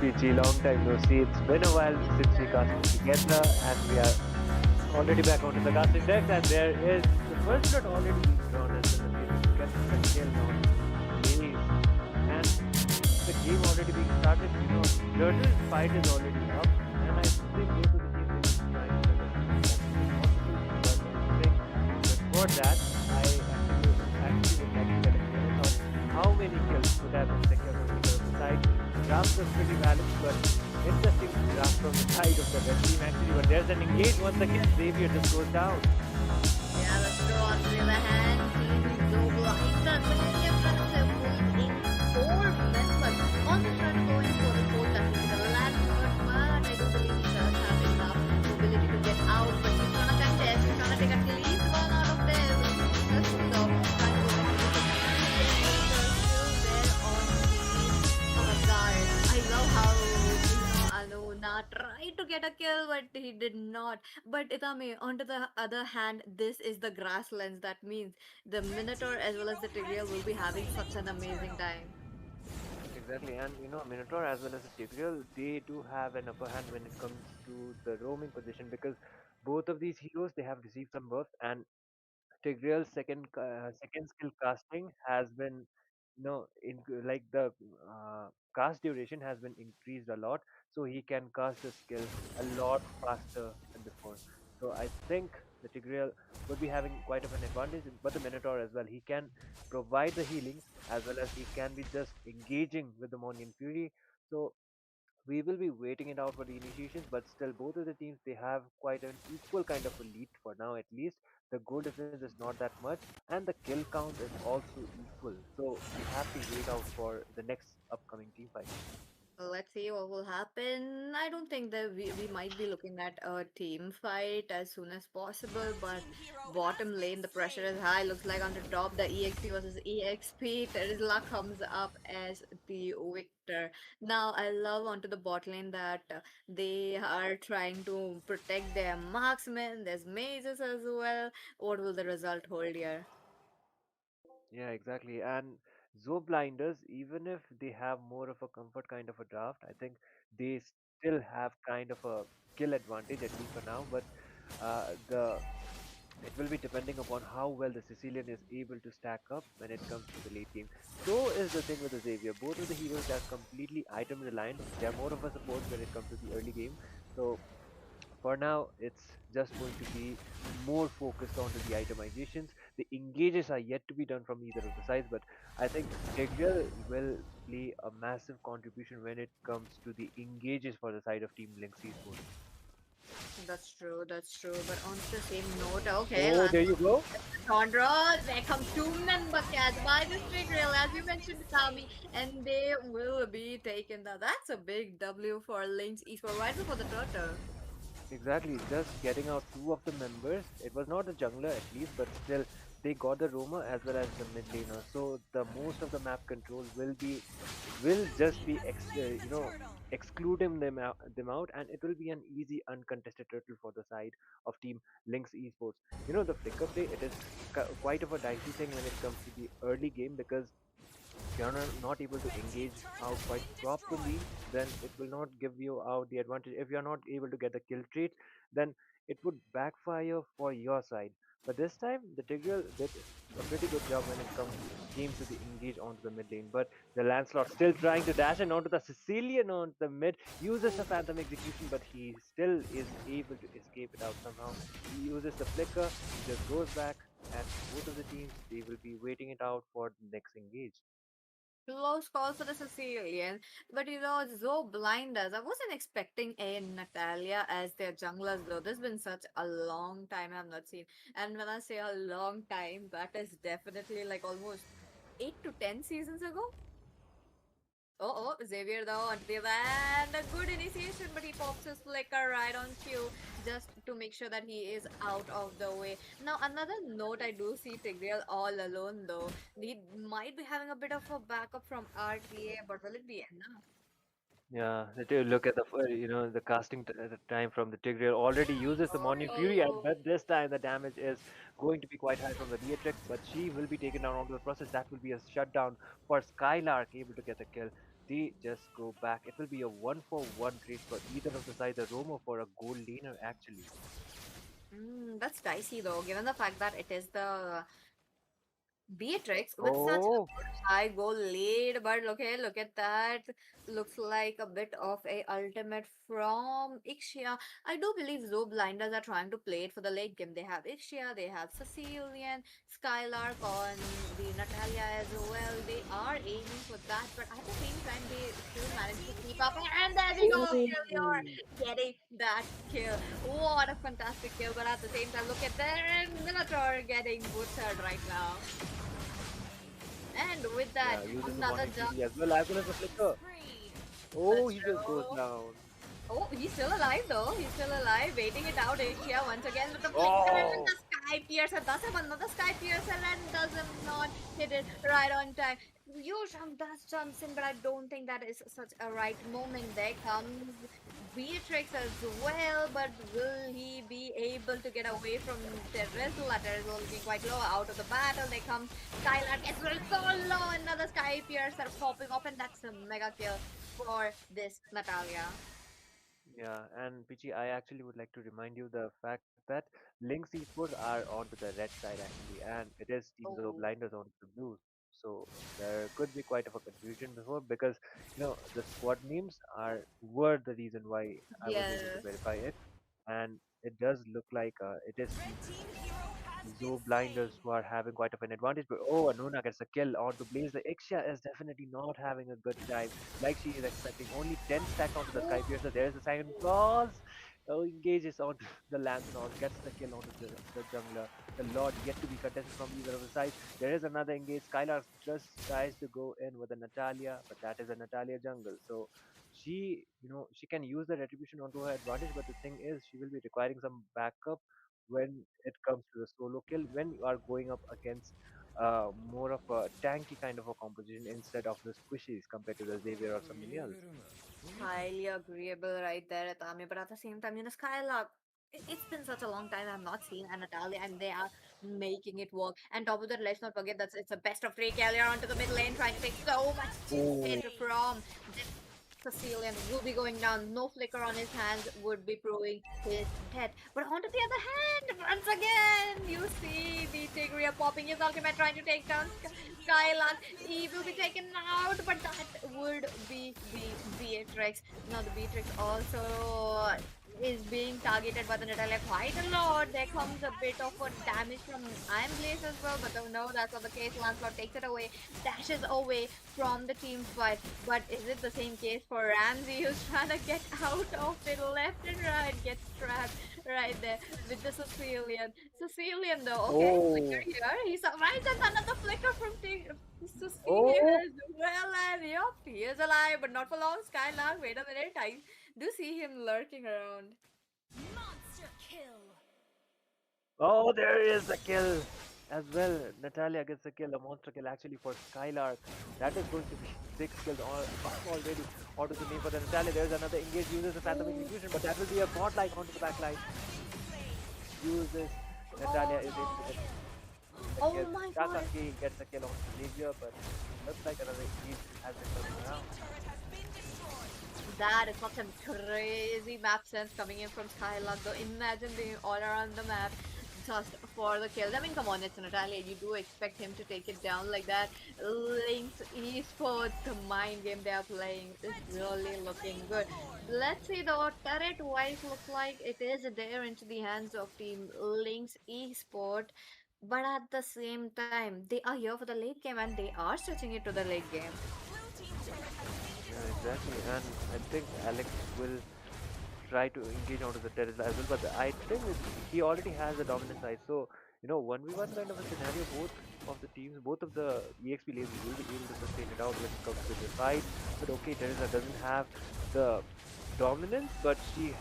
PG, long time no see. It's been a while since we casted together, and we are already back onto the casting deck. And there is the first shot already being drawn as well as able to get the kill on Blaze. And the game already being started. Turtle's fight is already up, and I think both of the teams they will be trying their best to make that kill possible. But I think before that, I actually would like to get a glimpse of how many kills could have been secured on either of the side. The draft was pretty balanced, but interesting draft from the side of the red team actually. But there's an engage once again. Xavier just goes down. Yeah, let's go on to the other hand. Team Zobla in the Millennium Collective pulling in 4 members. Also trying to go in for the fourth that will be the last word, but I do believe he does have enough ability to get out. But he's gonna contest, he's gonna take at least one out of there. Let's see though. Trying to go in for the still there on the guard. I love how Aluna tried to get a kill, but he did not. But Itami, on to the other hand, this is the grasslands. That means the Minotaur as well as the Tigreal will be having such an amazing time. Exactly, and Minotaur as well as the Tigreal, they do have an upper hand when it comes to the roaming position because both of these heroes they have received some buffs, and Tigreal's second skill casting has been, like the cast duration has been increased a lot, so he can cast the skill a lot faster than before. So I think the Tigreal would be having quite of an advantage, but the Minotaur as well. He can provide the healings as well as he can be just engaging with the Monian Fury. So we will be waiting it out for the initiations, but still, both of the teams they have quite an equal kind of a lead for now. At least the goal difference is not that much, and the kill count is also equal. So we have to wait out for the next upcoming team fight. Let's see what will happen. I don't think that we might be looking at a team fight as soon as possible, but bottom lane, the pressure is high. Looks like on the top, the EXP versus EXP. Terizla comes up as the victor. Now, I love onto the bot lane that they are trying to protect their marksmen. There's mazes as well. What will the result hold here? Yeah, exactly. And Zo blinders, even if they have more of a comfort kind of a draft, I think they still have kind of a kill advantage at least for now. But the it will be depending upon how well the Sicilian is able to stack up when it comes to the late game. So is the thing with the Xavier. Both of the heroes they are completely item reliant. They are more of a support when it comes to the early game. So for now, it's just going to be more focused onto the itemizations. The engages are yet to be done from either of the sides, but I think Tigreal will play a massive contribution when it comes to the engages for the side of Team Lynx Esports. That's true, that's true. But on the same note, okay, Oh, there you go. Sandra, there come 2 member cats by the street rail, as you mentioned, Tommy, and they will be taken. That's a big W for Lynx Esports, right before the turtle. Exactly, just getting out two of the members. It was not a jungler at least, but still they got the roamer as well as the mid laner. So the most of the map control will just be excluding them out, and it will be an easy uncontested turtle for the side of Team Lynx Esports. The flicker play it is quite of a dicey thing when it comes to the early game because if you're not able to engage out quite properly, then it will not give you out the advantage. If you're not able to get the kill trait, then it would backfire for your side. But this time, the Tigreal did a pretty good job when it came to the engage onto the mid lane. But the Lancelot still trying to dash in onto the Sicilian on the mid, uses a Phantom Execution, but he still is able to escape it out somehow. He uses the flicker, he just goes back, and both of the teams they will be waiting it out for the next engage. Close call for the Sicilian, but so blind us. I wasn't expecting a Natalia as their junglers though. This has been such a long time I've not seen. And when I say a long time, that is definitely like almost 8 to 10 seasons ago. Xavier though onto the and a good initiation, but he pops his flicker right on cue just to make sure that he is out of the way. Now another note I do see Tigreal all alone though. He might be having a bit of a backup from RTA, but will it be enough? Yeah, if you look at the casting the time from the Tigreal already uses the Morning Fury, and Oh, but this time the damage is going to be quite high from the Beatrix, but she will be taken down onto the process. That will be a shutdown for Skylark, able to get the kill. they just go back. It will be a 1-for-1 trade for either of the side. The Roma for a gold laner, actually. That's dicey though, given the fact that it is the Beatrix with such a Oh, good high goal lead, but okay, look at that. Looks like a bit of a ultimate from Ixia. I do believe Zoo Blinders are trying to play it for the late game. They have Ixia, they have Sicilian, Skylark on the Natalia as well. They are aiming for that, but at the same time, they still manage to keep up. And there we go, oh, Killior getting that kill. What a fantastic kill, but at the same time, look at there, Minotaur getting butchered right now. And with that, yeah, uses the another wanting jump. CC as well as the flicker. Oh, That's he just goes true. down. Oh, he's still alive though. He's still alive, waiting it out. Asia once again with the flicker and Oh, the sky piercer. Does have another sky piercer and does him not hit it right on time. Yushan does jumps in, but I don't think that is such a right moment. There comes Beatrix as well, but will he be able to get away from the Rizzle? Rizzle looking quite low out of the battle. There comes Skylar gets so low. Another sky piercer popping up, and that's a mega kill for this Natalia. yeah, and Pichi, I actually would like to remind you the fact that Lynx esports are onto the red side actually, and it is Team Zo Oh, Blinders onto the blue. So there could be quite of a confusion before because the squad names were the reason why I was able to yes. verify it, and it does look like it is Team Zo Blinders who are having quite of an advantage. But oh, Anuna gets a kill onto Blaze. The Ixia is definitely not having a good time like she is expecting. Only 10 stacks onto the Sky Piercer. There is a second cross. Oh, engages onto the Lancelot, gets the kill onto the jungler. The Lord yet to be contested from either of the sides. There is another engage. Skylar just tries to go in with a Natalia, but that is a Natalia jungle. So she can use the retribution onto her advantage, but the thing is, she will be requiring some backup when it comes to the solo kill when you are going up against more of a tanky kind of a composition instead of the squishies compared to the Xavier or something else. Highly agreeable right there, Atami. But at the same time, Skylark, it's been such a long time I've not seen an Natalia, and they are making it work. And top of that, let's not forget that it's a best of three carrier onto the mid lane, trying to take so much Oh, hit from this Sicilian will be going down. No flicker on his hands would be proving his death. But onto the other hand, once again, you see the Tigria popping his ultimate, trying to take down Skylark. He will be taken out, but that would be the Beatrix. Now the Beatrix also is being targeted by the Natalia quite a lot. There comes a bit of a damage from Iron Blaze as well, but no, that's not the case. Lancelot takes it away, dashes away from the team fight. But is it the same case for Ramsey who's trying to get out of it left and right, gets trapped right there with the Sicilian. Sicilian though, okay, flicker oh, here. He survives and another flicker from Sicilian oh, as well. And yep, he is alive, but not for long. Skylark, wait a minute. I do see him lurking around. Monster kill. oh! There is a kill as well. Natalia gets a kill, a monster kill actually for Skylark. That is going to be 6 kills already onto the name for the Natalia. There's another engage uses the Phantom Execution, but that will be a godlike onto the backline. Uses Natalia is able to get the Oh kill. my god. Shakaki gets a kill on Xavier, but looks like another engage has been coming around. That is such a crazy map sense coming in from Skylark though. Imagine being all around the map just for the kills. I mean, come on, it's Natalia. You do expect him to take it down like that. Link's esports, the mind game they are playing is really looking good. Let's see though, turret wise looks like it is there into the hands of Team Link's esport. But at the same time, they are here for the late game and they are stretching it to the late game. Yeah, exactly. And I think Alex will try to engage onto the terrace as well, but I think he already has the dominant side. So, 1v1 kind of a scenario, both of the teams, both of the EXP lanes will be able to sustain it out when it comes to the fight. But okay, Teresa doesn't have the dominance, but he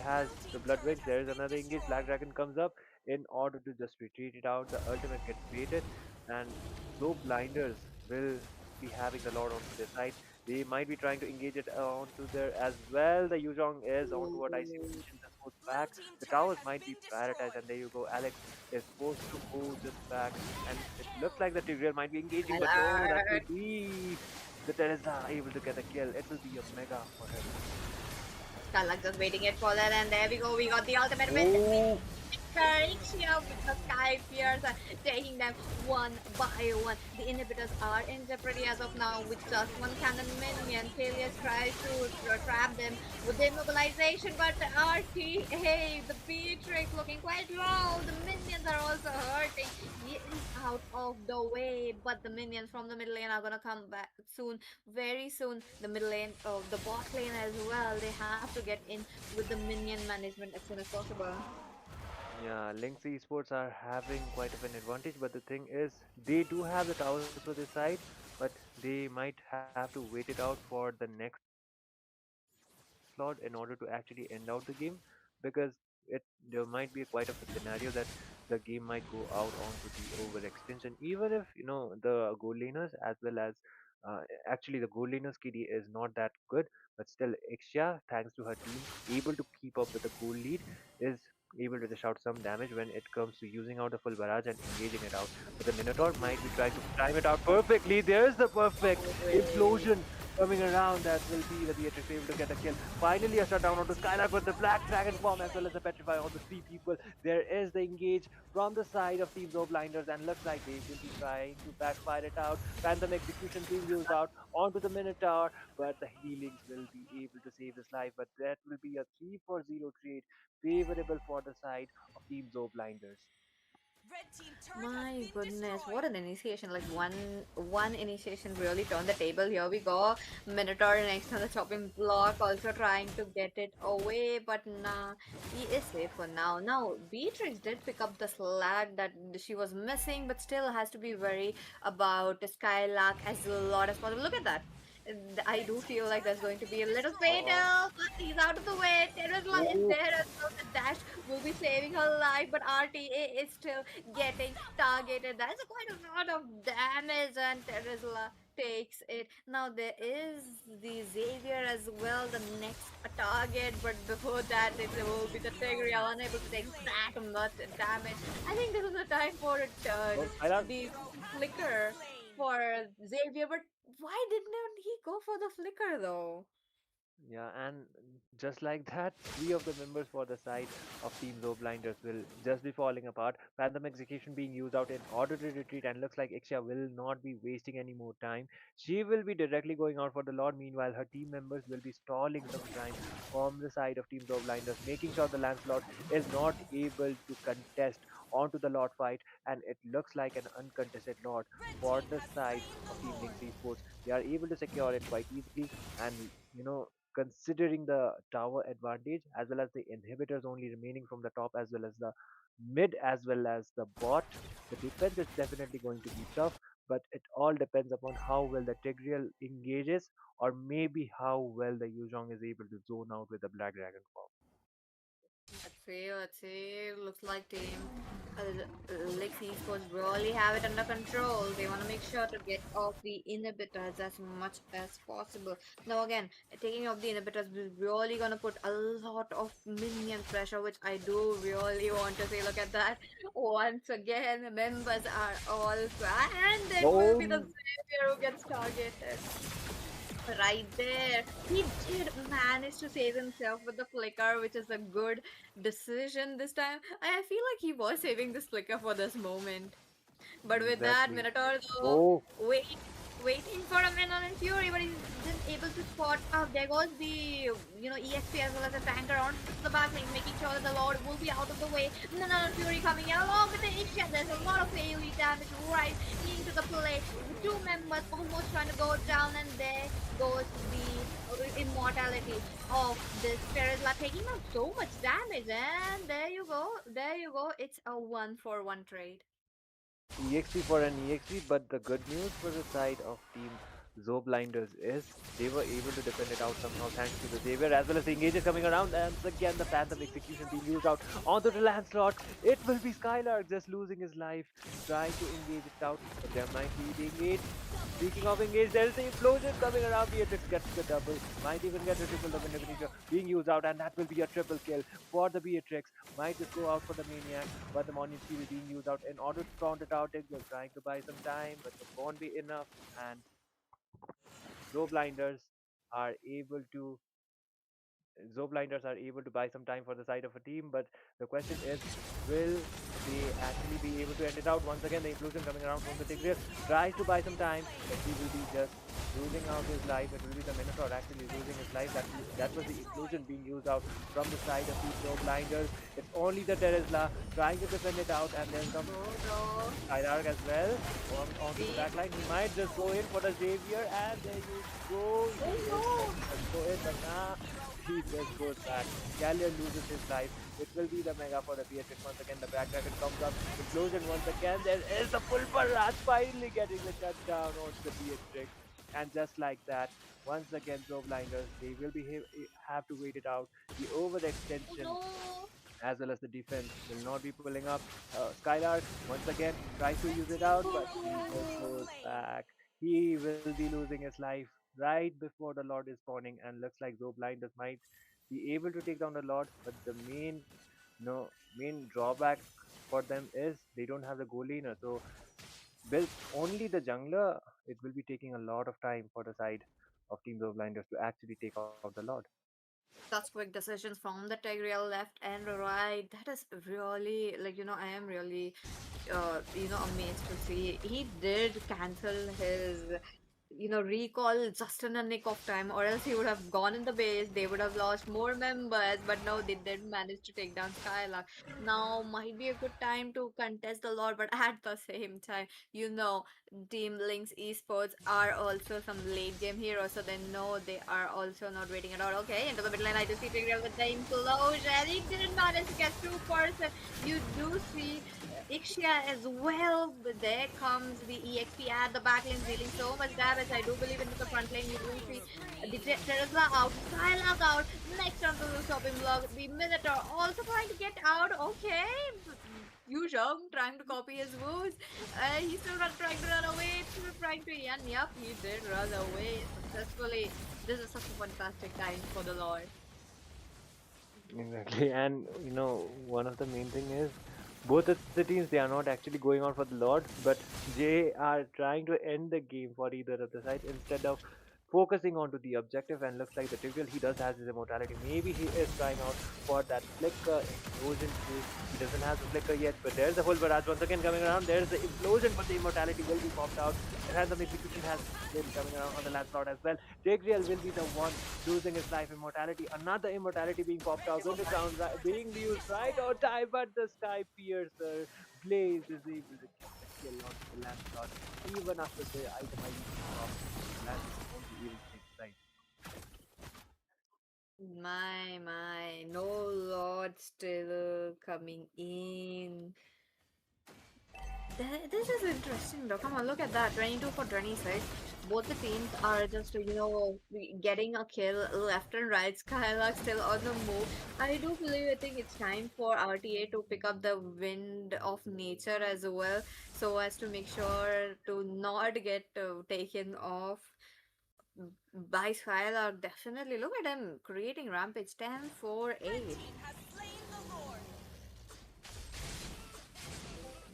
has the blood wings. There is another engage. Black Dragon comes up in order to just retreat it out. The ultimate gets created, and though blinders will be having the Lord onto their side, they might be trying to engage it onto there as well. The Yuzhong is onto a dicey Ooh. position, just goes back. The towers might be prioritized, and there you go. Alex is forced to go just back, and it looks like the Tigreal might be engaging, but no, that will Alert. be. The Teresa able to get a kill. It will be a mega for him. Skylark just waiting it for that, and there we go. We got the ultimate with Oh, Ixia with the Sky Pierce, taking them one by one. The inhibitors are in jeopardy as of now with just one cannon minion. Peleus tries to trap them with the immobilization, but RT, hey, the Beatrix looking quite low. The minions are also hurting. He is out of the way, but the minions from the mid lane are gonna come back soon, very soon. The mid lane of the bot lane as well. They have to get in with the minion management as soon as possible. yeah, Lynx Esports are having quite of an advantage, but the thing is, they do have the towers for their side, but they might have to wait it out for the next slot in order to actually end out the game, because it there might be quite of a scenario that the game might go out onto the overextension, even if the goal laners as well as actually the goal laners KD is not that good, but still Ixia, thanks to her team, able to keep up with the goal lead, is able to dish out some damage when it comes to using out the full barrage and engaging it out. But the Minotaur might be trying to time it out perfectly. There's the perfect implosion coming around. That will be the Beatrix able to get a kill. Finally, a shutdown onto Skylark with the Black Dragon form as well as the Petrify on the three people. There is the engage from the side of Team Blinders, and looks like they will be trying to backfire it out. Phantom execution being used out onto the Minotaur, but the healings will be able to save his life. But that will be a 3-for-0 trade favorable for the side of Team Blinders. Red team turret has My been goodness, what destroyed. an initiation. Like one initiation really turned the table. Here we go. Minotaur next on the chopping block, also trying to get it away, but nah, he is safe for now. Now, Beatrix did pick up the slack that she was missing, but still has to be very about Skylark as a lot as possible. Look at that. I Red do team feel like there's turret has going to be been a little destroyed. fatal, but he's out of the way. Terrasla is Oh, there as well. The dash will be saving her life, but RTA is still getting targeted. That is quite a lot of damage, and Terrasla takes it. Now there is the Xavier as well, the next target, but before that it will be the Tigreal unable to take that much damage. I think this is the time for it, oh, Skylark. the Has been flicker slain. for Xavier, but why didn't he go for the flicker though? Yeah, and just like that, three of the members for the side of Team Blinders will just be falling apart. Phantom Execution being used out in order to retreat, and looks like Ixia will not be wasting any more time. She will be directly going out for the Lord. Meanwhile, her team members will be stalling some time from the side of Team Blinders, making sure the Lancelot is not able to contest onto the Lord fight, and it looks like an uncontested Lord Red for team the has side slain of the Team Lord. Lynx Esports. They are able to secure it quite easily, and considering the tower advantage as well as the inhibitors only remaining from the top as well as the mid as well as the bot, the defense is definitely going to be tough, but it all depends upon how well the Tigreal engages, or maybe how well the Yuzhong is able to zone out with the Black Dragon form. Let's see, let's see. Looks like Team Lix Esports really have it under control. They want to make sure to get off the inhibitors as much as possible. Now, again, taking off the inhibitors is really going to put a lot of minion pressure, which I do really want to see. Look at that. Once again, the members are all, and it will be the Oh, Xavier who gets targeted. Right there. He did manage to save himself with the flicker, which is a good decision this time. I feel like he was saving this flicker for this moment. But with that, exactly. Minotaur though, Oh, waiting for a minute and Fury, but he isn't able to spot up. There goes the EXP as well as a tanker onto the back lane, making sure that the Lord will be out of the way. Minute and Fury coming in along with the Ixia. There's a lot of AoE damage right into the play. Two members almost trying to go down, and there goes the immortality of this Terizla, taking out so much damage. And there you go. It's a 1-for-1 trade. EXP for an EXP, but the good news for the side of Team Blinders is they were able to defend it out somehow thanks to the Xavier as well as the engages coming around, and again the Phantom execution being used out onto the Lancelot. It will be Skylark just losing his life trying to engage it out, but there might be the engage. Double Speaking of kill. engage, there is the implosion coming around. Beatrix gets the double, might even get a triple of Indonesia being used out, and that will be a triple kill for the Beatrix. Might just go out for the Maniac, but the Morning Shield being used out in order to count it out. They're trying to buy some time, but it won't be enough. And Zooblinders are able to Zooblinders are able to buy some time for the side of a team, but the question is, will they actually be able to end it out? Once again, the implosion coming around from the Tigreal tries to buy some time, but he will be just losing out his life. It will be the Minotaur actually losing his life. That was the implosion being used out from the side of the Zooblinders. It's only the Terizla trying to defend it out, and then comes Oh no. Skylark as well onto the See? back line. He might just go in for the Xavier, and there you go. He Oh is going no. to just go in, but nah, he just goes back. Gallier loses his life. It will be the mega for the PHX once again. The Black Dragon comes up. Explosion once again. There is the full barrage finally getting the shutdown on the PHX. And just like that, once again, Joe Blinders, they will be have to wait it out. The Oh overextension no. as well as the defense will not be pulling up. Skylark once again tries to Red use it team out, but turret he has just been goes slain. back. He will be losing his life right before the Lord is spawning, and looks like Zoe Blinders might be able to take down the Lord, but the main drawback for them is they don't have the goal laner. So build only the jungler, it will be taking a lot of time for the side of Team Zoe Blinders to actually take out the Lord. Such quick decisions from the Tigreal left and right. That is really like I am really amazed to see. He did cancel his recall just in a nick of time, or else he would have gone in the base. They would have lost more members, but no, they did manage to take down Skylark. Now might be a good time to contest the Lord, but at the same time, Team Link's esports are also some late game heroes, so they know they are also not waiting at all. Okay, into the mid lane, I do see Tigreal with the implosion. He didn't manage to get through person. You do see Ixia as well. But there comes the EXP at the back lane, dealing so much damage. I do believe into the front lane. You do see the Terizla out, Skylark out. Next onto the shopping block, the Minotaur also trying to get out. Okay, Yu Zhong trying to copy his moves. He's still not trying to run away. Still trying to, and yep, he did run away successfully. This is such a fantastic time for the Lord. Exactly, and one of the main thing is both of the teams they are not actually going on for the Lord, but they are trying to end the game for either of the side instead of focusing onto the objective. And looks like the Tigreal he does has his immortality. Maybe he is trying out for that flicker explosion too. He doesn't have the flicker yet, but there's the whole barrage once again coming around. There's the implosion, but the immortality will be popped out. And some execution has been coming around on the last slot as well. Tigreal will be the one losing his life immortality. Another immortality being popped out on the ground, being used right on time, but the Sky Piercer Blaze is able to get the kill onto the last slot. Even after the item ID being popped, the last won't be able to take the side. My, no Lord still coming in. This is interesting though. Come on, look at that. 22 for 26. Both the teams are just, getting a kill left and right. Skylark still on the move. I do believe, I think it's time for RTA to pick up the wind of nature as well, so as to make sure to not get taken off by Skylark. Definitely. Look at him creating rampage 10 for Red 8. team has slain the Lord.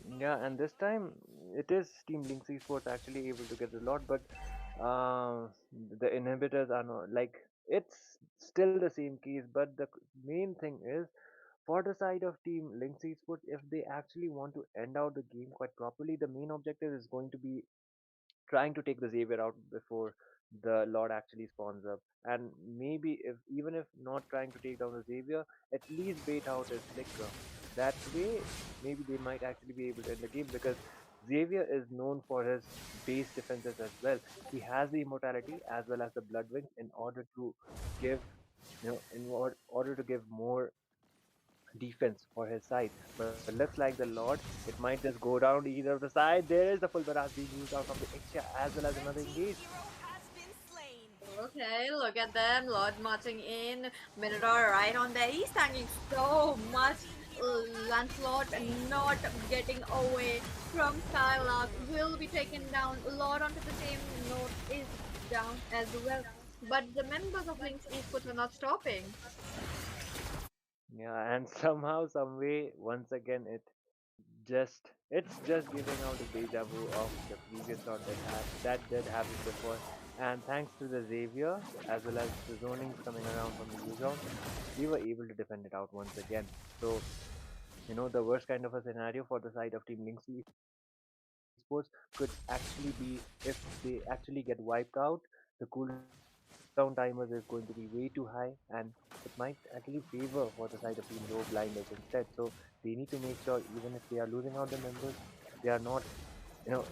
Yeah, and this time it is Team Lynx Esports actually able to get a lot, but uh, the inhibitors are not like it's still the same case. But the main thing is for the side of Team Lynx Esports, if they actually want to end out the game quite properly, the main objective is going to be trying to take the Xavier out before the Lord actually spawns up. And maybe if even if not trying to take down the Xavier, at least bait out his Flicker. That way, maybe they might actually be able to end the game because Xavier is known for his base defenses as well. He has the immortality as well as the blood wings in order to give order to give more defense for his side. But looks like the Lord, it might just go down either of the side. There is the full barrage being used out from the Ixia as well as Red another team engage. hero has been slain. Okay, look at them. Lord marching in. Minotaur right on there. He's tanking so much. Lancelot not getting away from Skylark will be taken down. Lord onto the same note is down as well. But the members of Link's Esports are not stopping. Yeah, and somehow, some way, once again, it's just giving out a deja vu of the previous round that did happen before. And thanks to the Xavier, as well as the zonings coming around from the U-Zone, we were able to defend it out once again. So, the worst kind of a scenario for the side of Team Lynx Esports could actually be if they actually get wiped out. The cooldown timers is going to be way too high, and it might actually favor for the side of Team Row Blinders instead. So they need to make sure, even if they are losing out the members, they are not, you know,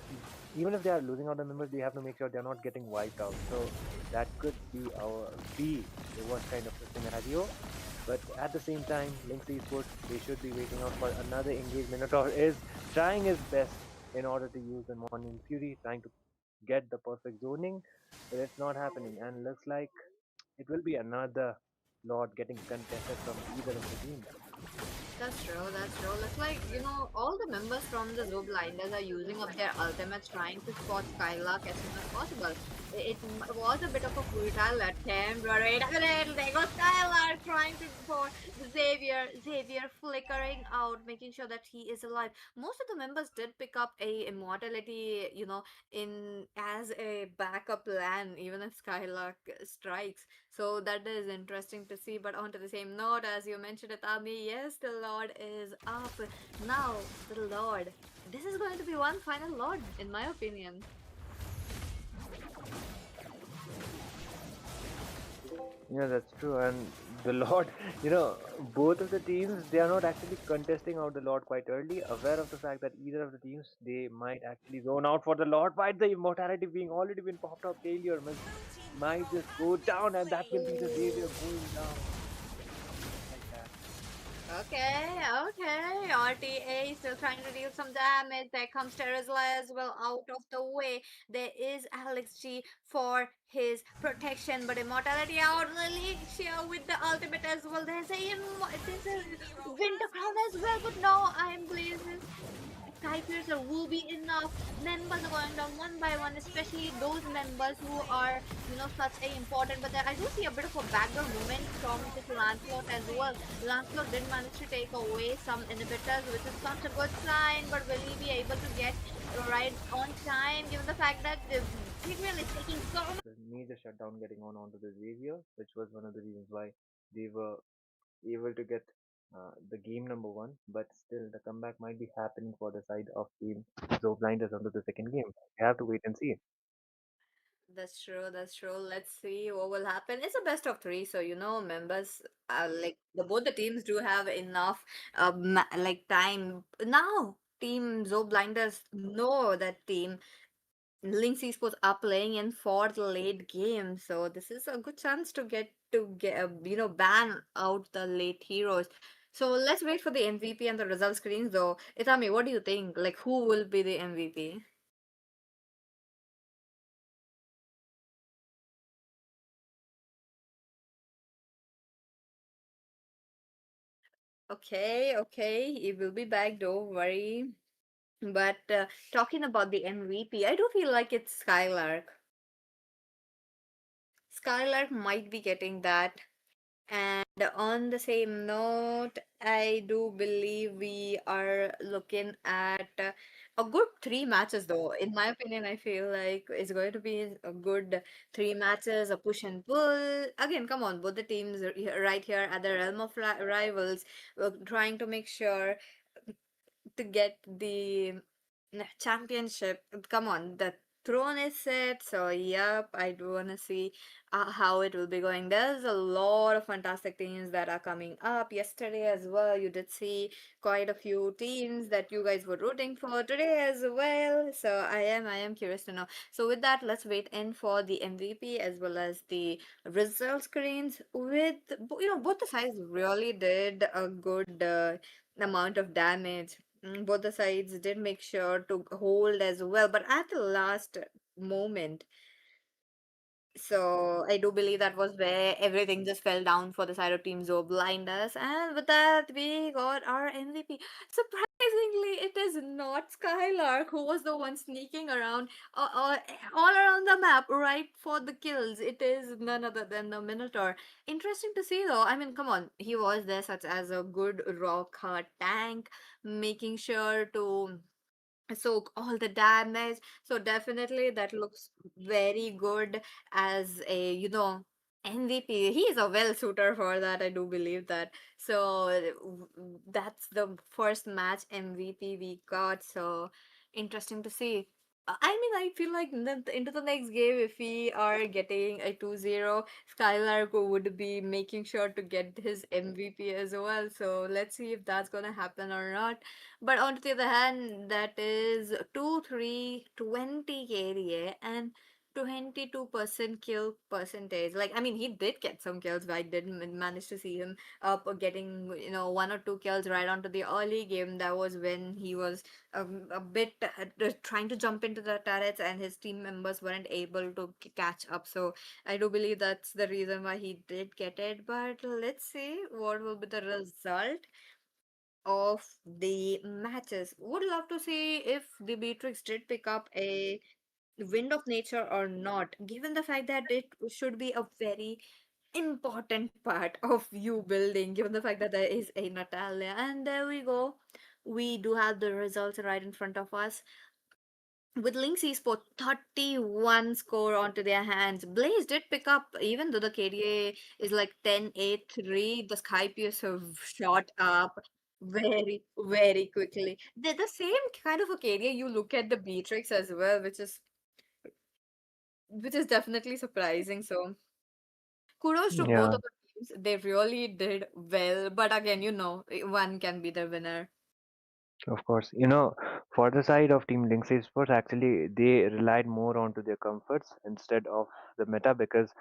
even if they are losing out the members, they have to make sure they are not getting wiped out. So that could be the worst kind of a scenario. But at the same time, Lynx Esports, they should be waiting out for another engage. Minotaur is trying his best in order to use the Morning Fury, trying to get the perfect zoning, but it's not happening. And looks like it will be another Lord getting contested from either of the teams. That's true, that's true. Looks like, all the members from the Zoo Blinders are using up their ultimates trying to spot Skylark as soon as possible. It was a bit of a futile attempt, but wait a minute, there goes Skylark trying to for Xavier flickering out, making sure that he is alive. Most of the members did pick up a immortality, in as a backup plan, even if Skylark strikes. So that is interesting to see. But on to the same note, as you mentioned, Atami, yes, the Lord is up. Now, the Lord. This is going to be one final Lord, in my opinion. Yeah, that's true. And the Lord, both of the teams, they are not actually contesting out the Lord quite early, aware of the fact that either of the teams, they might actually zone out for the Lord, might the immortality being already been popped up, Taylor Blue team's might turret just go has been down, and that will be the slain. Xavier Ooh. going down, just like that. Okay, okay. RTA is still trying to deal some damage. There comes Terazla as well out of the way. There is Alex G for his protection, but immortality out. Lelicia with the ultimate as well. There's a Hero winter has crown been as well, but slain. no, I'm blazing. Sky Piercer will be enough. Members are going down one by Red one, team's especially hero those has members been who slain. are, such a important. But I do see a bit of a backdoor movement from this Has been Lancelot as well. slain. Lancelot did manage to take away some inhibitors, which is such a good sign. But will he be able to get right on time, given the fact that the Tigreal is taking so much? The major shutdown getting on onto the Xavier, which was one of the reasons why they were able to get the game number one, but still the comeback might be happening for the side of Team Zo Blinders onto the second game. We have to wait and see. That's true. That's true. Let's see what will happen. It's a best of three, so members, like both the teams do have enough, like time now. Team Zo Blinders know that team Lynx Esports are playing in for the late game, so this is a good chance to ban out the late heroes. So let's wait for the MVP and the result screens, though. Itami, what do you think? Like, who will be the MVP? Okay, okay, it will be back, don't worry. But talking about the MVP, I do feel like it's Skylark. Skylark might be getting that. And on the same note, I do believe we are looking at a good three matches, though. In my opinion, I feel like it's going to be a good three matches, a push and pull. Again, come on, both the teams are right here at the realm of rivals, trying to make sure to get the championship. Come on, the throne is set. So, yep, I do want to see how it will be going. There's a lot of fantastic teams that are coming up. Yesterday as well, you did see quite a few teams that you guys were rooting for today as well. So, I am curious to know. So, with that, let's wait in for the MVP as well as the result screens. Both the sides really did a good amount of damage. Both the sides did make sure to hold as well, but at the last moment, so I do believe that was where everything just fell down for the side of Team Zo Blinders. And with that, we got our MVP. Surprisingly, it is not Skylark who was the one sneaking around all around the map, right for the kills. It is none other than the Minotaur. Interesting to see though. I mean, come on, he was there such as a good rock hard tank, making sure to So all the damage, so definitely that looks very good as a, MVP. He is a well suitor for that, I do believe that. So that's the first match MVP we got, so interesting to see. I mean, I feel like into the next game, if we are getting a 2-0, Skylar would be making sure to get his MVP as well. So let's see if that's gonna happen or not. But on the other hand, that is 2-3-20 KDA and 22% kill percentage. Like, I mean, he did get some kills, but I didn't manage to see him up getting, one or two kills right onto the early game. That was when he was a bit trying to jump into the turrets, and his team members weren't able to catch up. So I do believe that's the reason why he did get it. But let's see what will be the result of the matches. Would love to see if the Beatrix did pick up a Wind of Nature or not, given the fact that it should be a very important part of you building, given the fact that there is a Natalia. And there we go. We do have the results right in front of us with Lynx Esport 31 score onto their hands. Blaze did pick up, even though the KDA is like 10-8-3, the Skypius have shot up very, very quickly. They're the same kind of a KDA you look at the Beatrix as well, which is definitely surprising. So kudos to both Yeah, of the teams. They really did well. But again, one can be the winner. of course. For the side of Team Lynx Esports, actually, they relied more onto their comforts instead of the meta because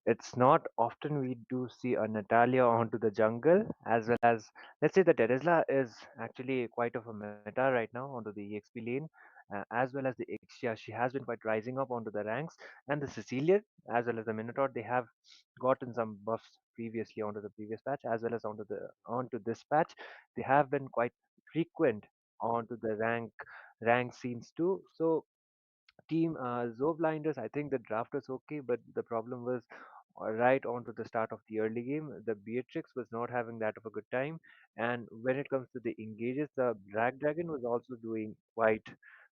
it's not often we do see a Natalia onto the jungle, as well as, let's say, the Terizla is actually quite of a meta right now onto the EXP lane, as well as the Ixia. She has been quite rising up onto the ranks, and the Cecilia as well as the Minotaur, they have gotten some buffs previously onto the previous patch, as well as onto this patch. They have been quite frequent onto the rank scenes too. So team Zoblinders, I think the draft was okay, but the problem was right onto the start of the early game. The Beatrix was not having that of a good time, and when it comes to the engages, the Black Dragon was also doing quite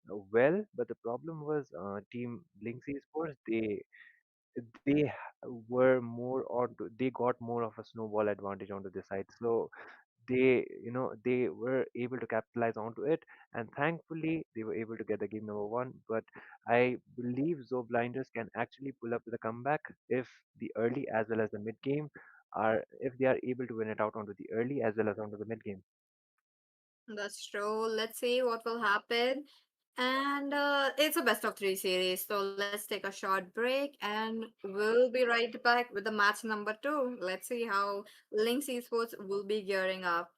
well. But the problem was Team Lynx Esports. They got more of a snowball advantage onto the side. So they were able to capitalize onto it, and thankfully they were able to get the game number one. But I believe Zo Blinders can actually pull up the comeback if the early as well as the mid game are if they are able to win it out onto the early as well as onto the mid game. That's true. Let's see what will happen. And it's a best of three series. So let's take a short break and we'll be right back with the match number two. Let's see how Lynx Esports will be gearing up.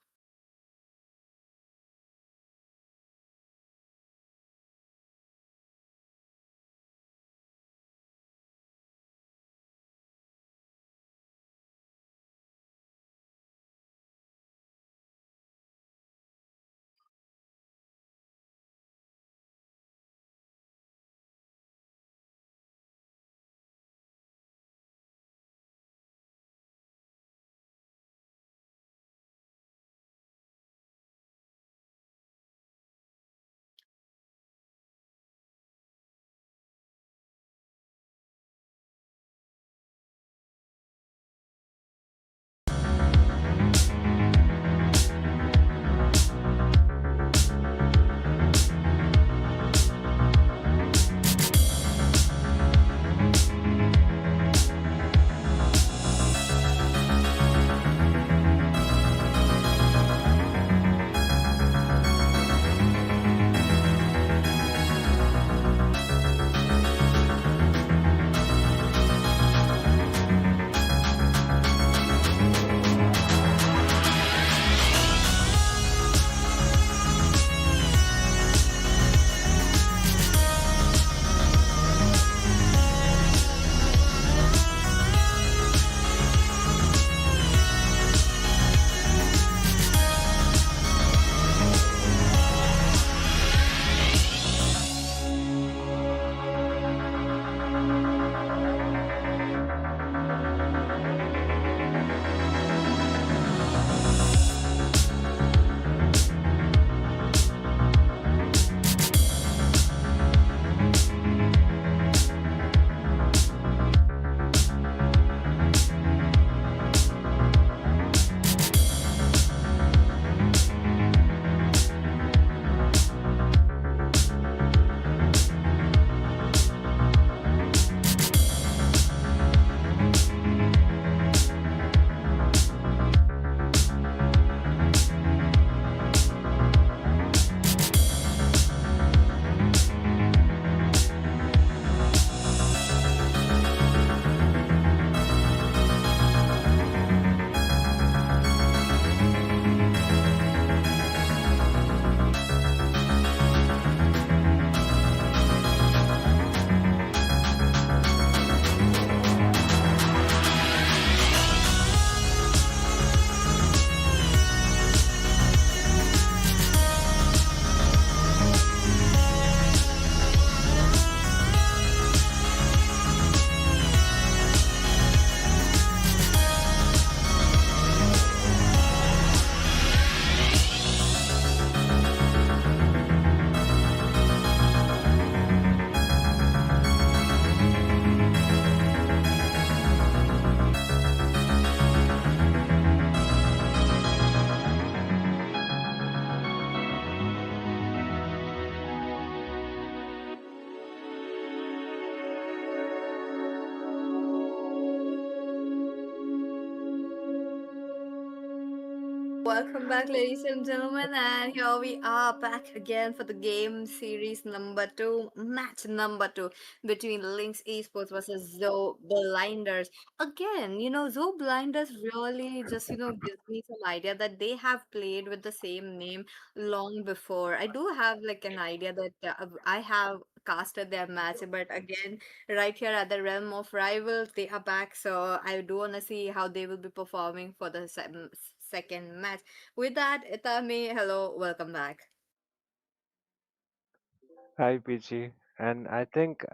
Welcome back, ladies and gentlemen, and here we are back again for the game series number two, match number two between Lynx Esports versus Zoe Blinders. Again, Zoe Blinders really just gives me some idea that they have played with the same name long before. I do have like an idea that I have casted their match, but again, right here at the realm of rivals, they are back. So I do want to see how they will be performing for the second match. With that, Itami, hello, welcome back. Hi, Pichi. And I think,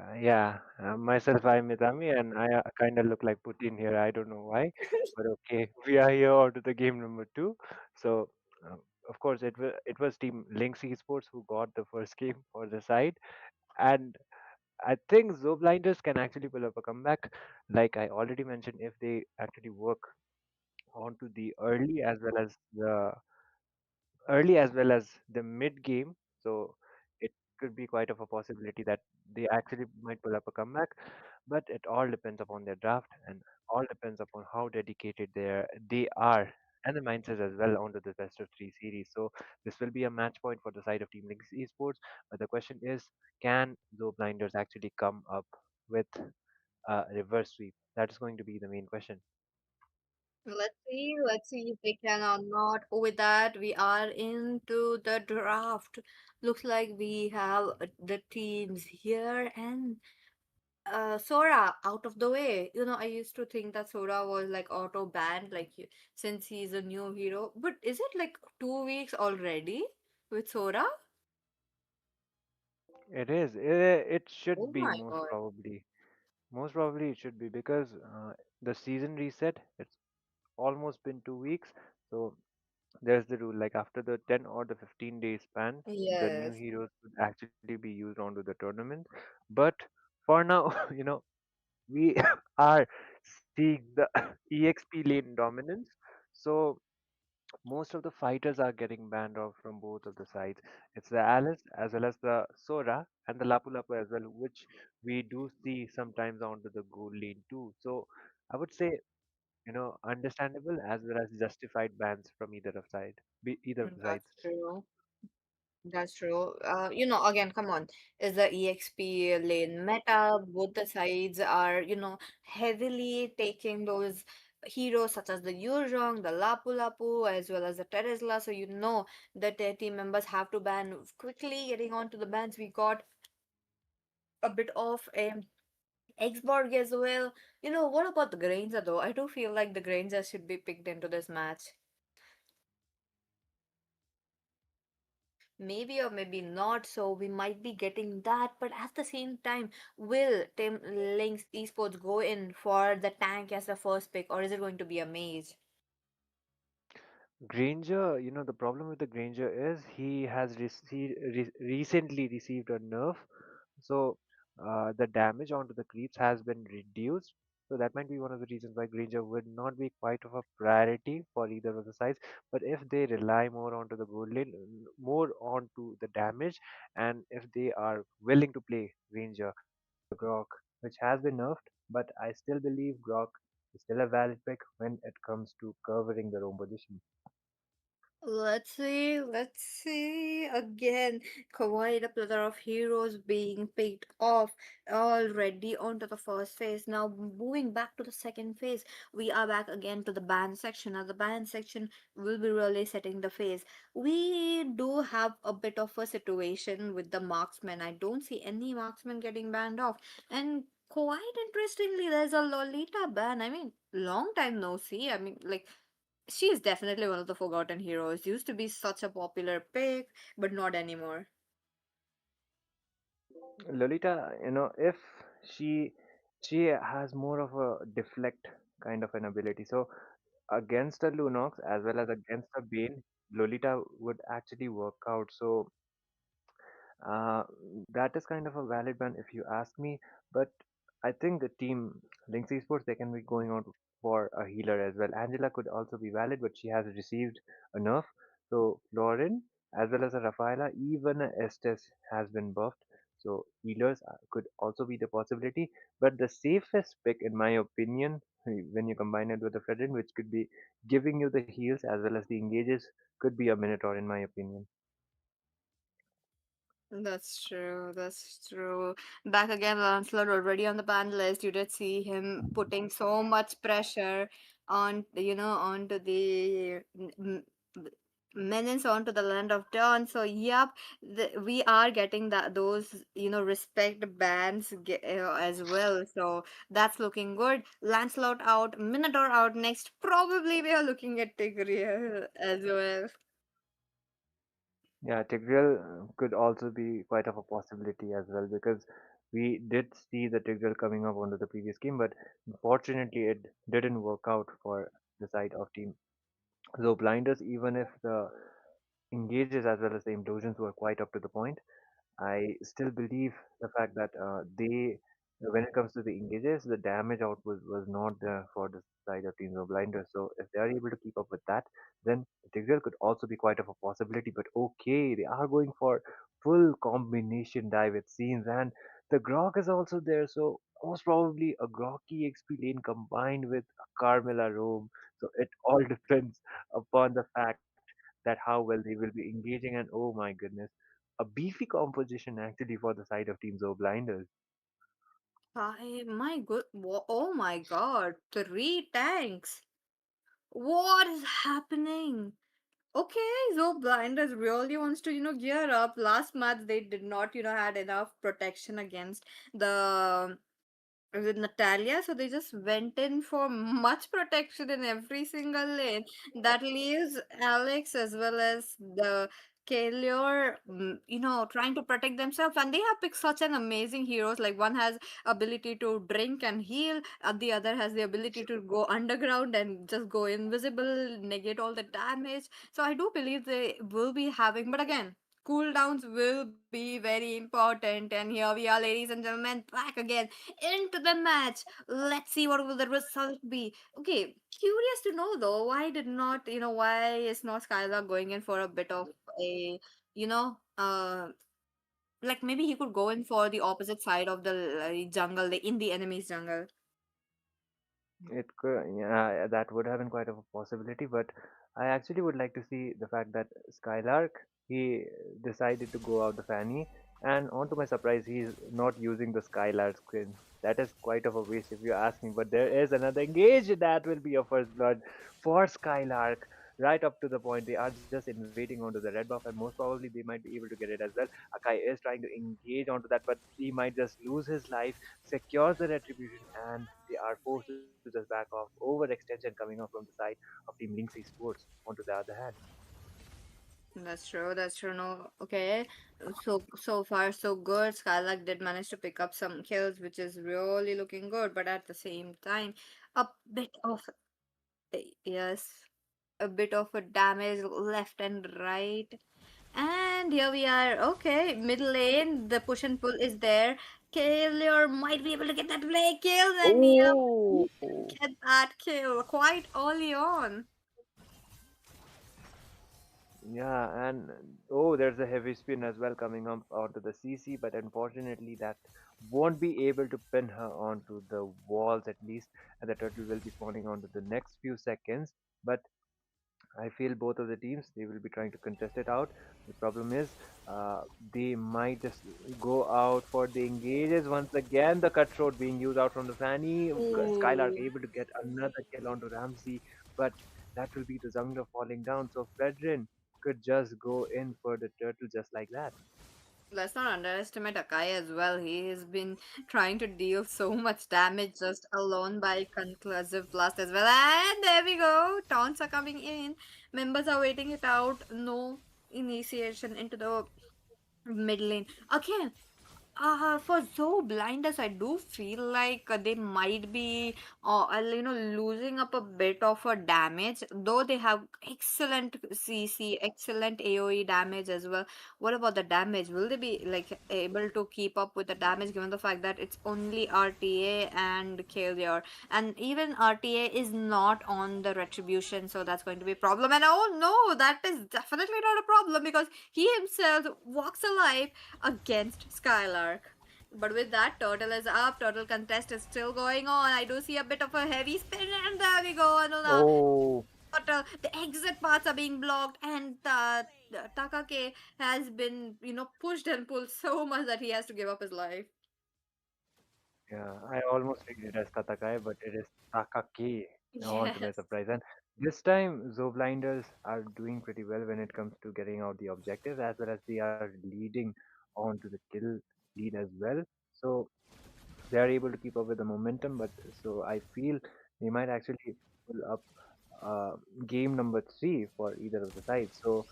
myself, I'm Mitami, and I kind of look like Putin here. I don't know why, but okay, we are here on to the game number two. So, uh, of course, it was Team Lynx Esports who got the first game for the side, and I think Zoblinders can actually pull up a comeback. Like I already mentioned, if they actually work onto the early as well as the mid game. So it could be quite of a possibility that they actually might pull up a comeback. But it all depends upon their draft and all depends upon how dedicated they are and the mindset as well onto the best of three series. So this will be a match point for the side of Team Lynx Esports. But the question is, can Zoe Blinders actually come up with a reverse sweep? That is going to be the main question. Let's see if they can or not. With that, we are into the draft. Looks like we have the teams here and Sora out of the way. I used to think that Sora was like auto banned, like since he's a new hero. But is it like 2 weeks already with Sora? It is. It Oh should be my most god. probably. Most probably it should be because the season reset. It's almost been 2 weeks. So there's the rule. Like after the 10 or the 15 day span, the new Yes. heroes would actually be used onto the tournament. But for now, we are seeing the EXP lane dominance. So most of the fighters are getting banned off from both of the sides. It's the Alice as well as the Sora and the Lapu Lapu as well, which we do see sometimes onto the gold lane too. So I would say, understandable as well as justified bans from either of the sides. That's true. That's true. Again, come on. Is the EXP lane meta? Both the sides are, heavily taking those heroes such as the Yuzhong, the Lapu Lapu, as well as the Terizla. So that their team members have to ban quickly. Getting on to the bans, we got a bit of a Xborg as well. What about the Granger though? I do feel like the Granger should be picked into this match. Maybe or maybe not, so we might be getting that. But at the same time, will Team Lynx Esports go in for the tank as the first pick, or is it going to be a mage? Granger, the problem with the Granger is he has recently received a nerf, so the damage onto the creeps has been reduced. So that might be one of the reasons why Granger would not be quite of a priority for either of the sides. But if they rely more onto the gold lane, more onto the damage, and if they are willing to play Granger over Grok, which has been nerfed, but I still believe Grok is still a valid pick when it comes to covering the roam position. Let's see. Again, quite a plethora of heroes being picked off already onto the first phase. Now, moving back to the second phase, we are back again to the band section. Now, the band section will be really setting the phase. We do have a bit of a situation with the marksman. I don't see any marksman getting banned off. And quite interestingly, there's a Lolita ban. I mean, long time no see. I mean, like, she is definitely one of the forgotten heroes. Used to be such a popular pick, but not anymore. Lolita, if she she has more of a deflect kind of an ability. So against a Lunox as well as against a Bane, Lolita would actually work out. So uh, that is kind of a valid ban if you ask me. But I think the team Lynx Esports they can be going out for a healer as well. Angela could also be valid, but she has received a nerf. So Lauren as well as a Rafaela, even a Estes has been buffed. So healers could also be the possibility, but the safest pick, in my opinion, when you combine it with the Fredrin, which could be giving you the heals as well as the engages, could be a Minotaur, in my opinion. That's true. That's true. Back again, Lancelot already on the ban list. You did see him putting so much pressure on, onto the menace onto the land of dawn. So, yep, we are getting those, respect bans as well. So that's looking good. Lancelot out, Minotaur out next. Probably we are looking at Tigreal as well. Yeah, Tigreal could also be quite of a possibility as well because we did see the Tigreal coming up onto the previous game, but unfortunately it didn't work out for the side of Team So Blinders. Even if the engages as well as the implosions were quite up to the point, I still believe the fact that when it comes to the engages, the damage output was not there for the side of Teams of Blinders. So if they are able to keep up with that, then Tigreal could also be quite of a possibility. But okay, they are going for full combination dive it seems, and the Grok is also there. So most probably a Grocky XP lane combined with a Carmilla roam. So it all depends upon the fact that how well they will be engaging, and oh my goodness, a beefy composition actually for the side of Teams O Blinders. My good, oh my god, three tanks. What is happening? Okay, so Blinders really wants to, gear up. Last match they did not, had enough protection against the with Natalia, so they just went in for much protection in every single lane. That leaves Alex as well as the Kaelior, trying to protect themselves, and they have picked such an amazing heroes. Like one has ability to drink and heal, the other has the ability to go underground and just go invisible, negate all the damage. So I do believe they will be having, but again, cooldowns will be very important. And here we are, ladies and gentlemen, back again into the match. Let's see what will the result be. Okay, curious to know though, why is not Skylar going in for a bit of a, you know, like maybe he could go in for the opposite side of the jungle, in the enemy's jungle. It could, yeah, that would have been quite of a possibility, but I actually would like to see the fact that Skylark, he decided to go out the fanny, and on to my surprise, he's not using the Skylark skin. That is quite of a waste if you ask me, but there is another engage that will be a first blood for Skylark. Right up to the point, they are just invading onto the red buff, and most probably they might be able to get it as well. Akai is trying to engage onto that, but he might just lose his life, secures the retribution, and they are forced to just back off. Overextension coming up from the side of Team Linksy Sports onto the other hand. That's true. That's true. No, okay. So far so good. Skylark did manage to pick up some kills, which is really looking good. But at the same time, a bit of yes, a bit of a damage left and right. And here we are. Okay, middle lane. The push and pull is there. Kaelior might be able to get that play kill, and yep, Oh, get that kill quite early on. yeah, and oh, there's a heavy spin as well coming up onto the CC, but unfortunately, that won't be able to pin her onto the walls at least, and the turtle will be spawning onto the next few seconds. But I feel both of the teams they will be trying to contest it out. The problem is they might just go out for the engages once again. The cutthroat being used out from the Fanny. Skylark Ooh. able to get another kill onto Ramsey, but that will be the Zungler falling down. So Fredrin could just go in for the turtle just like that. Let's not underestimate Akai as well. He has been trying to deal so much damage just alone by conclusive blast as well. And there we go. Taunts are coming in. Members are waiting it out. No initiation into the mid lane. Again, for so blinders, I do feel like they might be, losing up a bit of a damage. Though they have excellent CC, excellent AOE damage as well. What about the damage? Will they be like able to keep up with the damage given the fact that it's only RTA and Kaelior, and even RTA is not on the retribution, so that's going to be a problem. And oh no, that is definitely not a problem because he himself walks alive against Skylark. Skylark. But with that, Turtle is up. Turtle contest is still going on. I do see a bit of a heavy spin, and there we go. Anuna. Oh, Turtle, the exit paths are being blocked, and Takake has been, pushed and pulled so much that he has to give up his life. yeah, I almost read it as Tatakai, but it is Takake, on to my Yes. surprise. And this time, Zoblinders are doing pretty well when it comes to getting out the objectives, as well as they are leading on to the kill lead as well. So they are able to keep up with the momentum, but so I feel they might actually pull up uh, game number three for either of the sides. So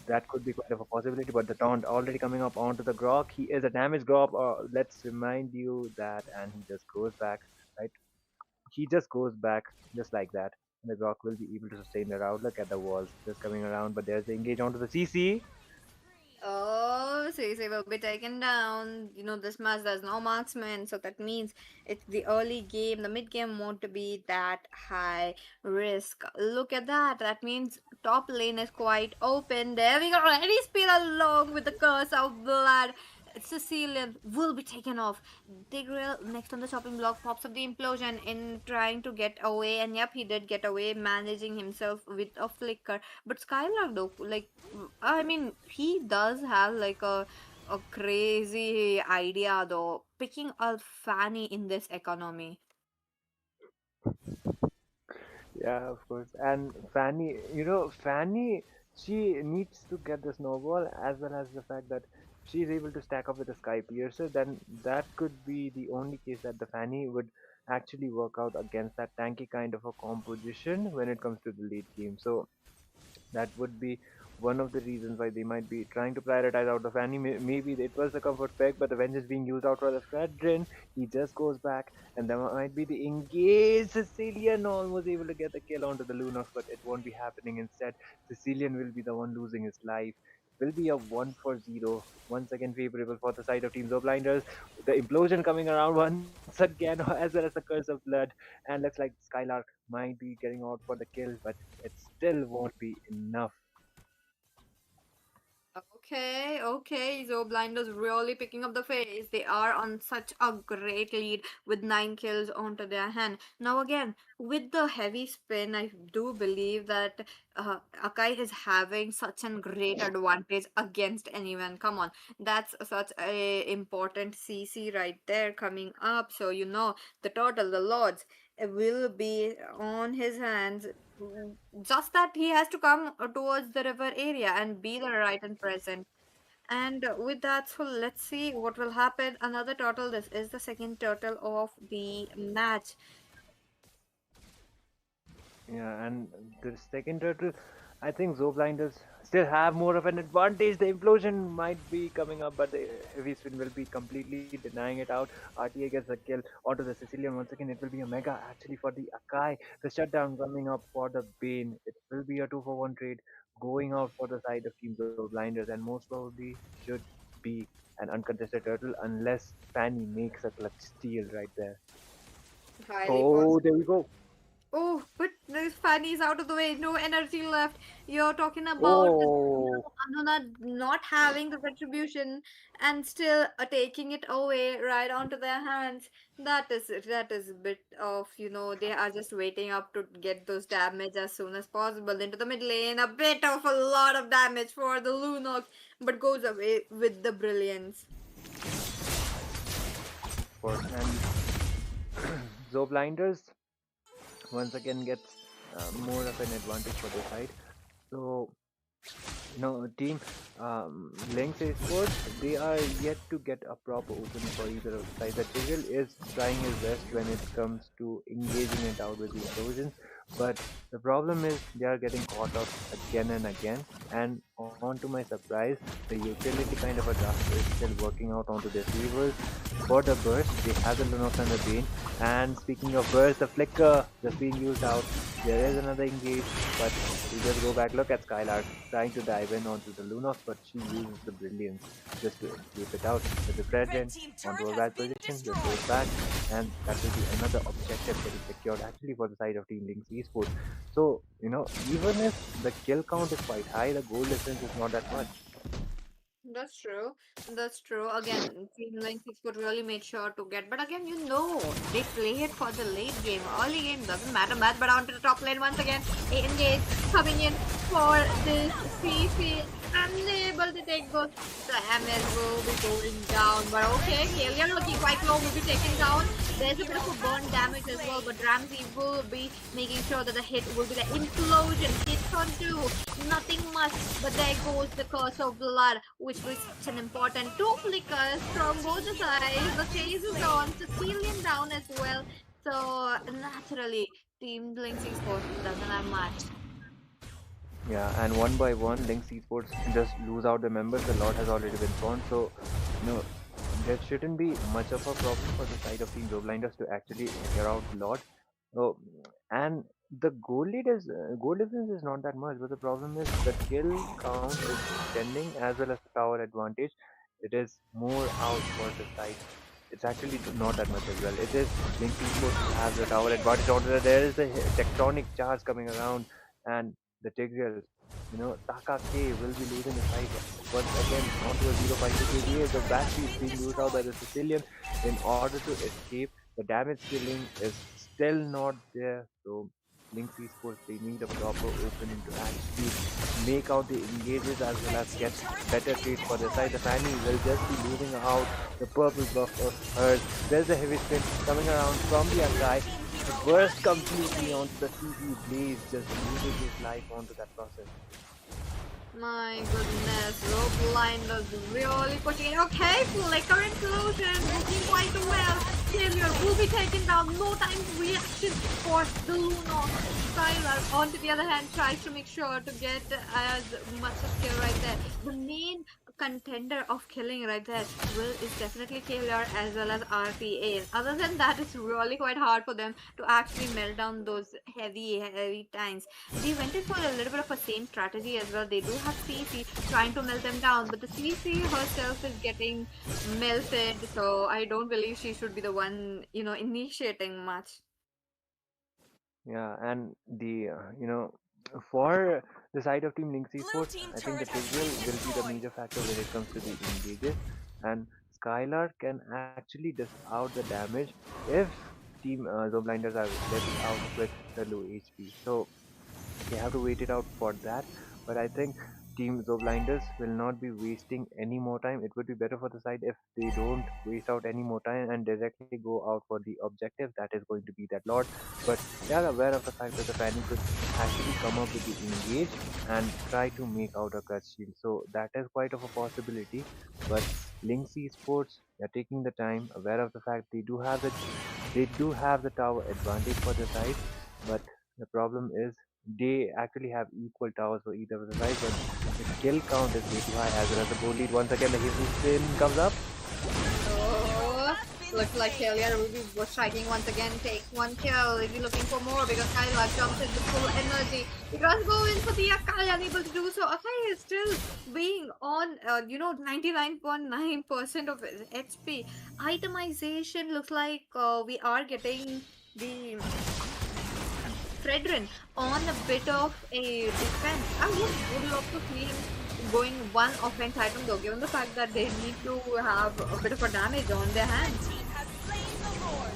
that could be quite of a possibility. But the taunt already coming up onto the Grok. He is a damage Grok. Let's remind you that, and he just goes back, right? He just goes back just like that. And the Grok will be able to sustain the round. Look at the walls just coming around, but there's the engage onto the CC. Oh, Cersei will be taken down. This match there's no marksman, so that means it's the early game, the mid game won't be that high risk. Look at that. That means top lane is quite open. There we go. Ready speed along with the curse of blood. Sicilian will be taken off. Tigreal next on the chopping block pops up the implosion in trying to get away, and yep, he did get away, managing himself with a flicker. But Skylark though, like, I mean, he does have like a crazy idea though, picking a Fanny in this economy. Yeah, of course. And Fanny, Fanny, she needs to get the snowball as well as the fact that she's able to stack up with the Sky Piercer. Then that could be the only case that the Fanny would actually work out against that tanky kind of a composition when it comes to the late game. So that would be one of the reasons why they might be trying to prioritize out of Annie. Maybe it was the comfort pack, but the vengeance being used out for the Fredrin. He just goes back, and there might be the engage. Sicilian almost able to get the kill onto the Lunox, but it won't be happening. Instead, Sicilian will be the one losing his life. Will be a 1 for 0. Once again, favorable for the side of Teams of Blinders. The implosion coming around once again, as well as the curse of blood. And looks like Skylark might be getting out for the kill, but it still won't be enough. Okay. So Blinders really picking up the pace. They are on such a great lead with 9 kills onto their hand. Now again, with the heavy spin, I do believe that Akai is having such a great advantage against anyone. Come on, that's such a important CC right there coming up. So the total, the lords will be on his hands. Just that he has to come towards the river area and be there right and present. And with that, so let's see what will happen. Another turtle. This is the second turtle of the match. Yeah, and the second turtle, I think Zoblinders still have more of an advantage. The implosion might be coming up, but the heavy spin will be completely denying it out. RTA gets a kill onto the Sicilian once again. It will be a mega actually for the Akai. The shutdown coming up for the Bane. It will be a 2 for 1 trade going out for the side of Team Zoblinders, and most probably should be an uncontested turtle unless Fanny makes a clutch steal right there. Highly Oh, possible. there we go. Oh, but this Fanny is out of the way. No energy left. You're talking about Oh. Anuna not having the retribution and still taking it away right onto their hands. That is a bit of they are just waiting up to get those damage as soon as possible into the mid lane. A bit of a lot of damage for the Lunox, but goes away with the brilliance. Course. And Zoblinders once again gets more of an advantage for their side. So, team Lynx Esports, they are yet to get a proper opening for either of the sides. The Tigreal is trying his best when it comes to engaging it out with the explosions, but the problem is they are getting caught up again and again. And on to my surprise, the utility kind of a draft is still working out onto their favors. For the burst, they have the Lunox and the Bane. And speaking of burst, the flicker just being used out. There is another engage, but we just go back. Look at Skylark trying to dive in onto the Lunox, but she uses the brilliance just to escape it out. With the Red Fredrin team onto turret a has bad been position, just destroyed. goes back, and that will be another objective that is secured actually for the side of Team Lynx Esports. So, even if the kill count is quite high, the goal difference is not that much. That's true. That's true. Again, Team Link 6 would really make sure to get. But again, they play it for the late game. Early game doesn't matter much. But onto the top lane once again. Engage coming in for this CC. Unable to take those damage will be going down. But okay, Kalia looking quite low, will be taken down. There's a bit of a burn damage as well, but Ramsey will be making sure that the hit will be the implosion. Hits on two, nothing much, but there goes the curse of blood, which was such an important two flickers from both the sides. The chase is on, Sicilian down as well. So naturally, Team Lynx Esports doesn't have much. Yeah, and one by one, Lynx Esports just lose out the members. The lot has already been spawned, so there shouldn't be much of a problem for the side of Team Blinders to actually clear out the lot. So, and the goal difference is not that much, but the problem is the kill count is extending as well as the tower advantage. It is more out for the side. It's actually not that much as well. It is Lynx Esports has the tower advantage. Order there is a tectonic charge coming around, and the Tigreals, Taka K will be losing the fight once again onto a 0.5 KDA. The battery is being used out by the Sicilian in order to escape. The damage killing is still not there, so Lynx Esports, they need a proper opening to actually make out the engages as well as get better trades for the side. The Fanny will just be losing out the purple buff of hers. There's a heavy spin coming around from the Akai. It burst completely onto the CP Blaze, just losing his life onto that process. My goodness, Rope Blinders really pushing it. Okay, Flicker Implosion working quite well. Failure will be taken down. No time to reaction for the Luno. Skylar, on to the other hand, tries to make sure to get as much as kill right there. The main contender of killing right there is definitely KLR as well as RPA. Other than that, it's really quite hard for them to actually melt down those heavy tanks. They went in for a little bit of a same strategy as well. They do have CC trying to melt them down, but the CC herself is getting melted, so I don't believe she should be the one, initiating much. Yeah, and for the side of Team Lynx Esports, I think the Tigreal will be the major factor when it comes to the engages, and Skylar can actually dish out the damage if Team Zoblinders are left out with the low HP. So they have to wait it out for that. But I think Team Zoblinders will not be wasting any more time. It would be better for the side if they don't waste out any more time and directly go out for the objective. That is going to be that lot. But they are aware of the fact that the Fanny could actually come up with the engage and try to make out a cut shield. So that is quite of a possibility. But Lynx Esports, they are taking the time, aware of the fact they do have the tower advantage for the side, but the problem is they actually have equal towers for either of the sides, but the kill count is way too high as well as the goal lead. Once again, the heavy spin comes up. Oh, looks like Kalia Ruby was striking once again. Take one kill. Is he looking for more? Because Kyla jumps into full energy. He does go in for the Akai, unable to do so. Akai is still being on, 99.9% of his HP. Itemization looks like we are getting the Fredrin on a bit of a defense. I would love to see him going one offense item though, given the fact that they need to have a bit of a damage on their hands. Team has slain the Lord.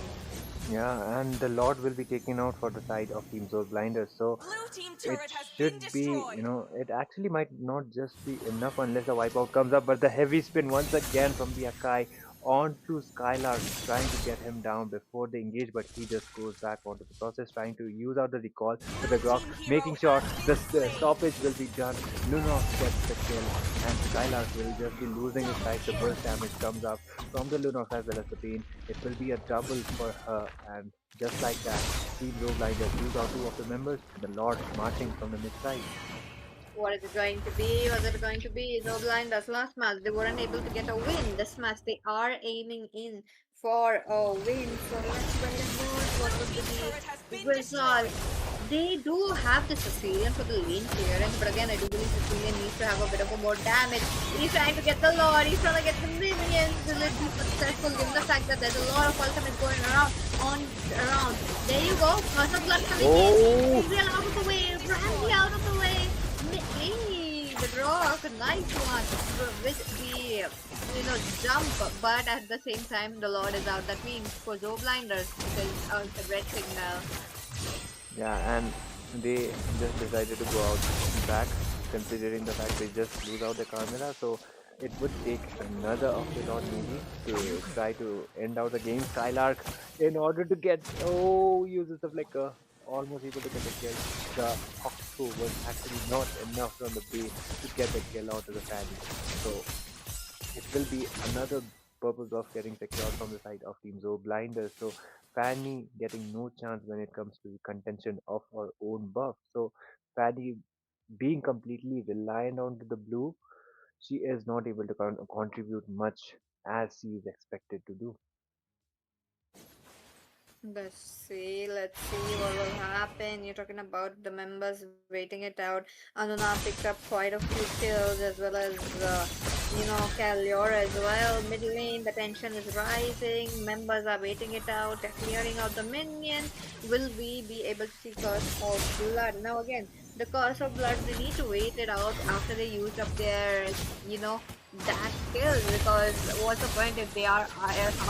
Yeah, and the Lord will be taken out for the side of Team Zone Blinders. So Blue team it turret has been should be, destroyed. it actually might not just be enough unless the wipeout comes up. But the heavy spin once again from the Akai onto Skylar, trying to get him down before they engage, but he just goes back onto the process, trying to use out the recall with the Grok, making sure the stoppage will be done. Lunox gets the kill, and Skylar will just be losing his life. The burst damage comes up from the Lunox as well as the Pain. It will be a double for her, and just like that, Team Blinders lose out two of the members, and the Lord marching from the mid side. What is it going to be? Was it going to be? No blind as last match. They weren't able to get a win. This match they are aiming in for a win. So let's wait and watch what would be the result. They do have the Sicilian for the lane clearance, but again I do believe Sicilian needs to have a bit of a more damage. He's trying to get the Lord, he's trying to get the minions. Will it be successful given the fact that there's a lot of ultimate going around. There you go. Curse of Blood coming in. Tigreal out of the way. Brandy out of the way. Hey, Twisted Rock, nice one with the jump, but at the same time the Lord is out. That means for Joe Blinders, it is a red signal. Yeah, and they just decided to go out back, considering the fact they just lose out the Carmilla. So it would take another of the Lord maybe to try to end out the game. Skylark, in order to get uses the flicker, almost able to get the kill. The Octo was actually not enough from the base to get the kill out of the Fanny. So it will be another purpose of getting secured from the side of Team Zo Blinders. So Fanny getting no chance when it comes to the contention of her own buff. So Fanny being completely reliant on the blue, she is not able to contribute much as she is expected to do. Let's see what will happen. You're talking about the members waiting it out. Anuna picked up quite a few kills as well as, Kalior as well. Mid lane, the tension is rising. Members are waiting it out. They're clearing out the minion. Will we be able to see Curse of Blood? Now again, the Curse of Blood, they need to wait it out after they used up their, that skill, because what's the point if they are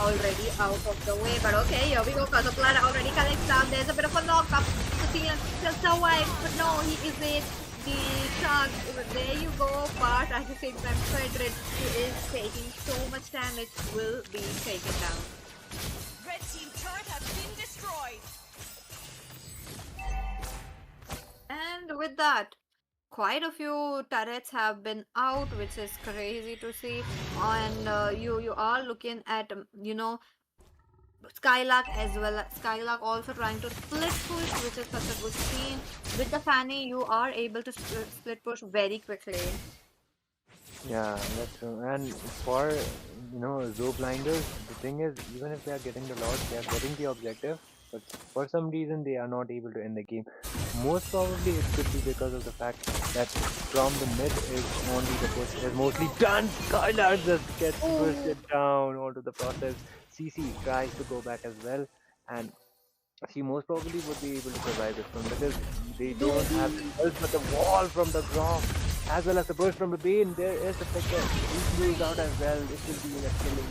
already out of the way? But okay, here we go. Curse of Blood already collects down. There's a bit of a lockup. Cecilia still survives, but no, he is it. The shark, there you go. But at the same time, Frederick, who is taking so much damage, will be taken down. Red team turret has been destroyed. And with that, quite a few turrets have been out, which is crazy to see. And you are looking at Skylark as well. Skylark also trying to split push, which is such a good scene. With the Fanny, you are able to split push very quickly. Yeah, that's true. And for Zo Blinders, the thing is, even if they are getting the Lord, they are getting the objective. But for some reason, they are not able to end the game. Most probably, it could be because of the fact that from the mid is only the push is mostly done. Skylar just gets pushed down onto the process. CC tries to go back as well, and she most probably would be able to survive this one because they don't have else but the wall from the Grok as well as the burst from the Bane. There is the flicker. He moves out as well. This will be a killing.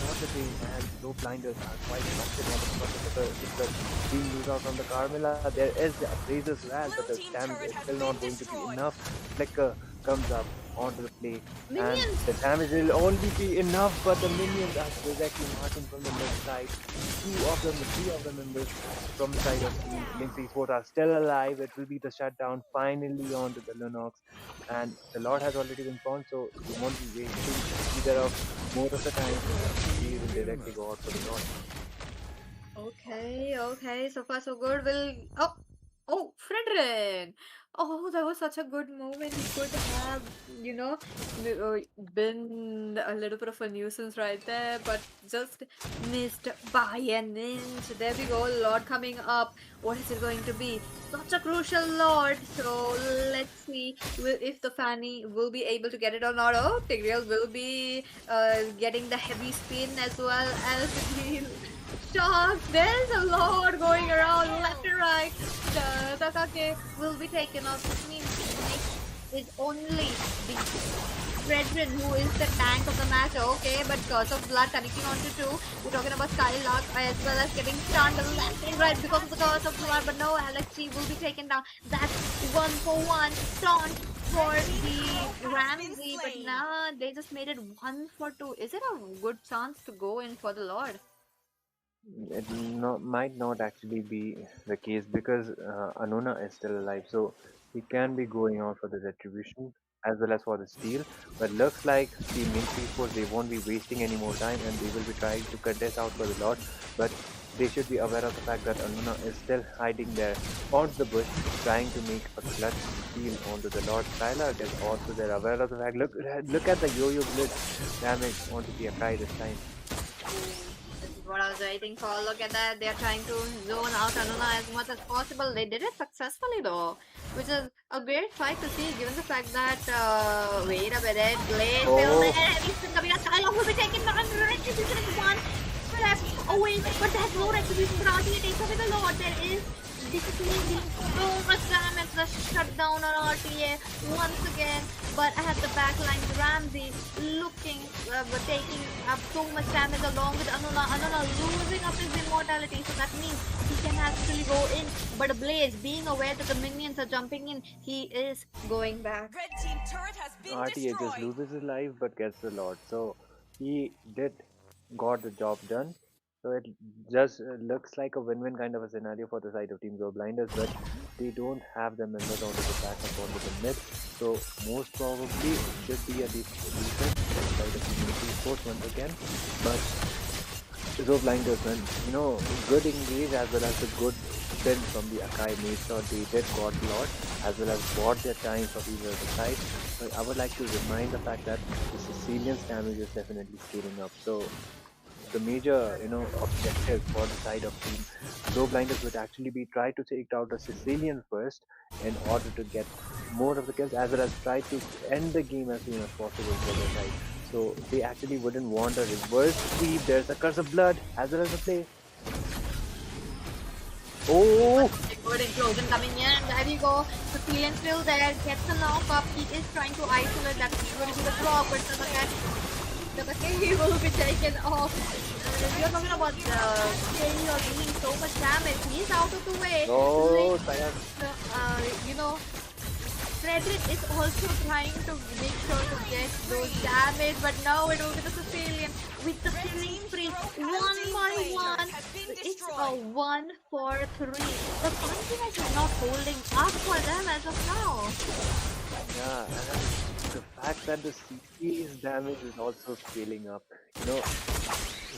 Not the Bane, and Zo Blinders are quite effective on the process of the being lose out from the Carmilla. There is the appraise as well, but the damage is still not going to be enough. Flicker comes up onto the play, and the damage will only be enough, but the minions are directly marching from the left side. Three of the members from the side of Team Lynx Esports are still alive. It will be the shutdown finally onto the Lunox, and the Lord has already been spawned, so he won't be wasting either of most of the time. He will directly go out for the Lord. Okay, so far so good. Oh, Fredrin! Oh, that was such a good moment. He could have, been a little bit of a nuisance right there, but just missed by an inch. There we go, Lord coming up. What is it going to be? Such a crucial Lord. So let's see if the Fanny will be able to get it or not. Oh, Tigreal will be getting the heavy spin as well as the shock. There's a lot going around left and right. The Takake will be taken off. This means next is only the Fredrin, who is the tank of the match. Okay, but Curse of Blood connecting onto two. We're talking about Skylark as well as getting stunned left and right because of the Curse of Blood. But no, Alexi will be taken down. That's 1-for-1 taunt for the Ramsey. But now they just made it 1-for-2. Is it a good chance to go in for the Lord? It might not actually be the case because Anuna is still alive, so he can be going out for the retribution as well as for the steal. But looks like Team Lynx Esports, they won't be wasting any more time and they will be trying to contest out for the Lord. But they should be aware of the fact that Anuna is still hiding there onto the bush, trying to make a clutch steal onto the Lord. Skylark is also there, aware of the fact. Look at the yo-yo blitz damage onto the Akai this time. What I was waiting for. Look at that. They're trying to zone out Anuna as much as possible. They did it successfully though, which is a great fight to see given the fact that, wait a minute, Blade will there. Heavy spin coming out. Skylark will be taken down. Retribution is one step away, but there's no retribution. But RTA takes away the Lord. There is discipline dealing so much damage. a shutdown on RTA once again. But at the backline, Ramsey looking, taking up so much damage along with Anuna. Anuna losing up his immortality, so that means he can actually go in. But Blaze, being aware that the minions are jumping in, he is going back. Red team turret has been RTA just destroyed. loses his life but gets a lot. So he did got the job done. So it just looks like a win-win kind of a scenario for the side of Team Go Blinders, but they don't have the members onto the backup onto the mid. So most probably it should be a defense for the side of Team Sports once again. But Zo Blinders, man, good engage as well as the good spin from the Akai made sure they did got a lot as well as bought their time for either the side. But I would like to remind the fact that the Sicilian's damage is definitely scaling up. So the major, objective for the side of Team Low Blinders would actually be try to take out the Sicilian first in order to get more of the kills as well as try to end the game as soon as possible for their side. So they actually wouldn't want a reverse sweep. There's a curse of blood as well as a play. Oh! Good implosion coming in, and there you go. Sicilian still there, gets a knock up. He is trying to isolate that. He's going to be the drop, but he will be taken off. You're talking about Kenny or doing so much damage. He's out of the way. Oh, Frederick is also trying to make sure to get those damage, but now it will be the Sicilian with the killing spree. 1-by-1. It's a 1-for-3. The confidence is not holding up for them as of now. Yeah, and the fact that the CC's damage is also scaling up.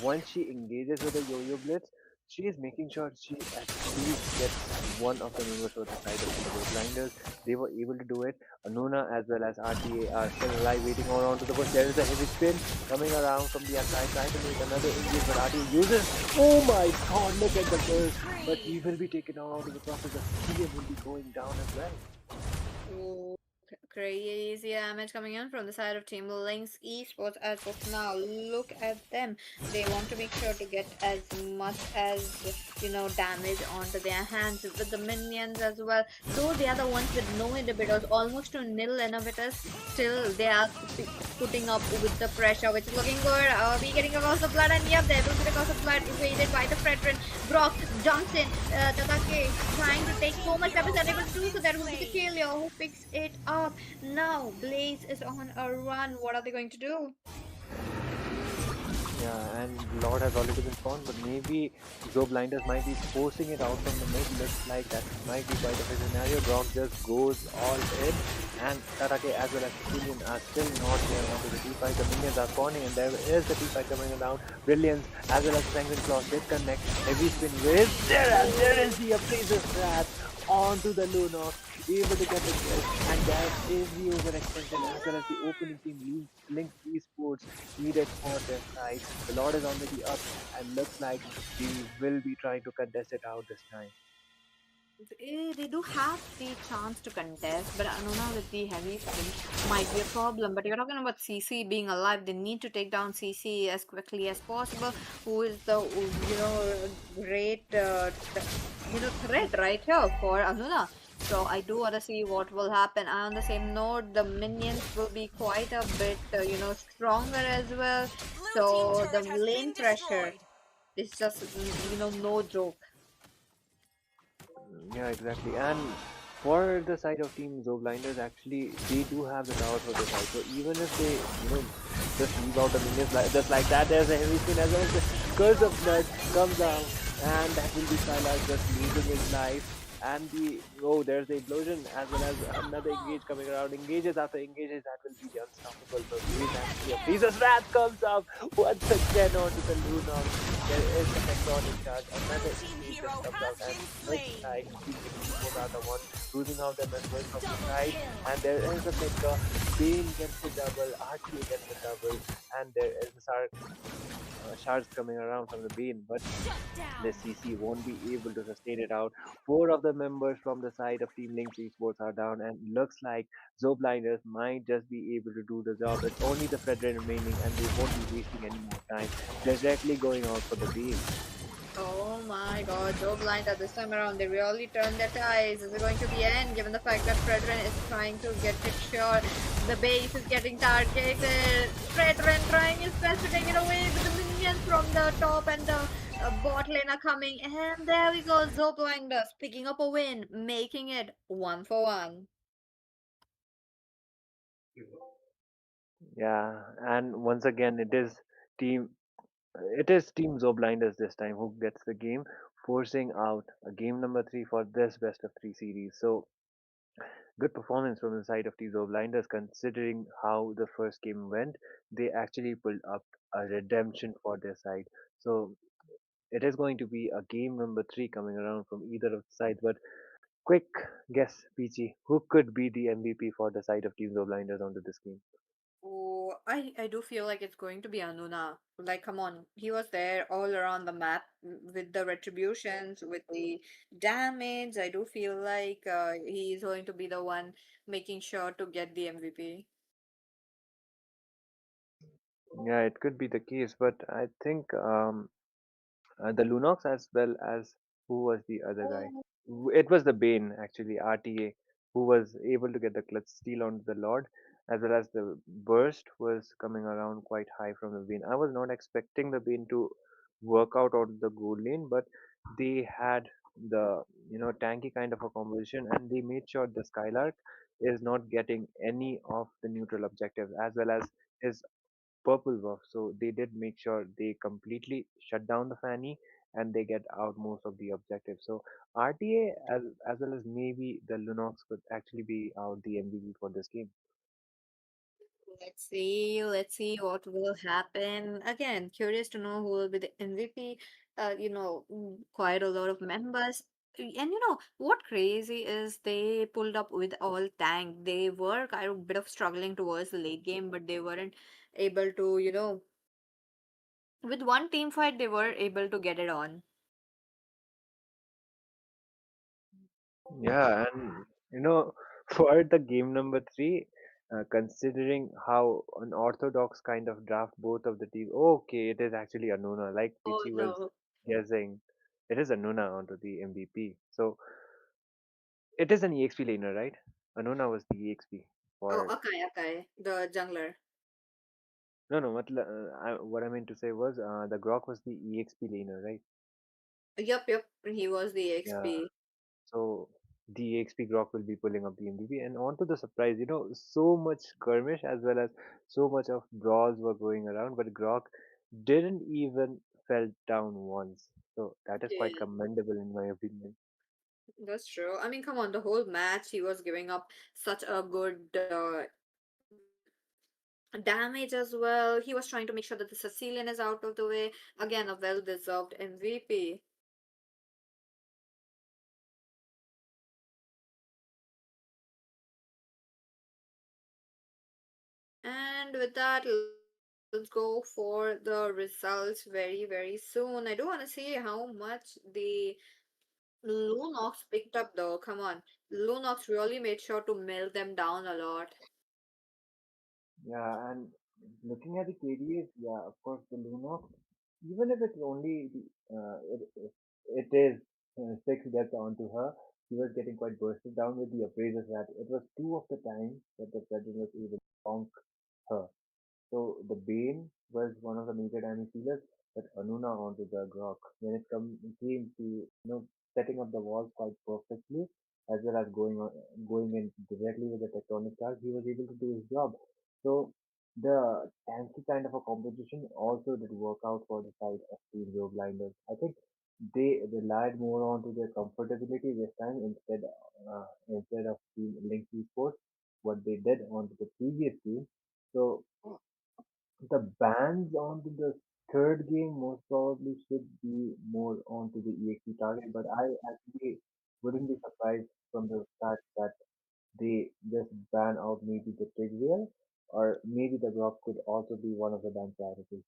Once she engages with the Yo-Yo Blitz, she is making sure she at least gets one of the members of the side of the Blinders. They were able to do it. Anuna as well as RTA are still alive, waiting around to the push. There is a heavy spin coming around from the outside, trying to make another engage, but RTA uses. Oh my god, look at the burst! But he will be taken out of the process. The CM will be going down as well. Oh, crazy damage coming in from the side of Team Lynx Esports as of now. Look at them. They want to make sure to get as much as, damage onto their hands with the minions as well. Though they are the ones with no inhibitors, almost to nil inhibitors, still they are putting up with the pressure, which is looking good. Are we getting a cause of blood? And yep, there will be the cause of blood evaded by the Fredrin. Brock jumps in. Tatake trying to take so much damage, unable to do so. That will be the Kaleo who picks it up. Now Blaze is on a run. What are they going to do? Yeah, and Lord has already been spawned, but maybe Zo Blinders might be forcing it out from the mid. Looks like that might be quite a good scenario. Brock just goes all in, and Tatake as well as Sicilian are still not there onto the T5. The minions are spawning, and there is the T5 coming around. Brilliance as well as Sanguine Claw did connect. Heavy spin with there, and there is the Appraiser's Wrath onto the Lunox, able to get the kill, and that is the overextension as well as the opening team Lynx Esports needed for their side. The Lord is already up and looks like we will be trying to contest it out this time. They do have the chance to contest, but Anuna with the heavy spin might be a problem. But you're talking about CC being alive. They need to take down CC as quickly as possible, who is the great threat right here for Anuna. So I do want to see what will happen. And on the same note, the minions will be quite a bit stronger as well. So the lane pressure is just no joke. Yeah, exactly. And for the side of Team Zo Blinders, actually, they do have the tower for the side. So even if they, just leave out the minions just like that, there's a heavy spin as well as the Curse of Blood comes down, and that will be Sylas just losing his life. And there's the implosion as well as another engage coming around. Engages after engages, that will be the unstoppable. So Jesus Wrath comes up once again onto the Lunox. There is the Tectonic charge. Another engage just comes out, and looks like Team are the one losing out the members from the side. And there is a Mecca. Bane gets the double, RTA gets the double, and there is the shards coming around from the Bane, but the CC won't be able to sustain it out. 4 of the members from the side of Team Lynx Esports are down, and looks like Zo Blinders might just be able to do the job. It's only the Fredrin remaining, and they won't be wasting any more time. They're directly going out for the Bane. Oh my god, Joe Blind at this time around, they really turned their ties. Is it going to be end given the fact that Fredrin is trying to get it sure? The base is getting targeted. Fredrin trying his best to take it away with the minions from the top and the bot lane are coming. And there we go, Zoe Blinders picking up a win, making it 1 for 1. Yeah, and once again, team it is Team Zoblinders this time who gets the game, forcing out a game number three for this best of three series. So good performance from the side of Team Zoblinders, considering how the first game went. They actually pulled up a redemption for their side. So it is going to be a game number three coming around from either of the sides. But quick guess, Peachy, who could be the MVP for the side of Team Zoblinders onto this game? Oh, I do feel like it's going to be Anuna. Like, come on, he was there all around the map with the retributions, with the damage. I do feel like he is going to be the one making sure to get the MVP. Yeah, it could be the case, but I think the Lunox as well as who was the other guy? It was the Bane actually, RTA, who was able to get the clutch steal onto the Lord, as well as the burst was coming around quite high from the Bane. I was not expecting the Bane to work out on the gold lane, but they had the tanky kind of a composition, and they made sure the Skylark is not getting any of the neutral objectives, as well as his purple buff. So they did make sure they completely shut down the Fanny and they get out most of the objectives. So RTA as well as maybe the Lunox could actually be out the MVP for this game. Let's see what will happen. Again, curious to know who will be the MVP. Quite a lot of members. And what crazy is they pulled up with all tank. They were kind of bit of struggling towards the late game, but they weren't able to, with one team fight, they were able to get it on. Yeah, and for the game number three, considering how unorthodox kind of draft both of the teams. Okay, it is actually Anuna, like Oh Pichi was no. guessing. It is Anuna onto the MVP. So it is an EXP laner, right? Anuna was the EXP Oh, for. okay, the jungler. No, no. What I meant to say was the Grok was the EXP laner, right? Yup, he was the Yeah. XP. So the EXP Grok will be pulling up the MVP. And on to the surprise, so much skirmish as well as so much of brawls were going around, but Grok didn't even fell down once. So that is quite Yeah, commendable in my opinion. that's true. I mean, come on, the whole match he was giving up such a good damage as well. He was trying to make sure that the Sicilian is out of the way. Again, a well-deserved MVP. And with that, let's go for the results very soon. I do want to see how much the Lunox picked up though. Come on. Lunox really made sure to melt them down a lot. Yeah, and looking at the KDAs, yeah, of course, the Lunox, even if it's only it is six deaths onto her, she was getting quite bursted down with the appraisers that it was two of the times that the president was able to bonk her. So the Bane was one of the major damage dealers, but Anuna onto the Grok. When came to setting up the walls quite perfectly, as well as going in directly with the tectonic charge, he was able to do his job. So the tanky kind of a competition also did work out for the side of Team Joe Blinders. I think they relied more onto their comfortability this time instead of Team Link Esports, what they did onto the previous team. So the bans onto the third game most probably should be more onto the EXP target, but I actually wouldn't be surprised from the fact that they just ban out maybe the Tigreal or maybe the Grok could also be one of the ban priorities.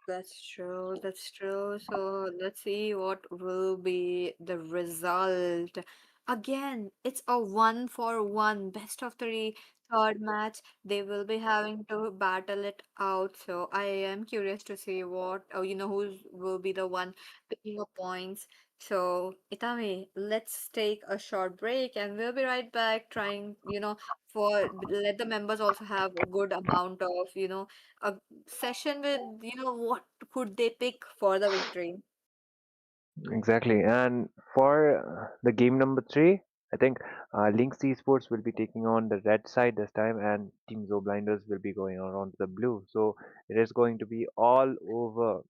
That's true. That's true. So let's see what will be the result. Again, it's a 1 for 1, best of three. third match, they will be having to battle it out. So I am curious to see what, who will be the one picking up points. So Itami, let's take a short break and we'll be right back trying, for let the members also have a good amount of, a session with, what could they pick for the victory. Exactly. And for the game number three, I think Lynx Esports will be taking on the red side this time, and Team Zo Blinders will be going on to the blue. So it is going to be all over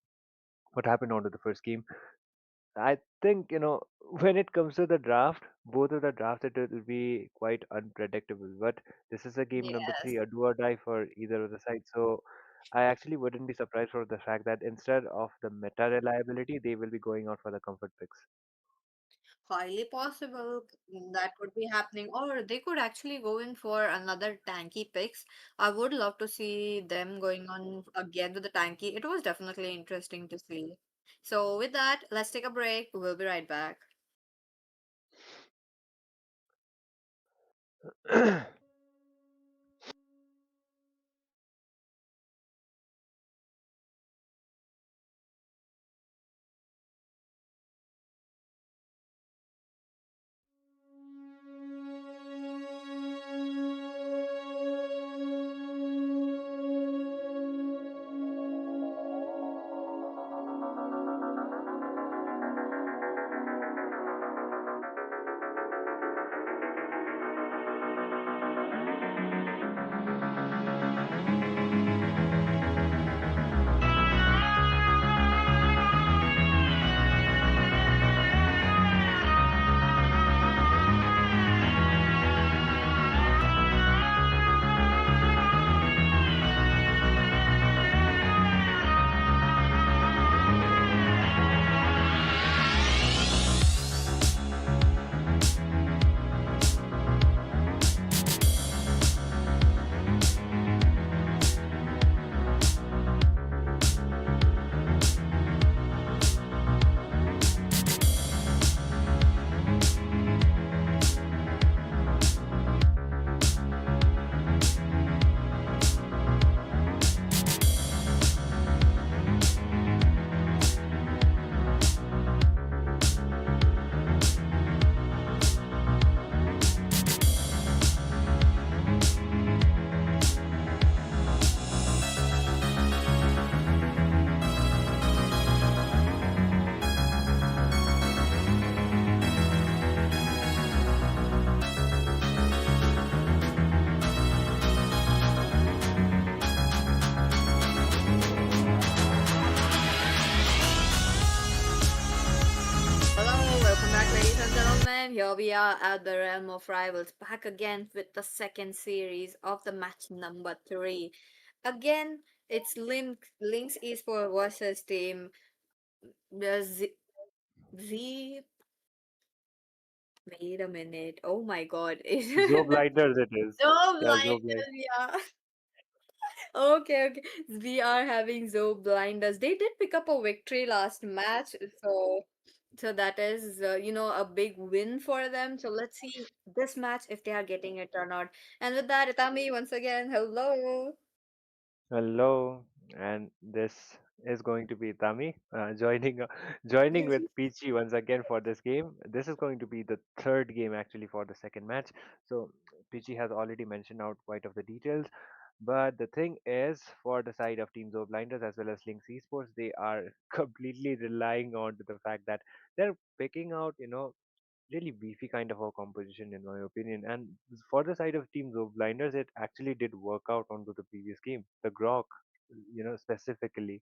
what happened onto the first game. I think, when it comes to the draft, both of the drafts, it will be quite unpredictable. But this is a game number Yes. three, a do or die for either of the sides. So I actually wouldn't be surprised for the fact that instead of the meta reliability, they will be going out for the comfort picks. Highly possible that could be happening, or they could actually go in for another tanky picks. I would love to see them going on again with the tanky. It was definitely interesting to see. So, with that, let's take a break. We'll be right back. Hello, welcome back, ladies and gentlemen. Here we are at the Realm of Rivals, back again with the second series of the match number three. Again, it's Lynx Esports versus Team Z. Z. Wait a minute. Oh my God. Zo Blinders it is. So Yeah, Zo Blind. blinders, yeah. Okay. We are having Zo blinders. They did pick up a victory last match, so that is a big win for them. So let's see this match if they are getting it or not. And with that, Itami once again, hello. Hello, and this is going to be Tami joining with Peachy once again for this game. This is going to be the third game actually for the second match. So Peachy has already mentioned out quite of the details, but the thing is, for the side of Team Zo Blinders as well as Lynx Esports, they are completely relying on to the fact that they're picking out, really beefy kind of a composition in my opinion. And for the side of Team of Blinders, it actually did work out onto the previous game. The Grok, specifically.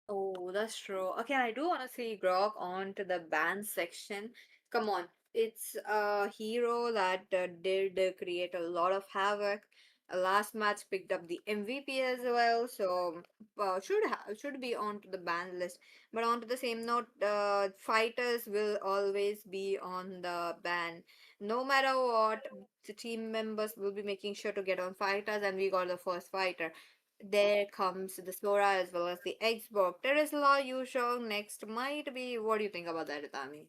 Oh, that's true. Okay, I do want to see Grok on to the band section. Come on, it's a hero that did create a lot of havoc. Last match picked up the MVP as well, so should be on to the ban list. But on to the same note, fighters will always be on the ban. No matter what, the team members will be making sure to get on fighters, and we got the first fighter. There comes the Sora as well as the Xbox. Terizla, Yushong next might be. What do you think about that, Itami?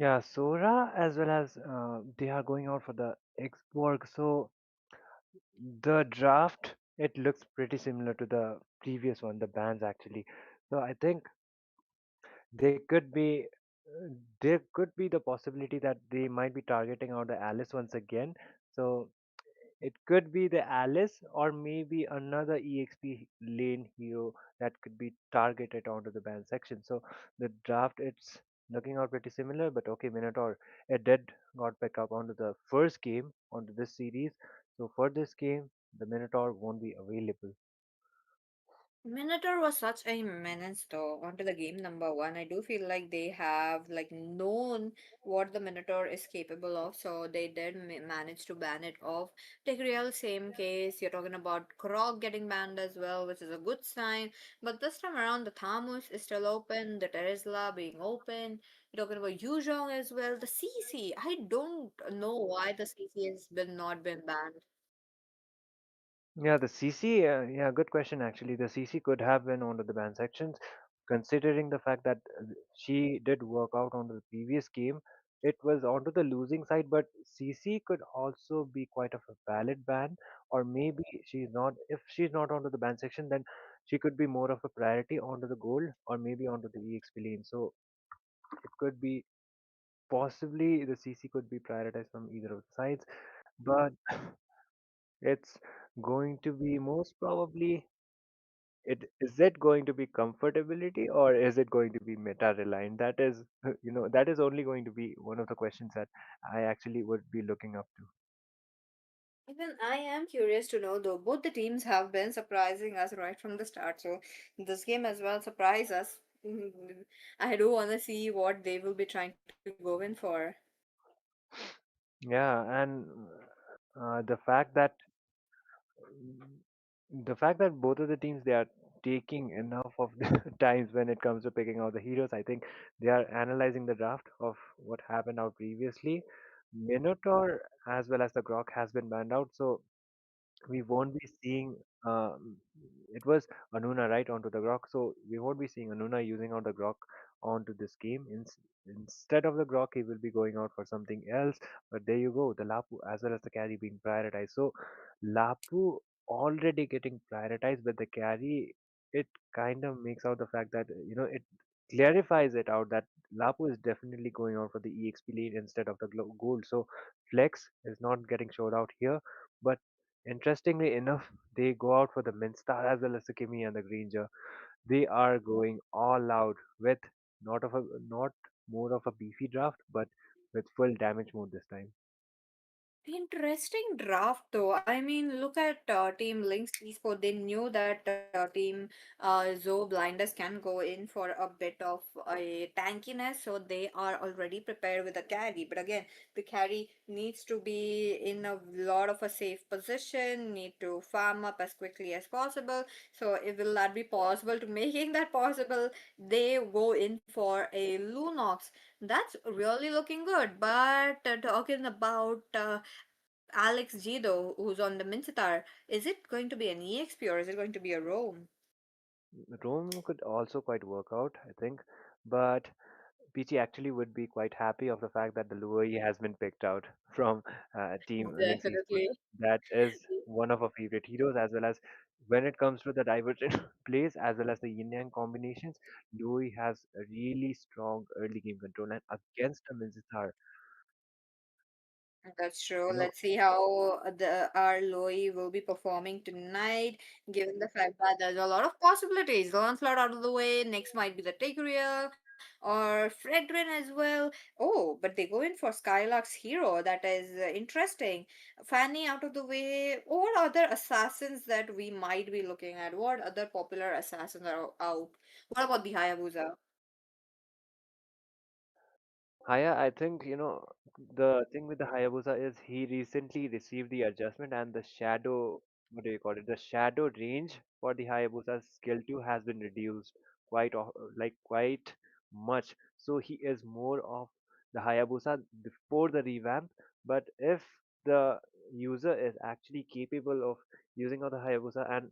Yeah, Sora as well as they are going out for the Xborg. So the draft, it looks pretty similar to the previous one, the bands actually. So I think they could be there could be the possibility that they might be targeting out the Alice once again. So it could be the Alice or maybe another EXP lane hero that could be targeted onto the ban section. So the draft, it's looking out pretty similar, but okay, Minotaur, it did got back up onto the first game onto this series. So for this game, the Minotaur won't be available. Minotaur was such a menace though onto the game number one. I do feel like they have like known what the Minotaur is capable of, so they did manage to ban it off. Tigreal, same case. You're talking about Krog getting banned as well, which is a good sign. But this time around, the Thamus is still open, the Terizla being open. You're talking about Yuzhong as well. The CC, I don't know why the CC has been not been banned. Yeah, the CC, yeah, good question actually. The CC could have been onto the ban sections, considering the fact that she did work out on the previous game. It was onto the losing side, but CC could also be quite of a valid ban, or maybe she's not. If she's not onto the ban section, then she could be more of a priority onto the gold, or maybe onto the EXP lane. So it could be possibly the CC could be prioritized from either of the sides, but it's going to be most probably it is it going to be comfortability or is it going to be meta reliant? That is, that is only going to be one of the questions that I actually would be looking up to. Even I am curious to know though, both the teams have been surprising us right from the start. So this game as well surprise us. I do want to see what they will be trying to go in for. Yeah, and the fact that both of the teams, they are taking enough of the times when it comes to picking out the heroes. I think they are analyzing the draft of what happened out previously. Minotaur as well as the Grok has been banned out, so we won't be seeing it was Anuna right onto the Grok, so we won't be seeing Anuna using out the Grok onto this game. Instead of the Grok, he will be going out for something else. But there you go, the Lapu as well as the carry being prioritized. So Lapu already getting prioritized, but the carry, it kind of makes out the fact that it clarifies it out that Lapu is definitely going out for the EXP lead instead of the gold. So Flex is not getting showed out here, but interestingly enough, they go out for the Minstar as well as the Kimi and the Granger. They are going all out with not more of a beefy draft, but with full damage mode this time. Interesting draft, though. I mean, look at Team Lynx Esport. They knew that Team Zoe Blinders can go in for a bit of a tankiness, so they are already prepared with a carry. But again, the carry needs to be in a lot of a safe position, need to farm up as quickly as possible. So, if will that be possible to making that possible, they go in for a Lunox. That's really looking good. But talking about Alex Gido, who's on the Mincetar, is it going to be an EXP or is it going to be a roam? Rome could also quite work out, I think, but Peachy actually would be quite happy of the fact that the Luai has been picked out from Team Lynx Esports. Definitely. That is one of our favorite heroes, as well as when it comes to the divergent plays, as well as the yin yang combinations, Luai has a really strong early game control, and against a Mizithar, That's true. you know, Let's see how the our Loi will be performing tonight, given the fact that there's a lot of possibilities. Lancelot out of the way, next might be the Tigreal or Fredrin as well. Oh, but they go in for Skylark's hero. That is interesting. Fanny out of the way. What other assassins that we might be looking at? What other popular assassins are out? What about the Hayabusa? Haya, I think, the thing with the Hayabusa is he recently received the adjustment and the shadow, what do you call it? The shadow range for the Hayabusa's skill 2 has been reduced quite much. So he is more of the Hayabusa before the revamp. But if the user is actually capable of using of the Hayabusa, and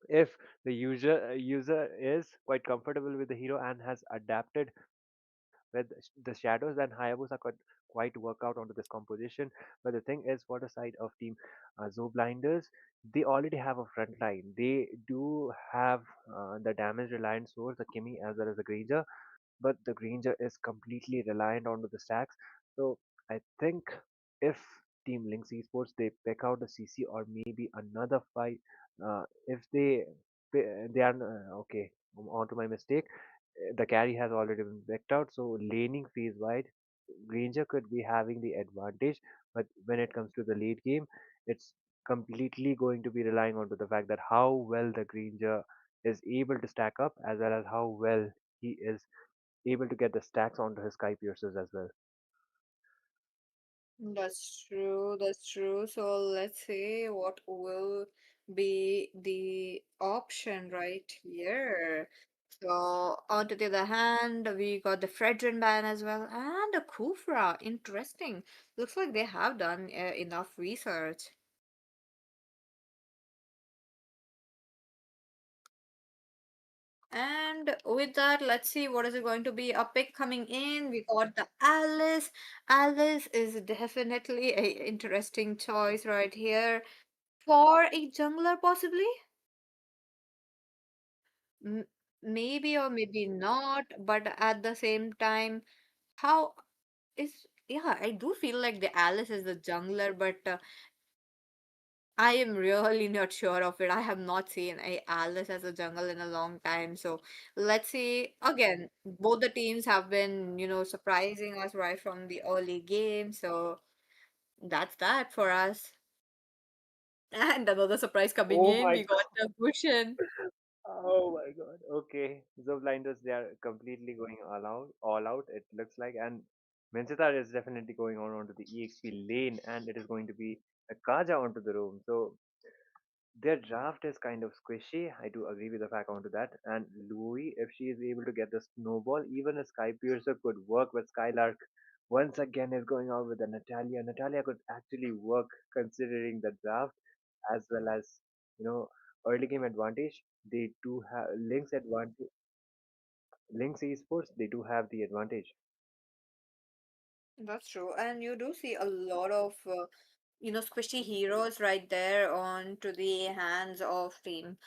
if the user is quite comfortable with the hero and has adapted where the Shadows and Hayabusa could quite work out onto this composition. But the thing is, for the side of team Zo Blinders, they already have a front line. They do have the damage reliant source, the Kimi, as well as the Granger, but the Granger is completely reliant onto the stacks. So I think if Team Lynx Esports they pick out the CC or maybe another fight, if they are okay. On to my mistake, the carry has already been picked out. So laning phase wide, Granger could be having the advantage, but when it comes to the late game, it's completely going to be relying on to the fact that how well the Granger is able to stack up as well as how well he is able to get the stacks onto his Sky Piercers as well. That's true, that's true. So let's see what will be the option right here. So on to the other hand, we got the Fredrin ban as well and the Kufra. Interesting. Looks like they have done enough research. And with that, let's see what is it going to be. A pick coming in. We got the Alice. Alice is definitely a interesting choice right here for a jungler, possibly. M- Maybe or maybe not, but at the same time, how is yeah, I do feel like the Alice is the jungler, but I am really not sure of it. I have not seen a Alice as a jungle in a long time. So let's see. Again, both the teams have been, surprising us right from the early game. So that's that for us. And another surprise coming Oh in, my we got god. the Bushin. Oh my god. Okay. So blinders they are completely going all out, it looks like. And Mensitar is definitely going on onto the EXP lane and it is going to be a Kaja onto the room. So their draft is kind of squishy. I do agree with the fact onto that. And Louis, if she is able to get the snowball, even a Sky Piercer could work with Skylark. Once again, is going out with a Natalia. Natalia could actually work considering the draft as well as you know early game advantage. They do have Lynx advantage. Lynx Esports, they do have the advantage. That's true. And you do see a lot of, squishy heroes right there on to the hands of team.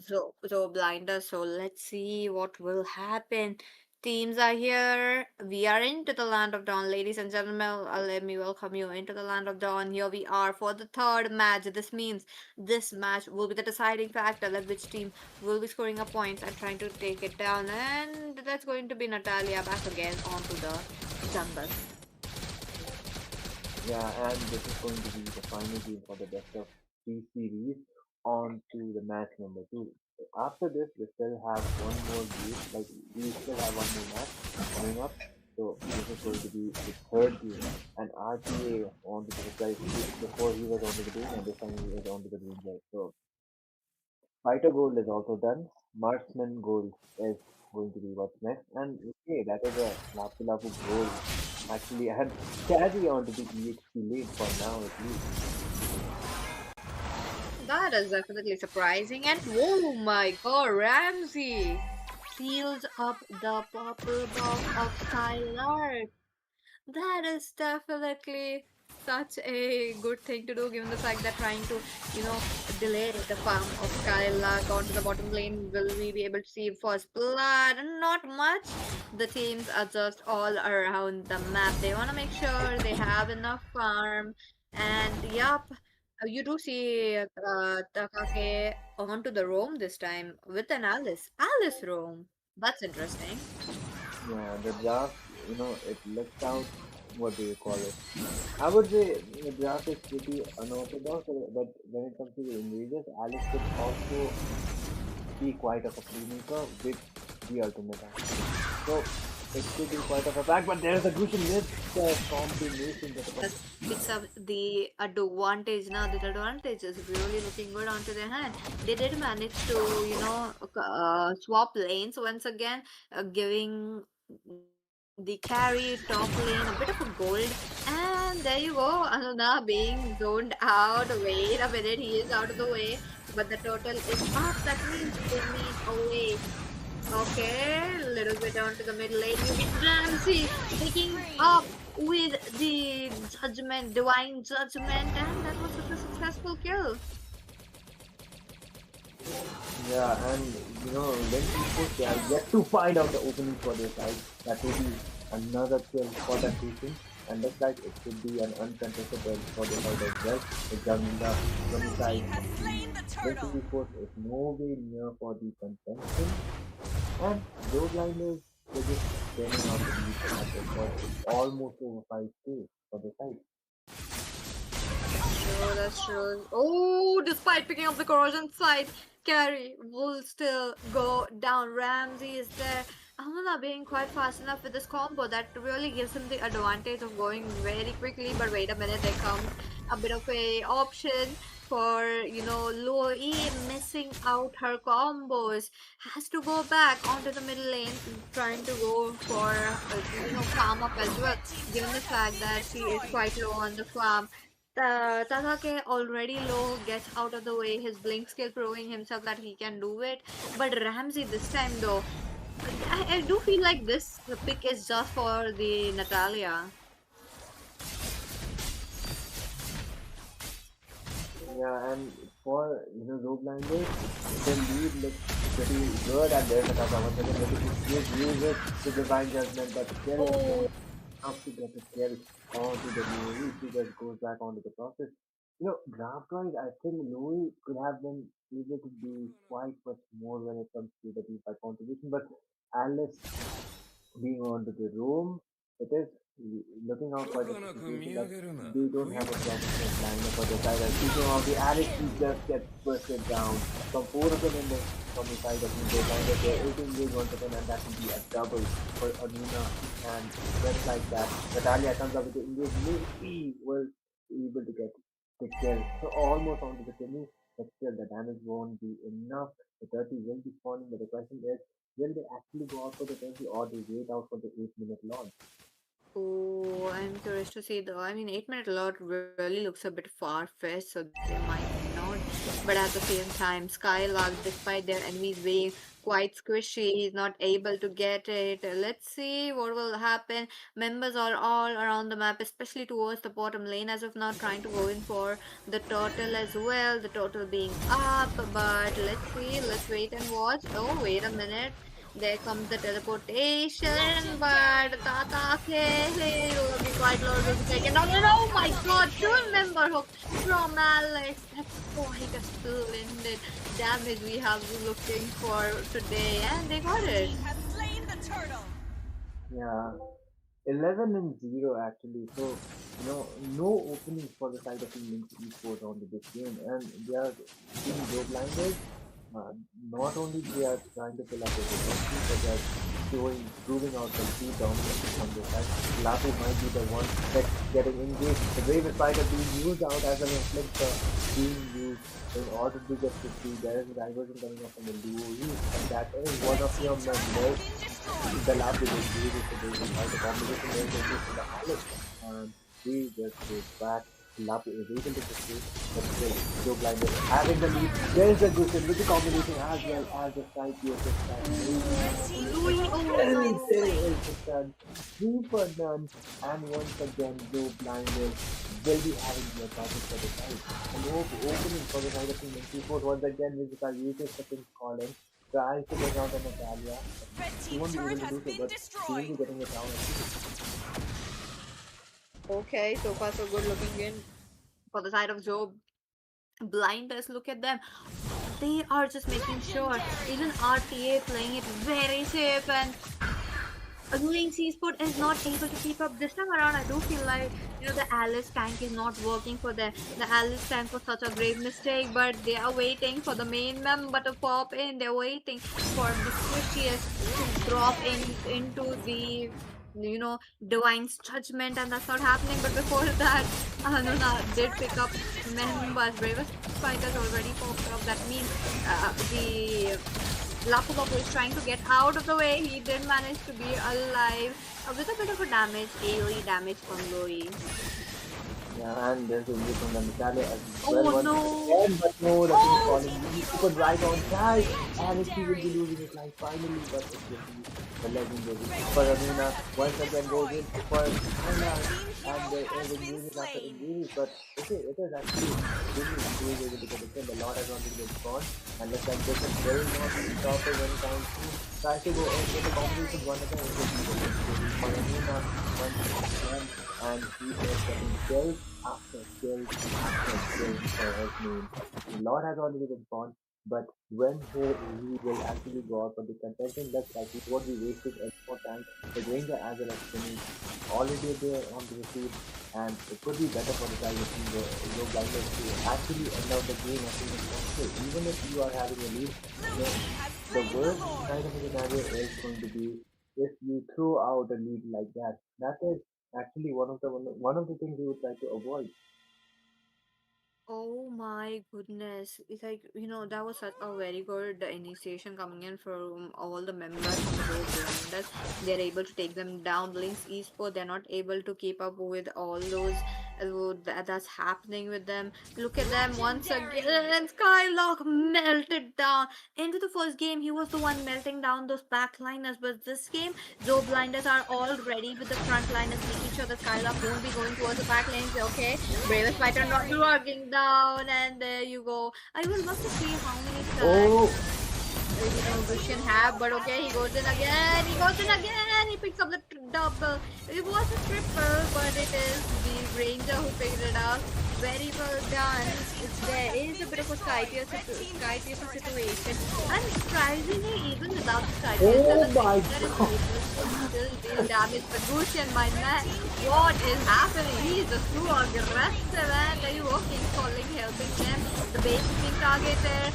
So blinders. So let's see what will happen. Teams are here. We are into the land of dawn, ladies and gentlemen. Let me welcome you into the land of dawn. Here we are for the third match. This means this match will be the deciding factor that which team will be scoring a point and trying to take it down. And that's going to be Natalia back again onto the jungle. Yeah, and this is going to be the final game for the best of three series on to the match number two. So after this, we still have one more game, like we still have one more match coming up. So this is going to be the third game, and RTA on to the right before he was onto the green, and this time he is onto the green side. So fighter gold is also done. Marksman gold is going to be what's next, and okay, that is a Lapu Lapu gold actually, and carry on to the EXP lane for now at least. That is definitely surprising. And oh my god, Ramsey seals up the purple box of Skylark. That is definitely such a good thing to do, given the fact that trying to, delay the farm of Skylark onto the bottom lane. Will we be able to see first blood? Not much. The teams are just all around the map. They want to make sure they have enough farm. And yup, you do see Takake onto the roam this time with an Alice. Alice roam. That's interesting. Yeah, the draft, it looks out. What do you call it? I would say the draft is pretty unorthodox, but when it comes to the ingredients, Alex could also be quite of a playmaker with the ultimate action. So it could be quite of a fact, but there's a crucial with the combination that That picks up the advantage now. The advantage is really looking good onto their hand. They did manage to, swap lanes once again, giving the carry top lane a bit of a gold. And there you go, Anuna being zoned out. Wait a minute, he is out of the way. But the total is up. That means they need away. Okay, little bit onto the mid lane. Ramsey taking up with the judgment, divine judgment, and that was such a successful kill. Yeah, and when people they are yet to find out the opening for their side, that will be another kill for that team. And looks like it should be an uncontested win for the side as well. The Jamila from the Red side team has of slain the the turtle. Winter Force is nowhere near for the contention. And those liners, they're just turning out to be it's almost over 5K for the side. True, that's true. Oh, despite picking up the corrosion side, carry will still go down. Ramsey is there. Amala being quite fast enough with this combo that really gives him the advantage of going very quickly. But wait a minute, there comes a bit of a option for Loi missing out her combos. Has to go back onto the middle lane, trying to go for farm up as well. Given the fact that she is quite low on the farm. Tatake already low gets out of the way, his blink skill proving himself that he can do it. But Ramsey this time though, I do feel like this pick is just for the Natalia. Yeah, and for road blinders, the lead looks pretty good at their setup. I was thinking maybe to use it to divine judgment, but still it's Oh, not enough to get a kill onto the Louis. She just goes back onto the process. Draft wise, I think Louis could have been able to do quite much more when it comes to the deep contribution, but Alice being onto the room, it is looking out for the situation that they don't have a proper set lineup for the side. And speaking of the Alex, he just gets bursted down from four of them in the from the side of the kind of their 18 game once again, and that will be a double for Anuna. And just like that, Natalia comes up with the engage. Maybe will be able to get the kill. So almost onto the finish, but still the damage won't be enough. The 30 will be spawning, but the question is, will they actually go out for the 20 or they wait out for the 8-minute launch? oh, I'm curious to see though. I mean, 8 minute lot really looks a bit far-fetched, so they might not. But at the same time, Skylark, despite their enemies being quite squishy, he's not able to get it. Let's see what will happen. Members are all around the map, especially towards the bottom lane as of now, trying to go in for the turtle as well. The turtle being up, but let's see. Let's wait and watch. Oh, wait a minute. There comes the teleportation, but Tata will be quite low to take it down. And oh my god, two member hook from Alex. That's quite a splendid damage we have been looking for today, and they got it. Team has slain the turtle. Yeah, 11 and 0 actually. So, no opening for the side of England esports onto this game, and they are being go blinded. Not only they are trying to pull up the defense, but they are proving out complete dominance on the side. Lapu might be the one that's getting engaged. The Brave Spider being used out as an inflictor, being used in order to get to see. There is a diversion coming up from the duo, and that is one of your members. The Lapu is used to the combination is to the highest. And he just goes back. Lapu is able to succeed, but still, Joe Blinder having the lead. There is a good with the combination as well as the side PSS side. Louis, oh There is the sun, super none, and once again, Joe Blinder will be having the advantage for the side. And opening for the side of Team T4 once again, Vizika uses second calling, tries to bring out the Natalia. Red He team won't be able turret to has do so, been but he will destroyed. be getting it down. okay, so far so good looking in for the side of Joe. Blinders, look at them. They are just making sure. Even RTA playing it very safe, and Annoying Seasport is not able to keep up. This time around, I do feel like the Alice tank is not working for them. The Alice tank was such a great mistake, but they are waiting for the main member to pop in. They're waiting for the squishiest to drop into the Divine's judgment, and that's not happening. But before that, Anuna did pick up members. Bravest Spikers already popped up. That means the Lapu Lapu is trying to get out of the way. He did manage to be alive with a bit of a damage, AoE damage from Loi. Yeah, and there's a injury from the Natalia as well Oh once no! again, but no, the team is Oh, calling me. He put right on time. And he will be legendary. losing his life finally, but it will be the legendary Red Super team Amina turret has once been again goes destroyed. in for Red Skyline. team And hero there is has been injuries after slain. injuries, but it is actually extremely injuries able to get it. The lot has not been get gone, and looks like this will not stop it anytime soon. Tries to go in with the combination once again. It will be the legendary for Amina once again, and he is getting killed after kill after kill for his name. The Lord has already been gone, but when he will actually go out for the contention, looks like he won't be wasting any more time. The Granger as well as Finny already there onto the field, and it could be better for the Tiger team, the Blinders, to actually end out the game as soon as possible. Even if you are having a lead, Blue the, team has the slain the worst Lord. kind of a scenario is going to be if you throw out a lead like that. That is actually one of the things we would try to avoid. Oh my goodness. It's like, that was such a very good initiation coming in from all the members from Joe Blinders. They're able to take them down. Links Esport, they're not able to keep up with all those that's happening with them. Look at them once Legendary. again. Skylock melted down. Into the first game, he was the one melting down those backliners. But this game, Joe Blinders are all ready with the frontliners, making sure the Skylock won't be going towards the back lanes. Okay, Bravest Fighter not Legendary. working down, and there you go. I would love to see how many stacks Oh, Red Gushyan team have, turret but has okay, he been goes in destroyed. again. He goes in again. He picks up the double. It was a triple, but it is the Ranger who picked it up. Very well done. There Has is a been bit of a destroyed. Red team's Sky base Piercer turret has been situation, destroyed. and surprisingly, even without the Sky Piercer, oh the my Ranger is God! able to still deal damage. But Gushyan, my Red man, team hero what is has been happening? He slain. is just too aggressive, and there you go, King's calling, helping them. The base is being targeted.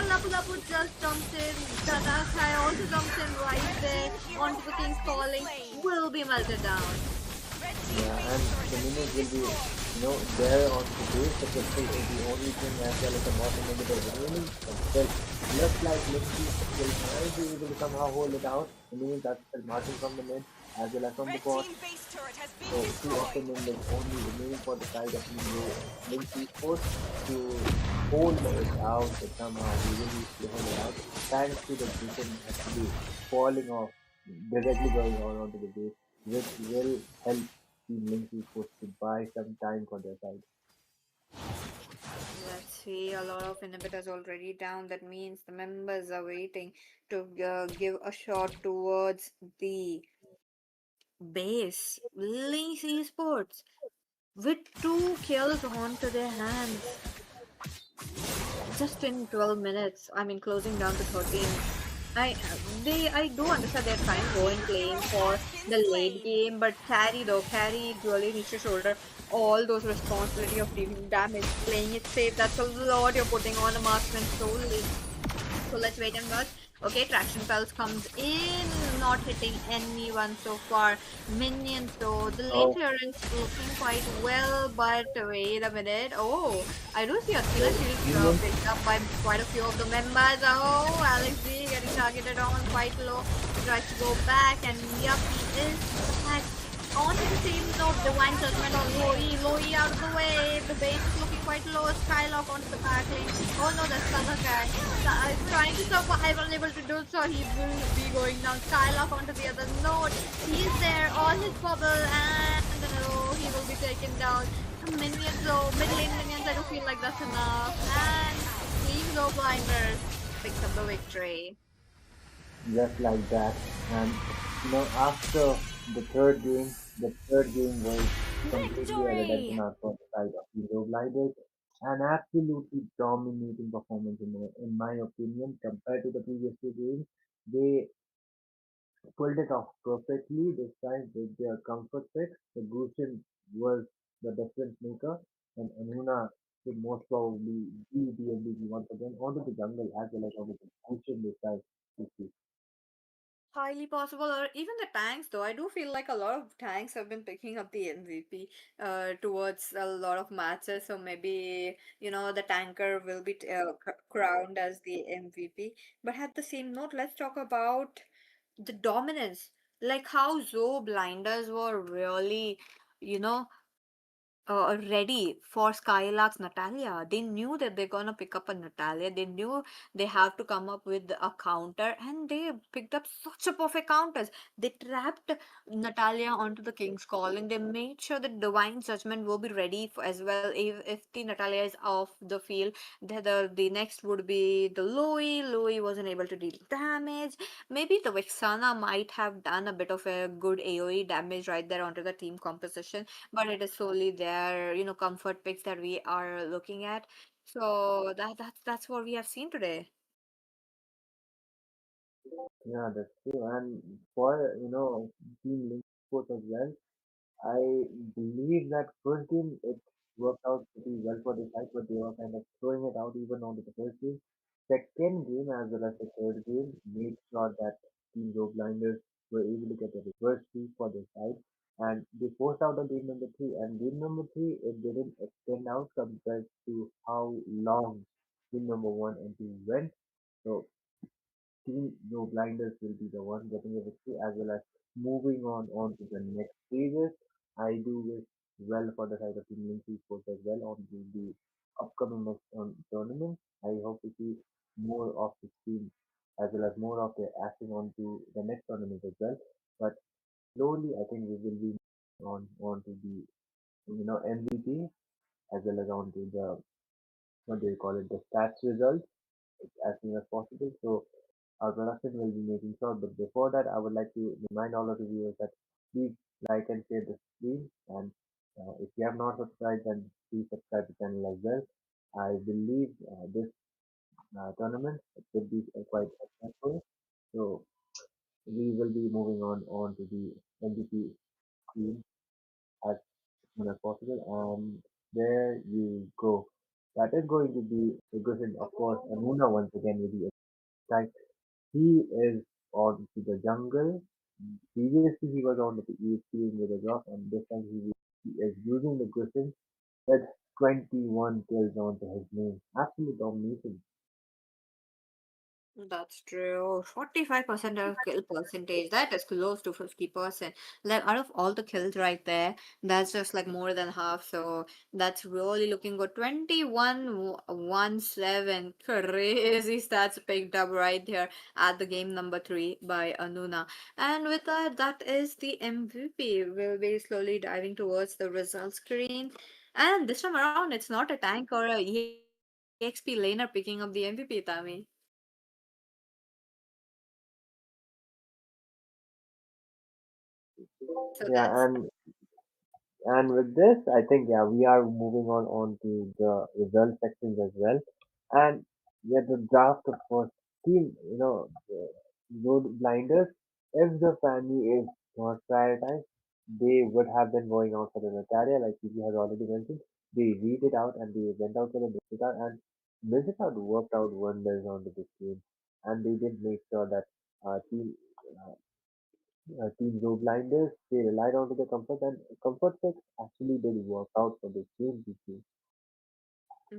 Lapu Lapu just jumps in. Tata Kai also jumps in right Red there team hero onto the has King's been calling. slain. Will be melted down. Red team Yeah, base and turret the has been minions will be, destroyed. there on the base. The pistol is the only thing as well as the bottom negative remaining. But still, looks like Lindsay will might be able to somehow hold it out. The minions are still marching from the mid as well as from the Red bot. team base turret has been So two of the destroyed. men is only remaining for the side of Lindsay Sports to hold it out. But somehow he will be able to hold it out thanks to the Grisham actually falling off directly going on onto the base, which will help Team Linksy Sports to buy some time for their side. Let's see, a lot of inhibitors already down. That means the members are waiting to give a shot towards the base. Lynx Esports with two kills onto their hands. Just in 12 minutes. I mean, closing down to 13. I do understand they're trying to Red go team in hero playing for has been the late slain. game, but Carry really needs to shoulder all those responsibility of dealing damage, playing it safe. That's a lot you're putting on a marksman solely. So let's wait and watch. Okay, Traction Pulse comes in, not hitting anyone so far. Minions though, the lane Oh, clearance looking quite well, but wait a minute. Oh, I do see a killer the shield minions. picked up by quite a few of the members. Oh, Alex D getting targeted on quite low. He tries to go back, and yup, he is back. On to the same note, Divine Judgment on Loi out of the way. The base is looking quite low. Skylock onto the back lane. Oh no, that's the other guy. Trying to survive, unable to do so. He will be going down. Skylock onto the other node. He's there on his bubble, and no, he will be taken down. Some minions though, mid lane minions, I don't feel like that's enough. And Team Go Blinders picks up the victory. Just like that. And after the third game was completely a redemption Victory! arc for the side of Hero Gliders. An absolutely dominating performance in my opinion compared to the previous two games. They pulled it off perfectly this time with their comfort pick. The Gusion was the difference maker, and Anuna should most probably be the MVP once again onto the jungle as well as onto the Gusion this time. This week. Highly possible, or even the tanks, though. I do feel like a lot of tanks have been picking up the MVP towards a lot of matches. So maybe, the tanker will be crowned as the MVP. But at the same note, let's talk about the dominance. Like how Zoe Blinders were really, you know, ready for Skylark's Natalia. They knew that they're gonna pick up a Natalia. They knew they have to come up with a counter, and they picked up such a perfect counters. They trapped Natalia onto the King's Calling. They made sure that Divine Judgment will be ready for, as well. If the Natalia is off the field, the next would be the Louis. Louis wasn't able to deal damage. Maybe the Vexana might have done a bit of a good AoE damage right there onto the team composition, but it is solely their comfort picks that we are looking at. So that's what we have seen today. Yeah, that's true. And for Team Link Sports as well, I believe that first game it worked out pretty well for the side, but they were kind of throwing it out even on the first game. Second game as well as the third game made sure that Team Joe Blinders were able to get a reverse sweep for their side, and they forced out on game number three. And game number three it didn't extend out compared to how long game number one and two went. So Team No Blinders will be the one getting a victory as well as moving on to the next stages. I do wish well for the side of Team Linksy Sports as well on the upcoming next tournament. I hope to see more of the team as well as more of their action on to the next tournament as well. But slowly, I think we will be on to the MVP as well as on to the what do you call it, the stats results as soon as possible. So our production will be making sure. But before that, I would like to remind all of the viewers that please like and share the stream. And if you have not subscribed, then please subscribe to the channel as well. I believe this tournament it will be quite successful. So we will be moving on to the MVP screen as soon as possible. And there you go. That is going to be a good thing, of course. Amuna once again will be excited. He is on to the jungle. Previously, he was on the EXP with a drop, and this time he is using the Griffin with 21 kills onto his name. Absolute domination. That's true. 45% of kill percentage. That is close to 50%. Like out of all the kills right there, that's just like more than half. So that's really looking good. 21-17. Crazy stats picked up right here at the game number 3 by Anuna. And with that, that is the MVP. We'll be slowly diving towards the result screen. And this time around, it's not a tank or a EXP laner picking up the MVP, Tami. So Yeah, that's and with this, I think yeah, we are moving on to the result sections as well. And yeah, the draft of course team, the road blinders. If the family is not prioritized, they would have been going out for the Natalia, like you has already mentioned. They read it out and they went out for the Mystica, and Mystica worked out wonders onto this team, and they did make sure that team uh, Team Joe Blinders, they relied on to the comfort, and comfort picks actually did work out for this game this year.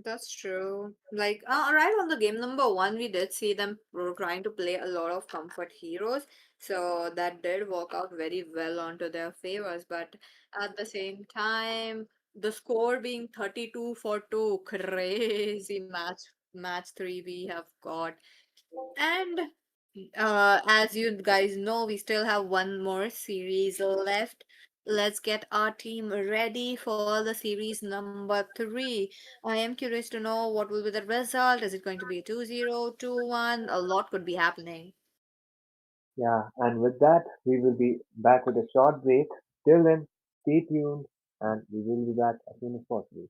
that's true. Like, right on the game number 1, we did see them trying to play a lot of comfort heroes. So that did work out very well onto their favors. But at the same time, the score being 32 for 2, crazy match 3 we have got. And as you guys know, we still have one more series left. Let's get our team ready for the series number 3. I am curious to know what will be the result. Is it going to be 2-0, 2-1? A lot could be happening. Yeah, and with that, we will be back with a short break. Till then, stay tuned, and we will be back as soon as possible.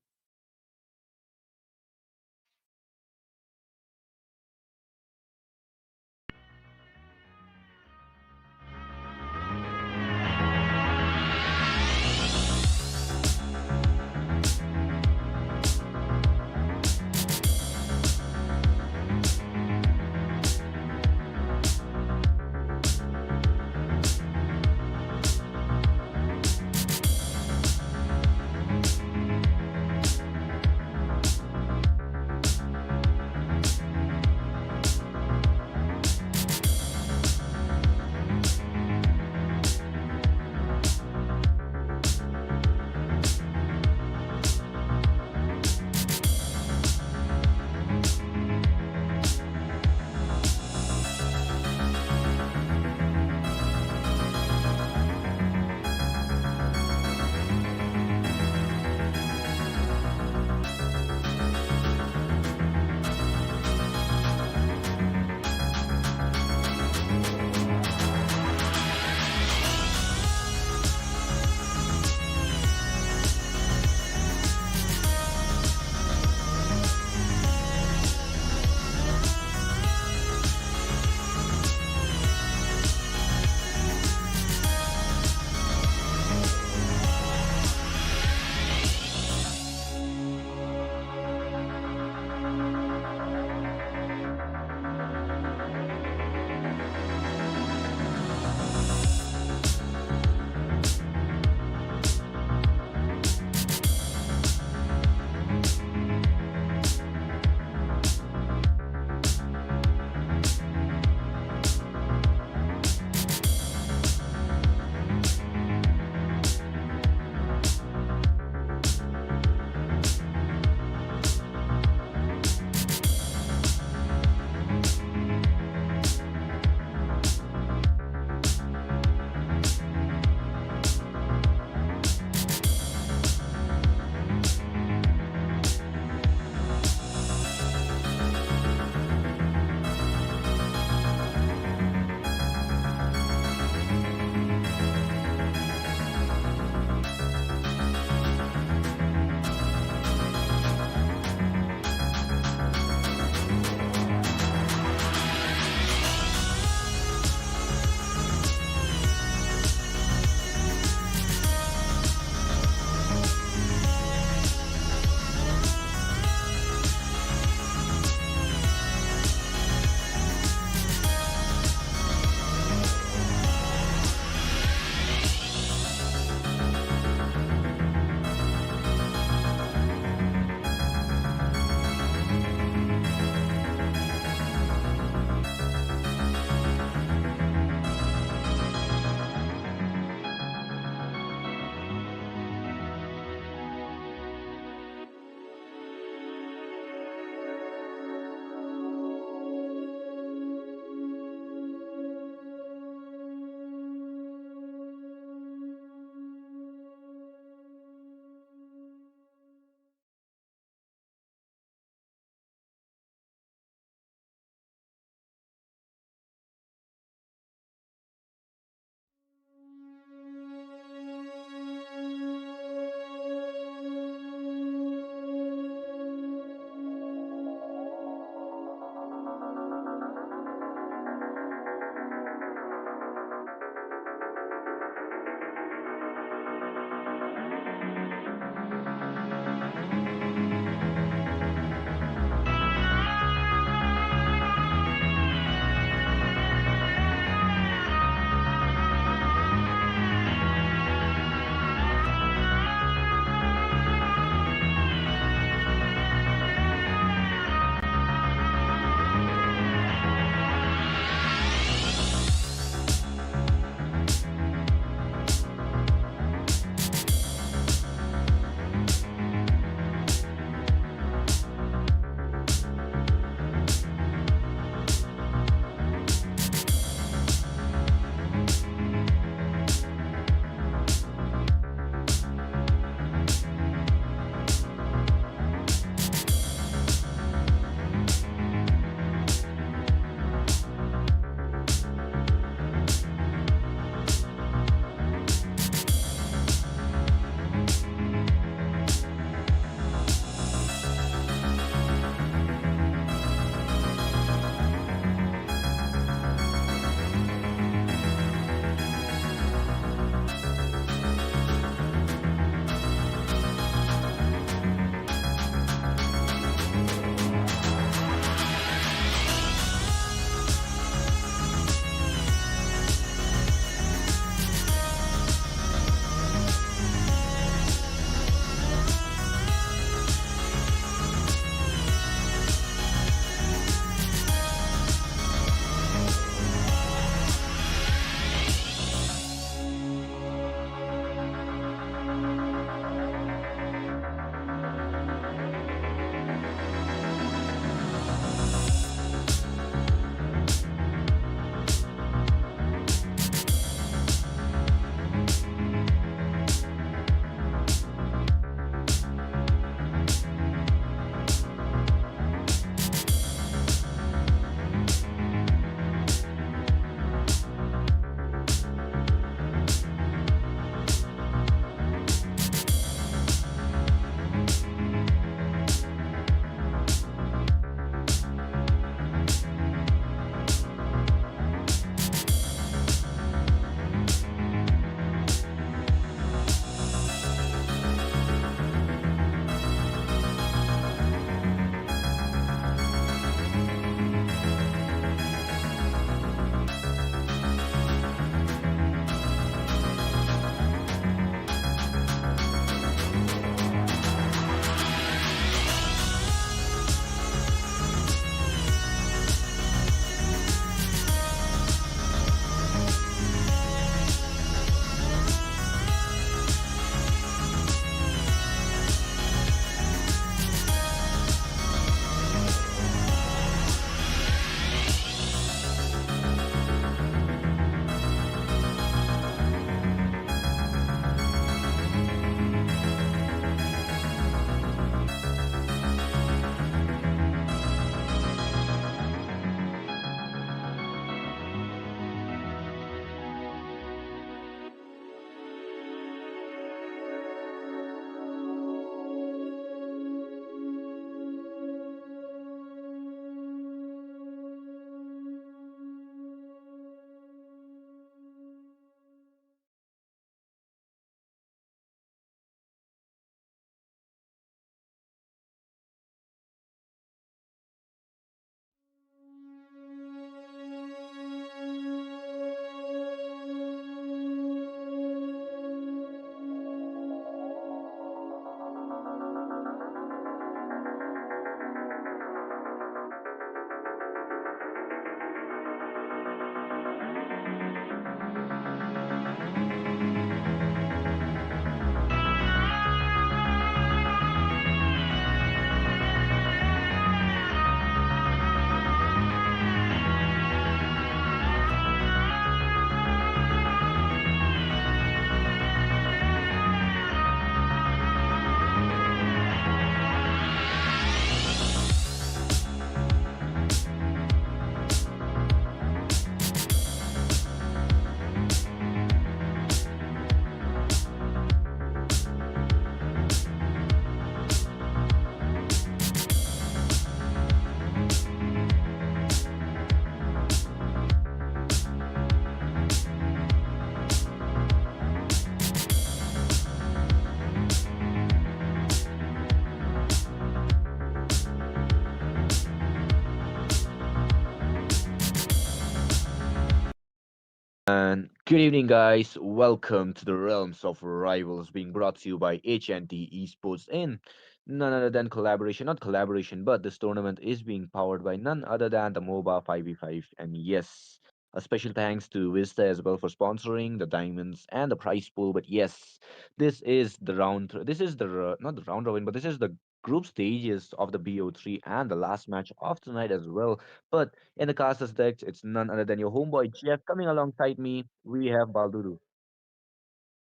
And good evening, guys. Welcome to the Realms of Rivals, being brought to you by HNT Esports in none other than collaboration, not collaboration, but this tournament is being powered by none other than the MOBA 5v5. And yes, a special thanks to Vista as well for sponsoring the diamonds and the prize pool. But yes, this is not the round robin, but this is the group stages of the BO3 and the last match of tonight as well. But in the cast as decks, it's none other than your homeboy Jeff. Coming alongside me, we have Baldudu.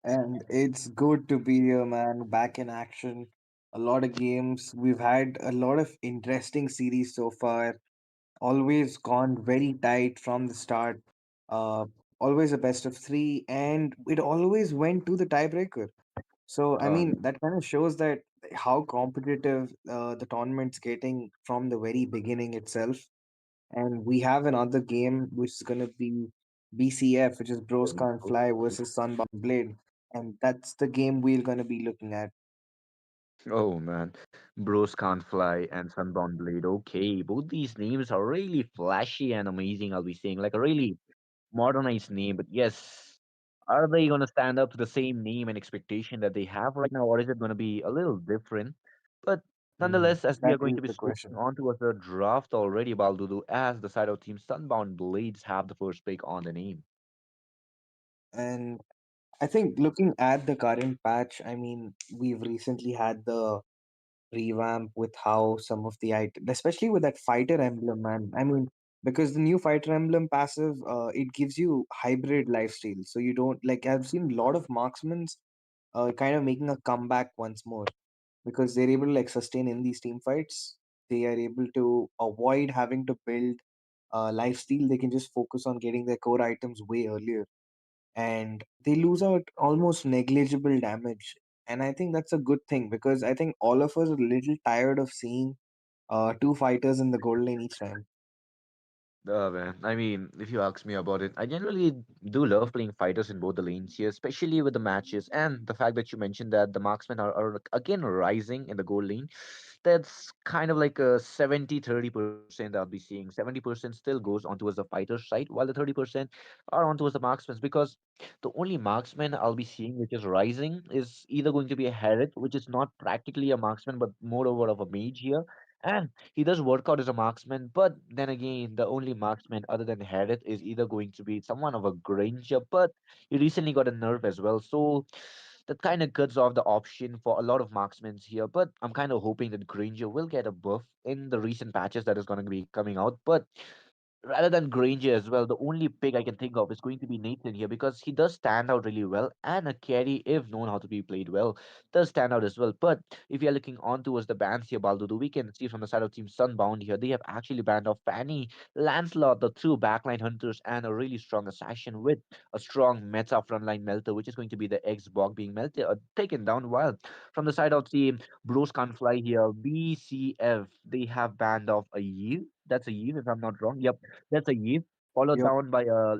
And it's good to be here, man. Back in action. A lot of games. We've had a lot of interesting series so far. Always gone very tight from the start. Uh, Always a best of three, and it always went to the tiebreaker. So, I mean, Um, that kind of shows that how competitive the tournament's getting from the very beginning itself. And we have another game which is going to be BCF, which is Bros Can't Fly versus Sunbound Blade, and that's the game we're going to be looking at. oh man, Bros Can't Fly and Sunbound Blade. Okay, both these names are really flashy and amazing. I'll be saying like a really modernized name, but yes, are they gonna stand up to the same name and expectation that they have right now, or is it gonna be a little different? But nonetheless, as we That are going is to be the switching question. on towards the draft already, Baldudu, as the side of Team Sunbound Blades have the first pick on the name. And I think looking at the current patch, I mean, we've recently had the revamp with how some of the items, especially with that fighter emblem, man. I mean, because the new fighter emblem passive, it gives you hybrid lifesteal. So you don't like, I've seen a lot of marksmen kind of making a comeback once more because they're able to like sustain in these team fights. They are able to avoid having to build life steal. They can just focus on getting their core items way earlier, and they lose out almost negligible damage. And I think that's a good thing because I think all of us are a little tired of seeing two fighters in the gold lane each time. Man, I mean, if you ask me about it, I generally do love playing fighters in both the lanes here, especially with the matches and the fact that you mentioned that the marksmen are again rising in the gold lane. That's kind of like a 70-30% I'll be seeing. 70% still goes on towards the fighter side, while the 30% are on towards the marksmen because the only marksman I'll be seeing which is rising is either going to be a Herod, which is not practically a marksman but moreover of a mage here. And he does work out as a marksman, but then again, the only marksman other than Harith is either going to be someone of a Granger, but he recently got a nerf as well. So that kind of cuts off the option for a lot of marksmen here. But I'm kind of hoping that Granger will get a buff in the recent patches that is going to be coming out. But rather than Granger as well, the only pick I can think of is going to be Nathan here because he does stand out really well, and a carry, if known how to be played well, does stand out as well. But if you are looking on towards the bans here, Baldudu, we can see from the side of Team Sunbound here, they have actually banned off Fanny, Lancelot, the two backline hunters, and a really strong assassin with a strong meta frontline melter, which is going to be the X-Bog being melted taken down. While from the side of Team Bros Can't Fly here, BCF, they have banned off a Eve. That's a Eve, if I'm not wrong. Yep, that's a Eve, followed Yep. down by a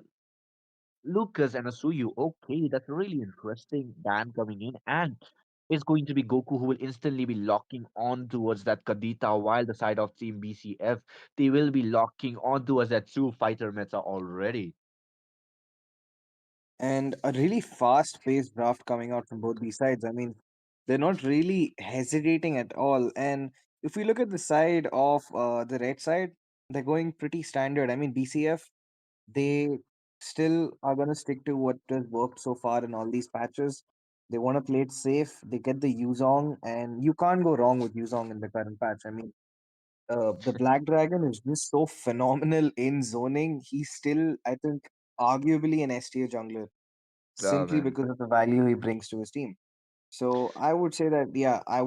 Lucas and a Suyu. Okay, that's a really interesting ban coming in. And it's going to be Goku who will instantly be locking on towards that Kadita, while the side of Team BCF, they will be locking on towards that two fighter meta already. And a really fast paced draft coming out from both these sides. I mean, they're not really hesitating at all. And if we look at the side of the red side, they're going pretty standard. I mean, BCF, they still are going to stick to what has worked so far in all these patches. They want to play it safe. They get the Yuzong, and you can't go wrong with Yuzong in the current patch. I mean, the Black Dragon is just so phenomenal in zoning. He's still, I think, arguably an STA jungler Oh simply man. because of the value he brings to his team. So I would say that yeah, I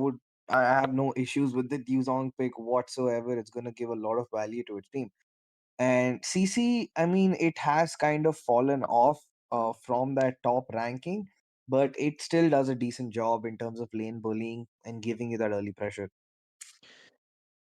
have no issues with the Duzong pick whatsoever. It's gonna give a lot of value to its team. And CC, I mean, it has kind of fallen off from that top ranking, but it still does a decent job in terms of lane bullying and giving you that early pressure.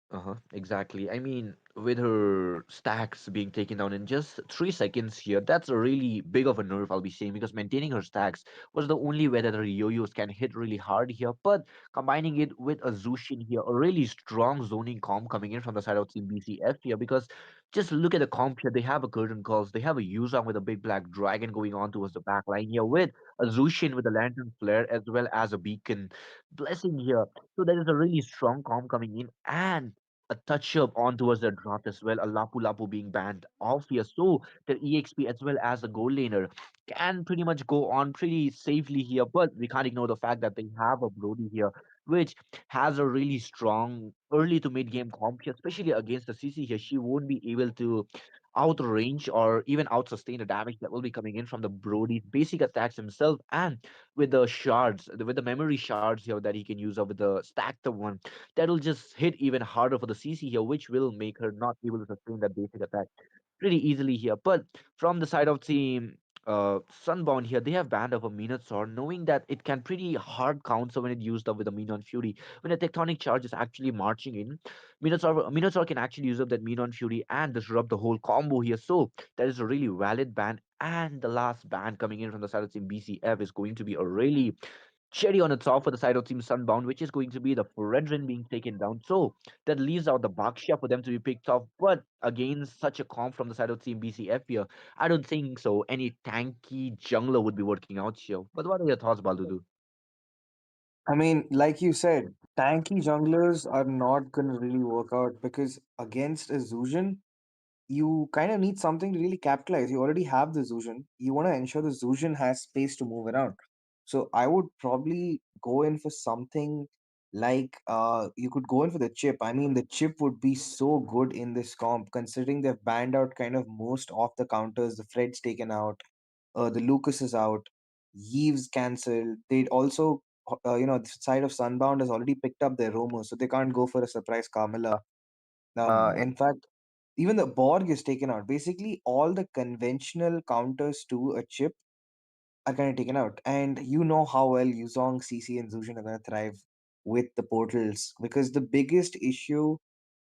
Uh-huh, exactly. I mean, with her stacks being taken down in just 3 seconds here, that's a really big of a nerf, I'll be saying, because maintaining her stacks was the only way that her yo-yos can hit really hard here. But combining it with a Zushin here, a really strong zoning comp coming in from the side of Team BCF here, because Just look at the comp here. They have a curtain calls. They have a Yuzong with a big black dragon going on towards the back line here with a Zushin with a lantern flare as well as a beacon blessing here. So there is a really strong comp coming in and a touch up on towards the draft as well. A Lapu Lapu being banned off here. So the EXP as well as the goal laner can pretty much go on pretty safely here. But we can't ignore the fact that they have a Brody here, which has a really strong early to mid game comp here, especially against the CC here. She won't be able to outrange or even out sustain the damage that will be coming in from the Brody's basic attacks himself, and with the shards, with the memory shards here that he can use, or with the stacked one, that'll just hit even harder for the CC here, which will make her not able to sustain that basic attack pretty easily here. But from the side of Team Sunbound here, they have banned up a Minotaur, knowing that it can pretty hard counter when it used up with a Minon Fury. When a Tectonic Charge is actually marching in, Minotaur can actually use up that Minon Fury and disrupt the whole combo here. So that is a really valid ban. And the last ban coming in from the side of Team BCF is going to be a really cherry on the top for the side of Team Sunbound, which is going to be the Foredrin being taken down. So that leaves out the Baksha for them to be picked off. But against such a comp from the side of Team BCF here, I don't think so. Any tanky jungler would be working out here. But what are your thoughts, Baldudu? I mean, like you said, tanky junglers are not going to really work out because against a Zuzhan, you kind of need something to really capitalize. You already have the Zuzhan. You want to ensure the Zuzhan has space to move around. So I would probably go in for something like you could go in for the chip. I mean, the chip would be so good in this comp considering they've banned out kind of most of the counters. The Fred's taken out, the Lucas is out, Yeeves cancelled. They'd also, the side of Sunbound has already picked up their Romo, so they can't go for a surprise Carmilla. Mm. In fact, even the Borg is taken out. Basically, all the conventional counters to a chip are kind of taken out. And you know how well Yuzong, CC, and Zushin are going to thrive with the portals because the biggest issue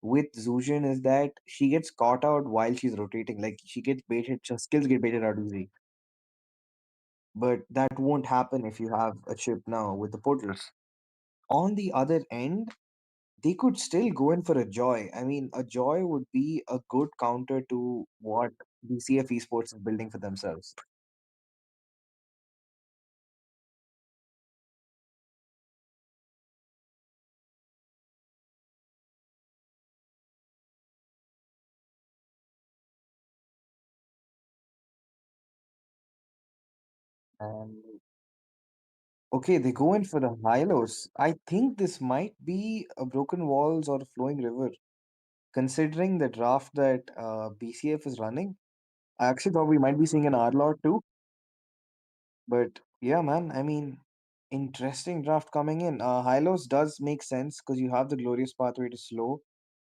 with Zushin is that she gets caught out while she's rotating. Like she gets baited, her skills get baited out easy. But that won't happen if you have a chip now with the portals. On the other end, they could still go in for a Joy. I mean, a Joy would be a good counter to what BCF Esports is building for themselves. And okay, they go in for the Hylos. I think this might be a Broken Walls or a Flowing River. Considering the draft that BCF is running, I actually thought we might be seeing an R-Lord too. But yeah, man, I mean, interesting draft coming in. Hylos does make sense because you have the Glorious Pathway to slow,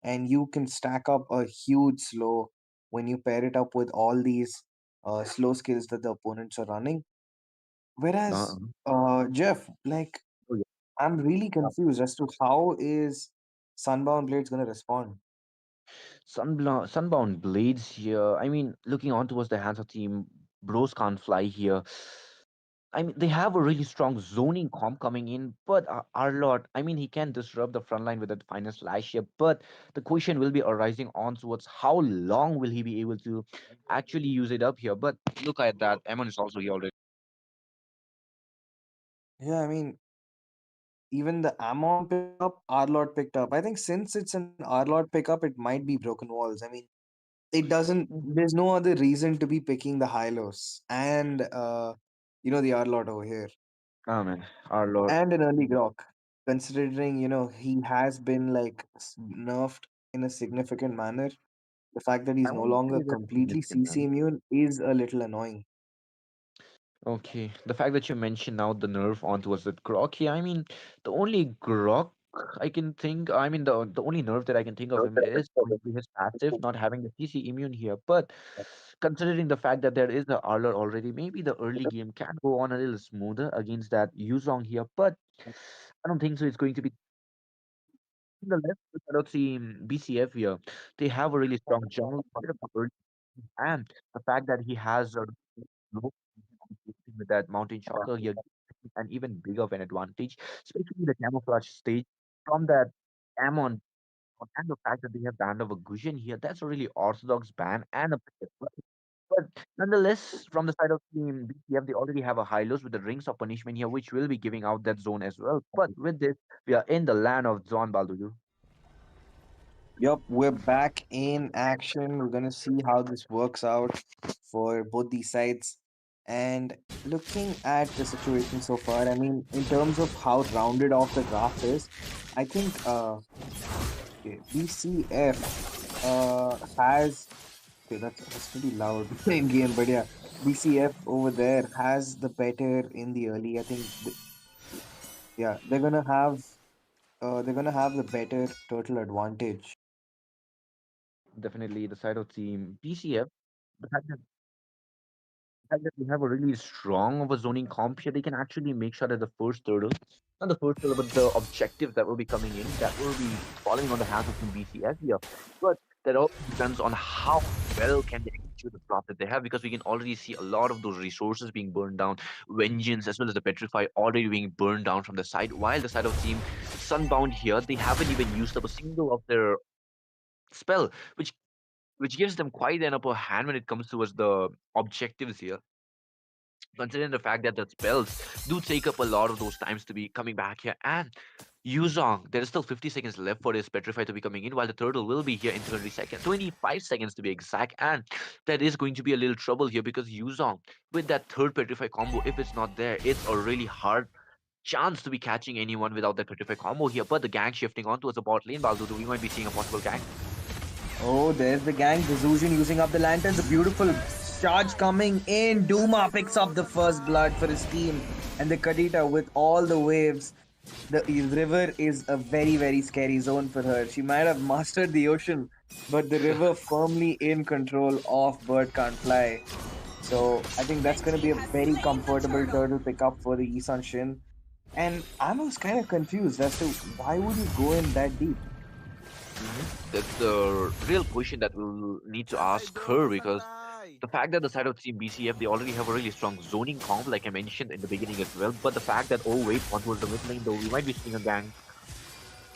and you can stack up a huge slow when you pair it up with all these slow skills that the opponents are running. Whereas, Uh-uh. Jeff, like, Oh, yeah. I'm really confused as to how is Sunbound Blades gonna respond. Sunbound Blades here. I mean, looking on towards the hands of Team Bros can't fly here. I mean, they have a really strong zoning comp coming in, but Arlott, I mean, he can disrupt the front line with that final slash here. But the question will be arising on towards how long will he be able to actually use it up here. But look at that, Amon is also here already. Yeah, I mean, even the Amon picked up, Arlord picked up. I think since it's an Arlord pickup, it might be Broken Walls. I mean, it doesn't, there's no other reason to be picking the Hylos and, the Arlord over here. Oh man, Arlott. And an early Grok, considering, he has been like nerfed in a significant manner. The fact that I he's no won't longer say that's completely significant, CC man. immune is a little annoying. Okay, the fact that you mentioned now the nerf on towards the Grok here, I mean, the only Grok I can think, I mean, the only nerf that I can think of him is going to be his passive, not having the CC immune here. But considering the fact that there is the Arlor already, maybe the early game can go on a little smoother against that Yuzong here. But I don't think so. It's going to be in the left side of Team BCF here. They have a really strong jungle, bit of a early, and the fact that he has a low with that mountain shocker here an even bigger of an advantage, especially the camouflage stage from that Amon. and the fact that they have banned of a Gusion here, that's a really orthodox ban and a but nonetheless, from the side of Team BCF, they already have a Hylos with the Rings of Punishment here, which will be giving out that zone as well. But with this, we are in the land of Zon Baldudu. Yup, we're back in action. We're gonna see how this works out for both these sides. And looking at the situation so far, I mean, in terms of how rounded off the graph is, I think okay, BCF has okay, that's pretty loud in game, but yeah, BCF over there has the better in the early. I think yeah, they're gonna have the better total advantage. Definitely the side of Team BCF. The fact that we have a really strong of a zoning comp here, they can actually make sure that the first turtle, not the first turtle, but the objectives that will be coming in, that will be falling on the hands of Team BCF here. But that all depends on how well can they execute the plot that they have, because we can already see a lot of those resources being burned down, vengeance as well as the petrify already being burned down from the side. While the side of Team Sunbound here, they haven't even used up a single of their spell, which gives them quite an upper hand when it comes towards the objectives here, considering the fact that the spells do take up a lot of those times to be coming back here. And Yuzong, there is still 50 seconds left for this Petrify to be coming in, while the turtle will be here in 20 seconds, 25 seconds to be exact. And that is going to be a little trouble here, because Yuzong, with that third Petrify combo, if it's not there, it's a really hard chance to be catching anyone without that Petrify combo here. But the gang shifting on towards the bot lane, Baldudu, we might be seeing a possible gang. Oh, there's the gang. Desusion using up the lanterns. A beautiful charge coming in. Duma picks up the first blood for his team. And the Kadita with all the waves. The river is a very, very scary zone for her. She might have mastered the ocean, but the river firmly in control of Bird Can't Fly. So I think that's going to be a very comfortable turtle pickup for the Isan Shin. And I was kind of confused as to why would you go in that deep? That's the real question that we'll need to ask her, because the fact that the side of Team BCF, they already have a really strong zoning comp, like I mentioned in the beginning as well. But the fact that, oh wait, one towards the mid lane, though, we might be seeing a gang.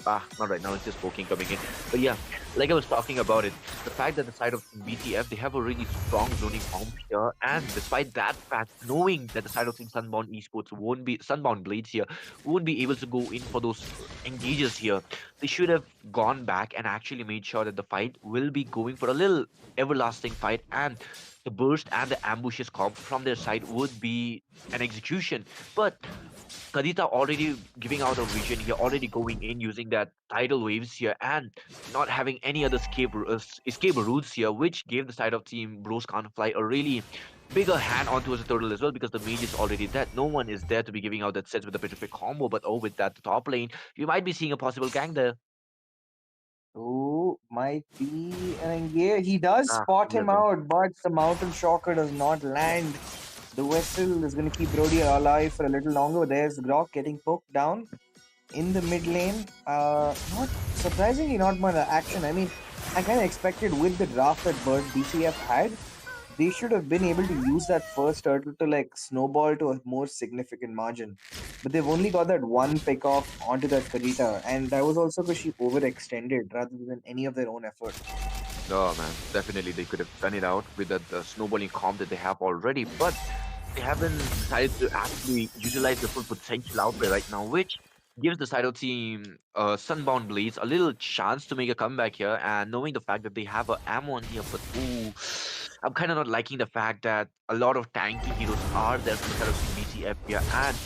Not right now, it's just poking coming in. But yeah, like I was talking about it, the fact that the side of BTF, they have a really strong zoning comp here, and despite that fact, knowing that the side of Team Sunbound Esports won't be, Sunbound Blades here, won't be able to go in for those engages here, they should have gone back and actually made sure that the fight will be going for a little everlasting fight, and the burst and the ambushes comp from their side would be an execution. But Kadita already giving out a vision here, already going in using that tidal waves here, and not having any other escape routes here, which gave the side of Team Bros Can't Fly a really bigger hand onto the turtle as well, because the mage is already dead. No one is there to be giving out that sets with the Petrific combo, but oh, with that top lane, you might be seeing a possible gang there. Oh, might be an yeah, he does spot him Yes. out, but the mountain shocker does not land. The vessel is gonna keep Brody alive for a little longer. There's Grok getting poked down in the mid lane. Not surprisingly not much action. I mean, I kinda expected with the draft that Bird BCF had, they should have been able to use that first turtle to like snowball to a more significant margin. But they've only got that one pick off onto that Karita, and that was also because she overextended rather than any of their own effort. Oh man, definitely they could have done it out with the snowballing comp that they have already, but they haven't decided to actually utilize the full potential out there right now, which gives the Cyto team Sunbound Blades a little chance to make a comeback here. And knowing the fact that they have a Amon here, but ooh, I'm kind of not liking the fact that a lot of tanky heroes are there for the Cyto team BCF here, and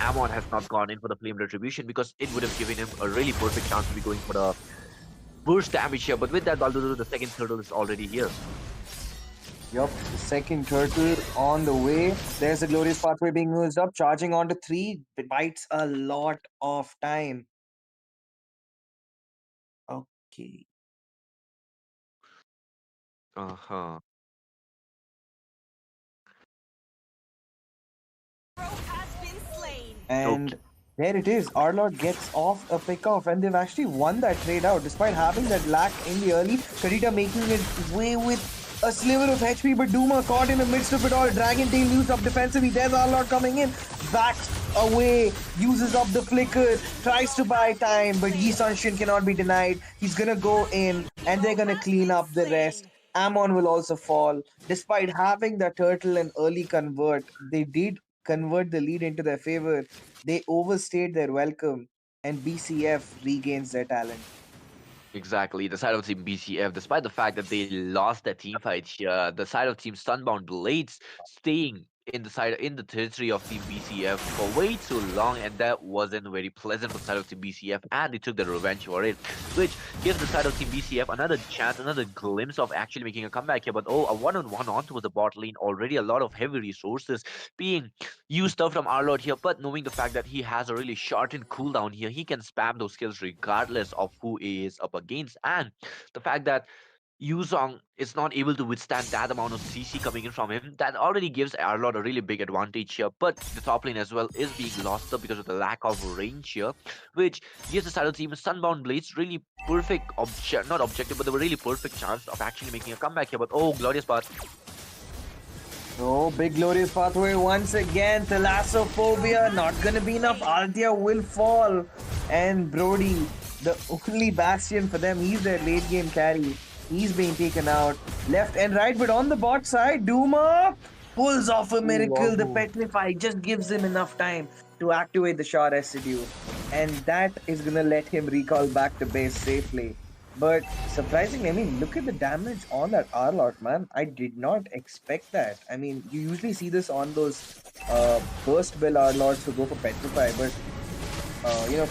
Amon has not gone in for the Flame Retribution because it would have given him a really perfect chance to be going for the burst damage here. But with that, Baldur, the second turtle is already here. Yup, the second turtle on the way. There's a glorious pathway being used up, charging onto 3. It bites a lot of time. Okay. Uh-huh. Has been slain. And there it is. Arlord gets off a pick off, and they've actually won that trade out despite having that lack in the early. Karita making it way with a sliver of HP, but Duma caught in the midst of it all. Dragon Tail used up defensively. There's Arlord coming in. Backs away, uses up the flicker, tries to buy time, but Yi Sunshin cannot be denied. He's gonna go in, and they're gonna clean up the rest. Amon will also fall. Despite having the turtle and early convert, they did convert the lead into their favor. They overstayed their welcome, and BCF regains their talent. Exactly, the side of Team BCF, despite the fact that they lost their team fight here, the side of Team Sunbound Blades staying in the territory of Team BCF for way too long, and that wasn't very pleasant for the side of Team BCF, and they took the revenge for it, which gives the side of Team BCF another chance, another glimpse of actually making a comeback here. But oh, a one-on-one onto the bot lane, already a lot of heavy resources being used up from Arlord here, but knowing the fact that he has a really shortened cooldown here, he can spam those skills regardless of who is up against, and the fact that Yuzong is not able to withstand that amount of CC coming in from him, that already gives Arlord a really big advantage here. But the top lane as well is being lost up because of the lack of range here, which gives the side of the team Sunbound Blades really perfect not objective, but they were really perfect chance of actually making a comeback here. But oh, glorious path. Oh, big glorious pathway once again. Thalassophobia, not gonna be enough. Althea will fall. And Brody, the only bastion for them, he's their late game carry. He's being taken out left and right, but on the bot side, Duma pulls off a miracle. The Petrify just gives him enough time to activate the Shard Residue, and that is gonna let him recall back to base safely. But surprisingly, I mean, look at the damage on that Arlord, man. I did not expect that. I mean, you usually see this on those burst bill Arlords who go for Petrify, but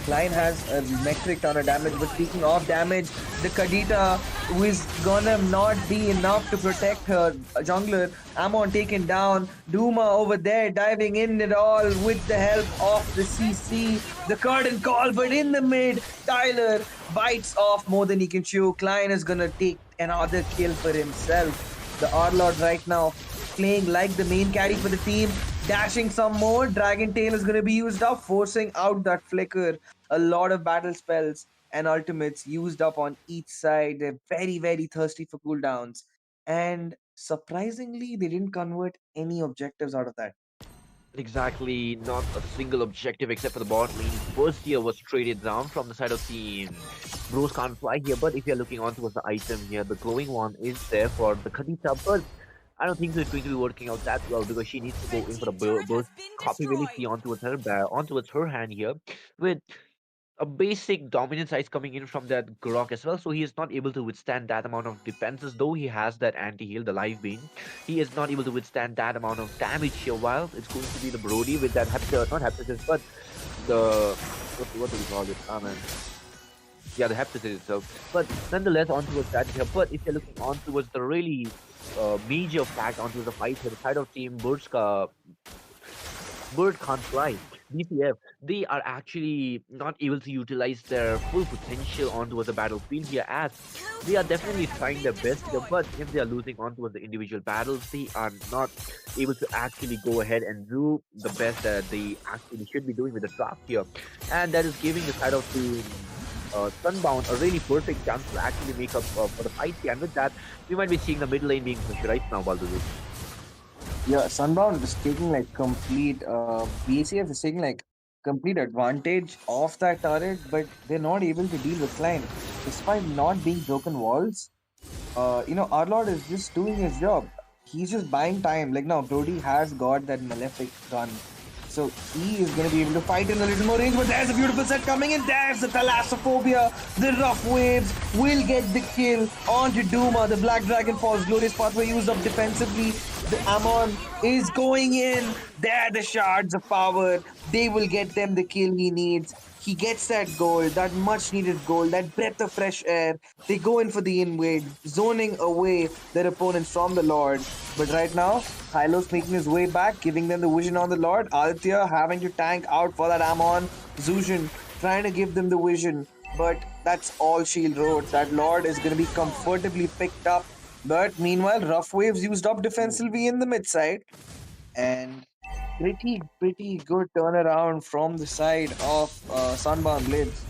Klein has a metric ton of damage. But speaking of damage, the Kadita, who is gonna not be enough to protect her jungler, Amon taken down. Duma over there diving in it all with the help of the CC. The curtain call, but in the mid, Tyler bites off more than he can chew. Klein is gonna take another kill for himself. The Arlord right now playing like the main carry for the team. Dashing some more. Dragon Tail is going to be used up, forcing out that flicker. A lot of battle spells and ultimates used up on each side. They're very, very thirsty for cooldowns. And surprisingly, they didn't convert any objectives out of that. Exactly, not a single objective except for the bot lane. First tier was traded down from the side of team. Bros can't fly here, but if you're looking on towards the item here, the glowing one is there for the Khadija, but I don't think so it's going to be working out that well because she needs to go in for the burst copy ability onto her hand here with a basic dominance size coming in from that Grok as well, so he is not able to withstand that amount of defenses. Though he has that anti-heal, the live beam, he is not able to withstand that amount of damage here. While it's going to be the Brody with that not Heptasis, but the what do we call it? Yeah, the Heptasis itself. But nonetheless, on towards that here. But if you're looking on towards the really major fact onto the fight here, the side of team Bird can't fly. BCF, they are actually not able to utilize their full potential onto the battlefield here, as they are definitely trying their best here, but if they are losing onto the individual battles, they are not able to actually go ahead and do the best that they actually should be doing with the draft here. And that is giving the side of the Sunbound a really perfect chance to actually make up for the fight here. And with that, we might be seeing the mid lane being pushed right now, Baldudu. Yeah, Sunbound is taking like complete, BCF is taking like complete advantage of that turret, but they're not able to deal with Klein. Despite not being broken walls, Arlord is just doing his job. He's just buying time. Like now, Brody has got that Malefic gun. So he is going to be able to fight in a little more range, but there's a beautiful set coming in. There's the Thalassophobia. The Rough Waves will get the kill onto Duma. The Black Dragon falls. Glorious Pathway used up defensively. The Amon is going in. There the Shards of Power. They will get them the kill he needs. He gets that gold, that much needed gold, that breath of fresh air. They go in for the invade, zoning away their opponents from the Lord. But right now, Hylos making his way back, giving them the vision on the Lord. Althea having to tank out for that Amon. Zushin trying to give them the vision. But that's all Shield wrote. That Lord is going to be comfortably picked up. But meanwhile, Rough Waves used up defensively in the mid side. And pretty good turnaround from the side of Sunbound Blades.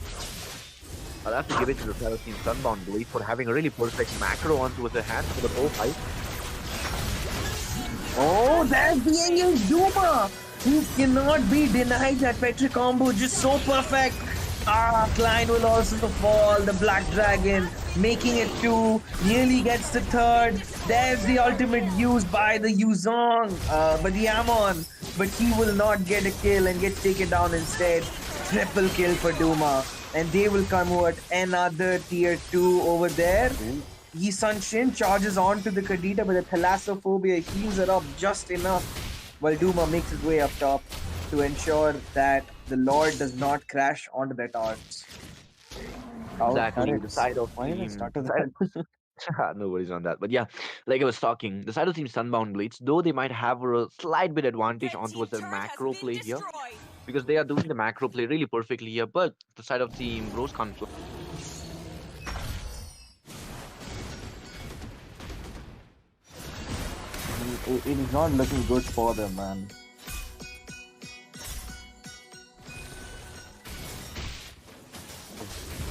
I'll have to give it to the side of team Sunbound Blades for having a really perfect macro onto the hand for the whole fight. there's the Engel Duma, who cannot be denied. That Petri combo just so perfect. Ah, Klein will also fall. The Black Dragon making it two, nearly gets the third. There's the ultimate used by the Yuzong, but the Amon, but he will not get a kill and gets taken down instead. Triple kill for Duma, and they will convert another tier 2 over there. Yi Sun-shin charges on to the Kadita, but the Thalassophobia heals her up just enough while Duma makes his way up top to ensure that the Lord does not crash onto their towers. Exactly. The side of Why did I team. start with Side, no worries on that. But yeah, like I was talking, the side of team Sunbound Blades, though they might have a slight bit advantage Red on team towards their turret has macro been play here destroyed. because they are doing the macro play really perfectly here. But the side of team Rose Conflict. it is not looking good for them, man.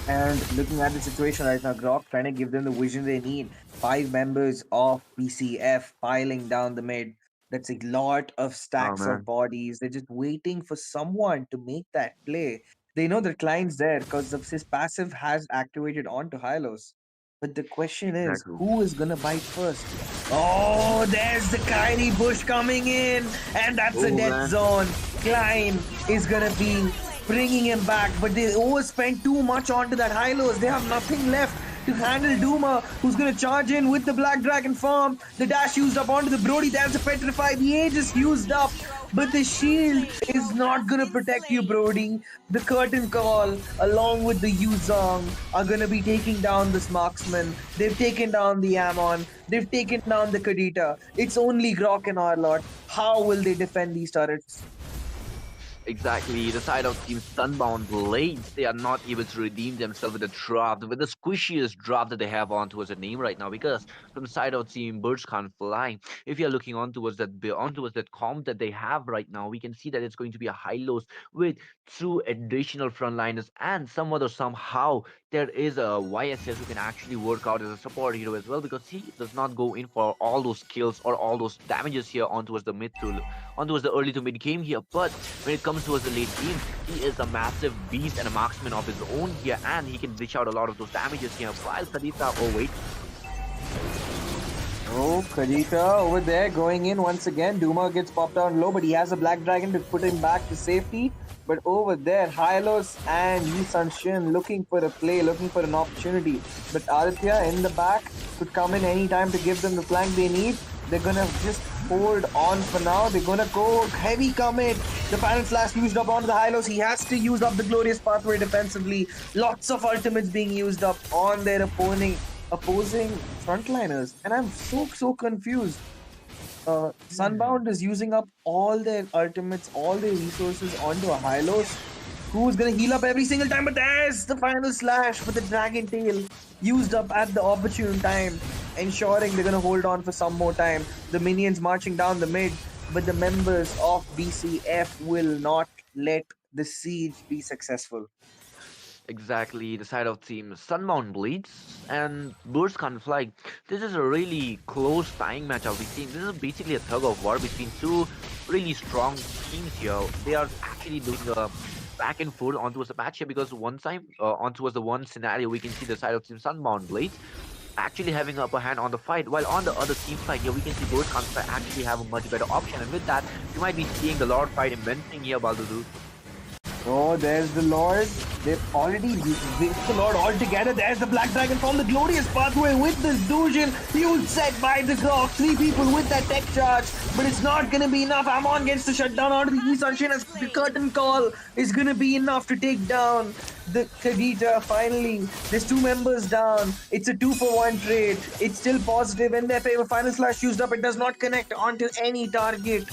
And looking at the situation right now, Grok trying to give them the vision they need. 5 members of BCF piling down the mid. That's a lot of Oh stacks of man, bodies. They're just waiting for someone to make that play. They know the client's there because of his passive has activated onto Hylos. But the question is, exactly. who is gonna bite first? Oh, there's the Kyrie Bush coming in, and that's a Oh death man, zone. Klein is gonna be bringing him back, but they overspent too much onto that Hylos. They have nothing left to handle Duma, who's gonna charge in with the Black Dragon farm. The dash used up onto the Brody. There's a Petrify. The Age is used up, but the shield is not gonna protect you, Brody. The Curtain Call, along with the Yuzong, are gonna be taking down this marksman. They've taken down the Amon. They've taken down the Kadita. It's only Grok and Arlot. How will they defend these turrets? exactly. The side of Team Sunbound Blades, they are not able to redeem themselves with the draft, with the squishiest draft that they have on towards a name right now. Because from the side of Team Birds Can't Fly, if you are looking on towards that comp that they have right now, we can see that it's going to be a high lows with 2 additional frontliners and somehow there is a YSS who can actually work out as a support hero as well because he does not go in for all those kills or all those damages here on towards the early to mid game here. But when it comes towards the late game, he is a massive beast and a marksman of his own here, and he can dish out a lot of those damages here. While Kadita, oh wait, Oh, Kadita over there going in once again. Duma gets popped down low, but he has a Black Dragon to put him back to safety. But over there, Hylos and Yi Sun-shin looking for a play, looking for an opportunity. But Aditya in the back could come in anytime to give them the flank they need. They're gonna just hold on for now. They're gonna go heavy commit. The final slash used up onto the Hylos. He has to use up the glorious pathway defensively. Lots of ultimates being used up on their opposing frontliners, and I'm so confused. Sunbound is using up all their ultimates, all their resources onto a Hylos, who's gonna heal up every single time. But there's the final slash with the Dragon Tail used up at the opportune time, ensuring they're gonna hold on for some more time. The minions marching down the mid, but the members of BCF will not let the siege be successful. exactly the side of Team Sunbound Blades and Birds Can't Fly. This is a really close tying matchup. We've seen this is basically a tug of war between two really strong teams here. They are actually doing a back and forth onto the match here because one time onto the one scenario we can see the side of Team Sunbound Blades actually having upper hand on the fight, while on the other team side here we can see Birds Can't Fly actually have a much better option, and with that you might be seeing the Lord fight inventing here, Baldudu. Oh, there's the Lord. They've already reached the Lord altogether. There's the Black Dragon from the glorious pathway with this Dujin. Huge set by the Grok. 3 people with that tech charge. But it's not going to be enough. Amon gets the shutdown out of the Yi Sun-shin as the curtain call is going to be enough to take down the Kadita. Finally, there's 2 members down. It's a 2-for-1 trade. It's still positive in their favor. Final slash used up. It does not connect onto any target.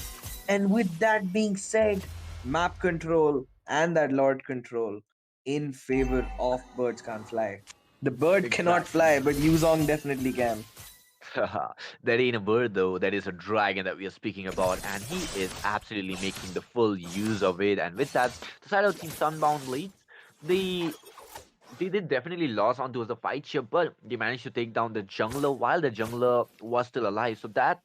And with that being said, map control and that Lord control in favor of Birds Can't Fly. The bird cannot Exactly. fly, but Yuzong definitely can. That ain't a bird though, that is a dragon that we are speaking about, and he is absolutely making the full use of it. And with that, the side of Team Sunbound Blades, they they did definitely lost onto the fight here, but they managed to take down the jungler while the jungler was still alive. So that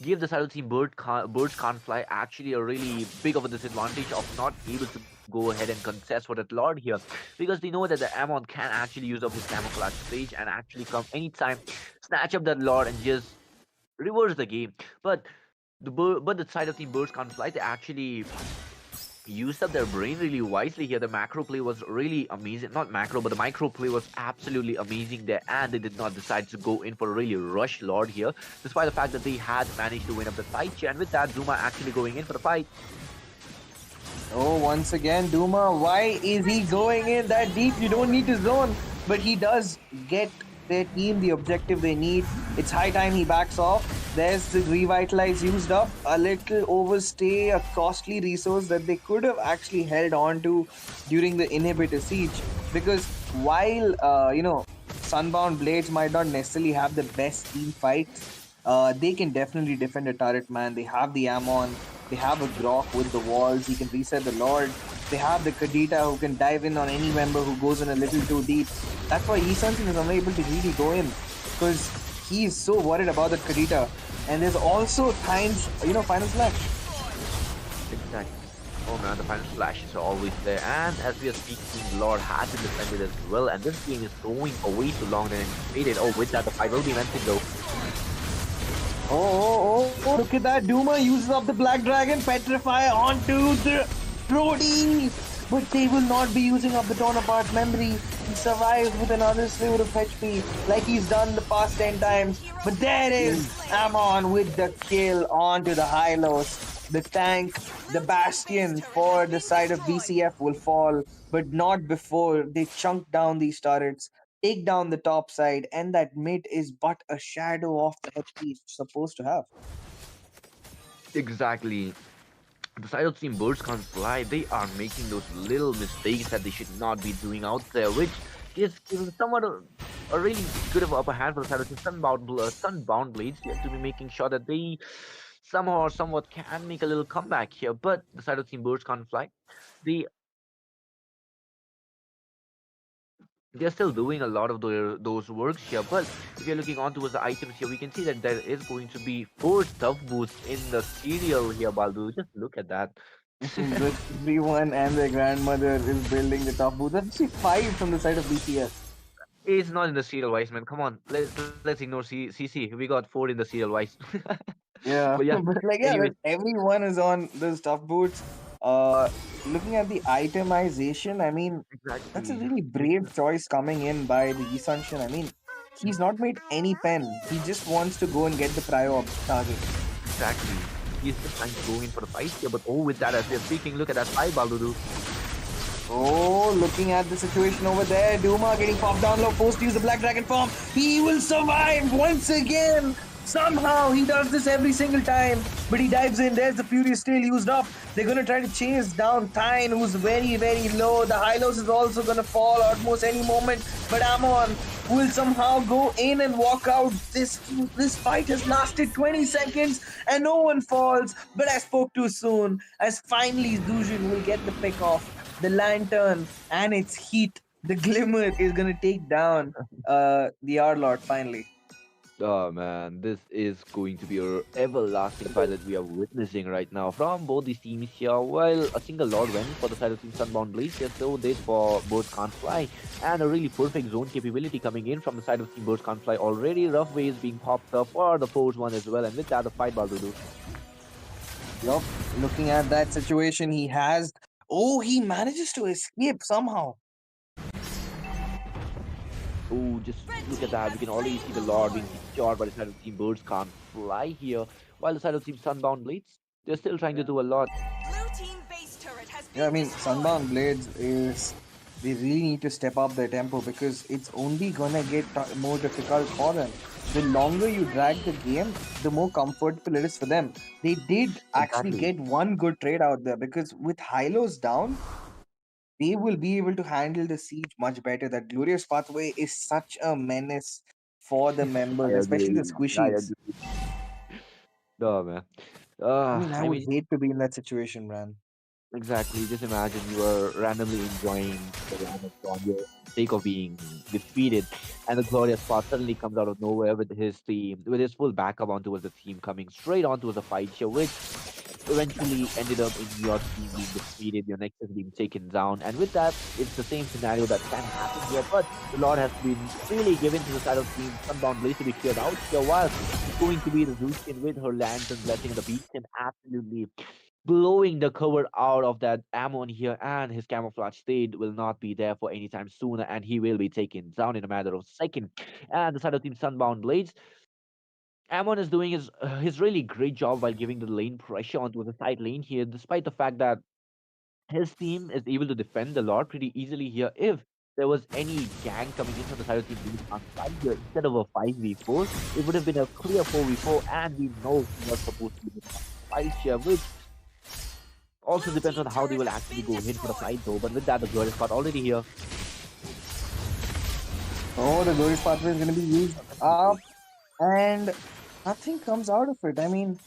give the Saddle team Birds Can't Fly actually a really big of a disadvantage of not able to go ahead and contest for that Lord here, because they know that the Amon can actually use up his camouflage stage and actually come anytime, snatch up that Lord and just reverse the game. But the side of Team Birds Can't Fly, they actually used up their brain really wisely here. The macro play was really amazing. Not macro, but the micro play was absolutely amazing there. And they did not decide to go in for a really rush Lord here, despite the fact that they had managed to win up the fight. And with that, Zuma actually going in for the fight. Oh, once again, Duma, why is he going in that deep? You don't need to zone, but he does get their team the objective they need. It's high time he backs off. There's the revitalize used up, a little overstay, a costly resource that they could have actually held on to during the inhibitor siege. Because while Sunbound Blades might not necessarily have the best team fights, they can definitely defend a turret, man. They have the Amon, they have a Grok with the walls, he can reset the Lord. They have the Kadita who can dive in on any member who goes in a little too deep. That's why Esunsin is unable to really go in, because he is so worried about that Kadita. And there's also times, Final Slash. Exactly. Oh man, the final flash is always there. And as we are speaking, Lord has been defended as well. And this game is going away too long than anticipated. Oh, with that, the fight will be invented though. Oh, look at that. Duma uses up the Black Dragon, Petrify onto the Brody. But they will not be using up the torn apart memory. He survives with another sliver of HP like he's done the past 10 times. But there is Amon with the kill onto the Hylos. The tank, the bastion for the side of BCF will fall, but not before they chunk down these turrets, take down the top side, and that mid is but a shadow of the HP it's supposed to have. Exactly. The side of Team Birds Can't Fly, they are making those little mistakes that they should not be doing out there, which gives somewhat a really good of upper hand for the side of Team Sunbound Blades. They have to be making sure that they somehow or somewhat can make a little comeback here. But the side of Team Birds Can't Fly, they they're still doing a lot of those works here. But if you're looking on towards the items here, we can see that there is going to be 4 tough boots in the serial here, Baldu. Just look at that. With everyone and their grandmother is building the top booth. That's actually five from the side of BTS. It's not in the serial wise, man. Come on, let's ignore CC. We got 4 in the serial wise. Yeah, But yeah, but like anyway, everyone is on those tough boots. Uh, Looking at the itemization, I mean, that's a exactly, really brave choice coming in by the Yisanshin. I mean, he's not made any pen. He just wants to go and get the prio target. exactly. He's just trying to go in for the fight here. But oh, with that, as we're speaking, look at that fight, Baldudu. Oh, looking at the situation over there, Duma getting popped down low, forced to use the Black Dragon form. He will survive once again. Somehow he does this every single time, but he dives in. There's the Furious still used up. They're gonna try to chase down Tyne, who's very, very low. The Hylos is also gonna fall almost any moment, but Amon will somehow go in and walk out. This fight has lasted 20 seconds and no one falls. But I spoke too soon, as finally Zujin will get the pick off. The lantern and its heat, the glimmer is gonna take down the R-Lord finally. Oh man, this is going to be a everlasting fight that we are witnessing right now from both these teams here. While a single Lord went for the side of Team Sunbound Blaze, yes, so did for Birds Can't Fly, and a really perfect zone capability coming in from the side of Team Birds Can't Fly already. Rough ways being popped up for the Force one as well, and with that, the fight Baldudu. Yup, looking at that situation, he has. Oh, he manages to escape somehow. Oh, just Red look at team that. has We can already see the slain Lord being Baron. secured by the side of Team Birds Can't Fly here, while the side of Team Sunbound Blades, they're still trying to do a lot. Blue team base turret has Yeah, I been mean, destroyed. Sunbound Blades is. They really need to step up their tempo because it's only gonna get more difficult for them. The longer you drag the game, the more comfortable it is for them. They did actually Exactly. get one good trade out there because with Hylos down, they will be able to handle the siege much better. That Glorious Pathway is such a menace for the I members, especially the agree. I squishies. agree. No, man. I mean, I I would mean, hate to be in that situation, man. Exactly. Just imagine you are randomly enjoying the random on your sake of being defeated, and the glorious part suddenly comes out of nowhere with his team, with his full backup on towards the team coming straight on towards the fight here, which eventually ended up in your team being defeated, your Nexus being taken down, and with that, it's the same scenario that can happen here. But the Lord has been really given to the side of Team Sunbound Blaze to be cleared out here, while it's going to be the Lucian with her lantern blessing the beacon absolutely blowing the cover out of that Ammon here, and his camouflage state will not be there for any time soon, and he will be taken down in a matter of second. And the side of Team Sunbound Blades, Ammon is doing his really great job while giving the lane pressure onto the side lane here, despite the fact that his team is able to defend the Lord pretty easily here. If there was any gang coming in from the side of Team Blades on side here, instead of a 5v4, it would have been a clear 4v4, and we know he was supposed to be the fight here, which also Blue depends on team how they turret will has actually been go in for the destroyed. fight though. But with that, the Glorious Spot already here. Oh, the Glorious Pathway is going to be used up, and nothing comes out of it. I mean,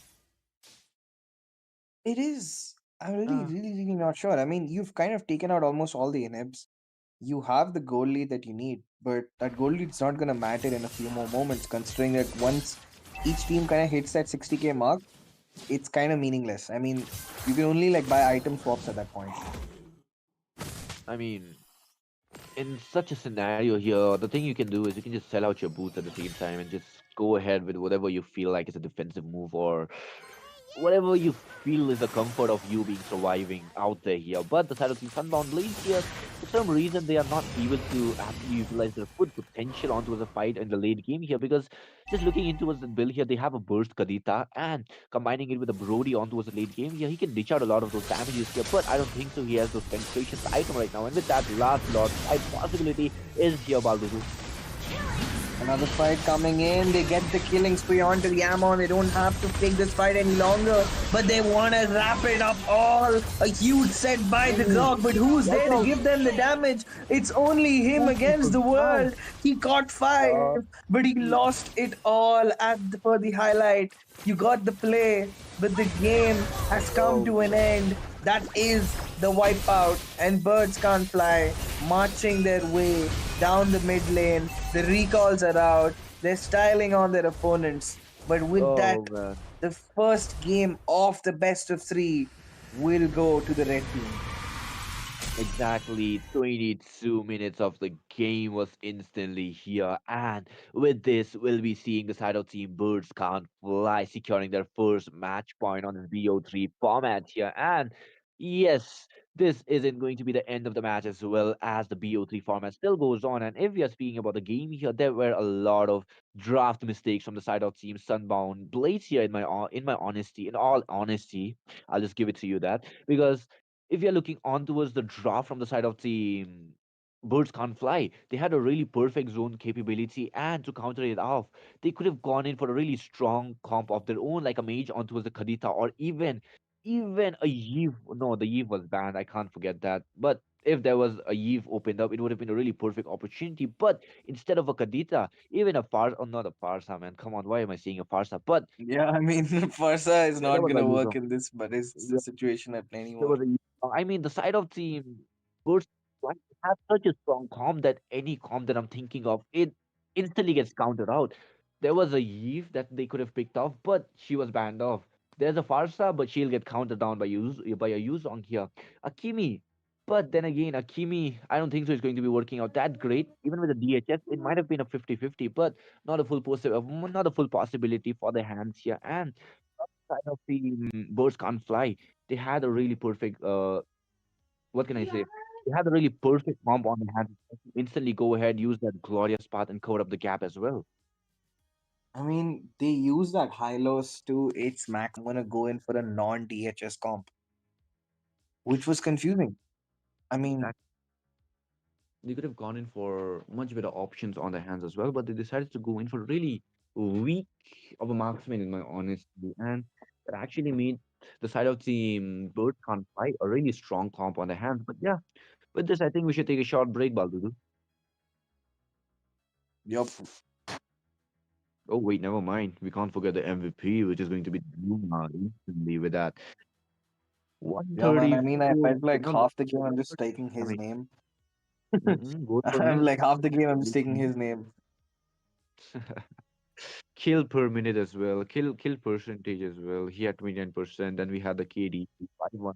it is. I'm really, Uh, really, really not sure. I mean, you've kind of taken out almost all the inhibs. You have the goal lead that you need, but that goal lead's not going to matter in a few more moments, considering that once each team kind of hits that 60k mark, it's kind of meaningless. I mean, you can only like buy item swaps at that point. I mean, in such a scenario here, the thing you can do is you can just sell out your boots at the same time and just go ahead with whatever you feel like is a defensive move or whatever you feel is the comfort of you being surviving out there here. But the side of Team Sunbound Blades here, for some reason, they are not able to actually utilize their full potential onto the fight in the late game here because just looking into the build here, they have a Burst Kadita and combining it with a Brody onto the late game here, he can dish out a lot of those damages here. But I don't think so. He has those penetration item right now. And with that, last Lord fight possibility is here, Baldudu. Another fight coming in. They get the killing spree onto the Ammon. They don't have to take this fight any longer, but they want to wrap it up all. A huge set by the dog, but who's there to give them the damage? It's only him against the world. He caught five, but he lost it all for the highlight. You got the play, but the game has come to an end. That is the wipeout, and birds can't fly, marching their way down the mid lane. The recalls are out. They're styling on their opponents. But with that, Oh man. the first game of the best of three will go to the red team. Exactly, 22 minutes of the game was instantly here, and with this, we'll be seeing the side of Team Birds Can't Fly securing their first match point on this BO3 format here. And yes, this isn't going to be the end of the match as well as the BO3 format still goes on. And if we are speaking about the game here, there were a lot of draft mistakes from the side of Team Sunbound Blades here. In all honesty, I'll just give it to you that because if you're looking on towards the draw from the side of the Birds Can't Fly, they had a really perfect zone capability, and to counter it off, they could have gone in for a really strong comp of their own, like a mage on towards the Kadita, or even a Yeve. No, the Yeve was banned. I can't forget that. But if there was a Yeve opened up, it would have been a really perfect opportunity. But instead of a Kadita, even a Farsa, or not a Farsa, man. Come on, why am I saying a Farsa? But Yeah, I mean, Farsa is there not was a gonna work user. in this, but it's situation There anymore. was I mean, the side of Team Birds like, have such a strong comp that any comp that I'm thinking of, it instantly gets counted out. There was a Eve that they could have picked off, but she was banned off. There's a Farsa, but she'll get counted down by a use on here. Akimi. But then again, Akimi, I don't think so. It's going to be working out that great. Even with the DHS, it might have been a 50-50, but not a full possibility for the hands here. And side of the Birds Can't Fly, they had a really perfect what can I say? They had a really perfect comp on the hand. Instantly go ahead, use that glorious path and cover up the gap as well. I mean, they use that Hylos to its max. I'm gonna go in for a non-DHS comp, which was confusing. I mean, Exactly. They could have gone in for much better options on their hands as well, but they decided to go in for really weak of a marksman in my honesty. And it actually made the side of the Bird Can't Fly a really strong comp on their hands. But yeah, with this I think we should take a short break, Baldudu. yup. Oh wait, never mind. We can't forget the MVP, which is going to be Luma instantly with that. Yeah, man. I 134. mean, I felt like No, half the game I'm just taking I his mean, name. goal per I'm minute. like half the game I'm just taking his name. Kill per minute as well, kill percentage as well. He had 29%, and we had the KD 5-1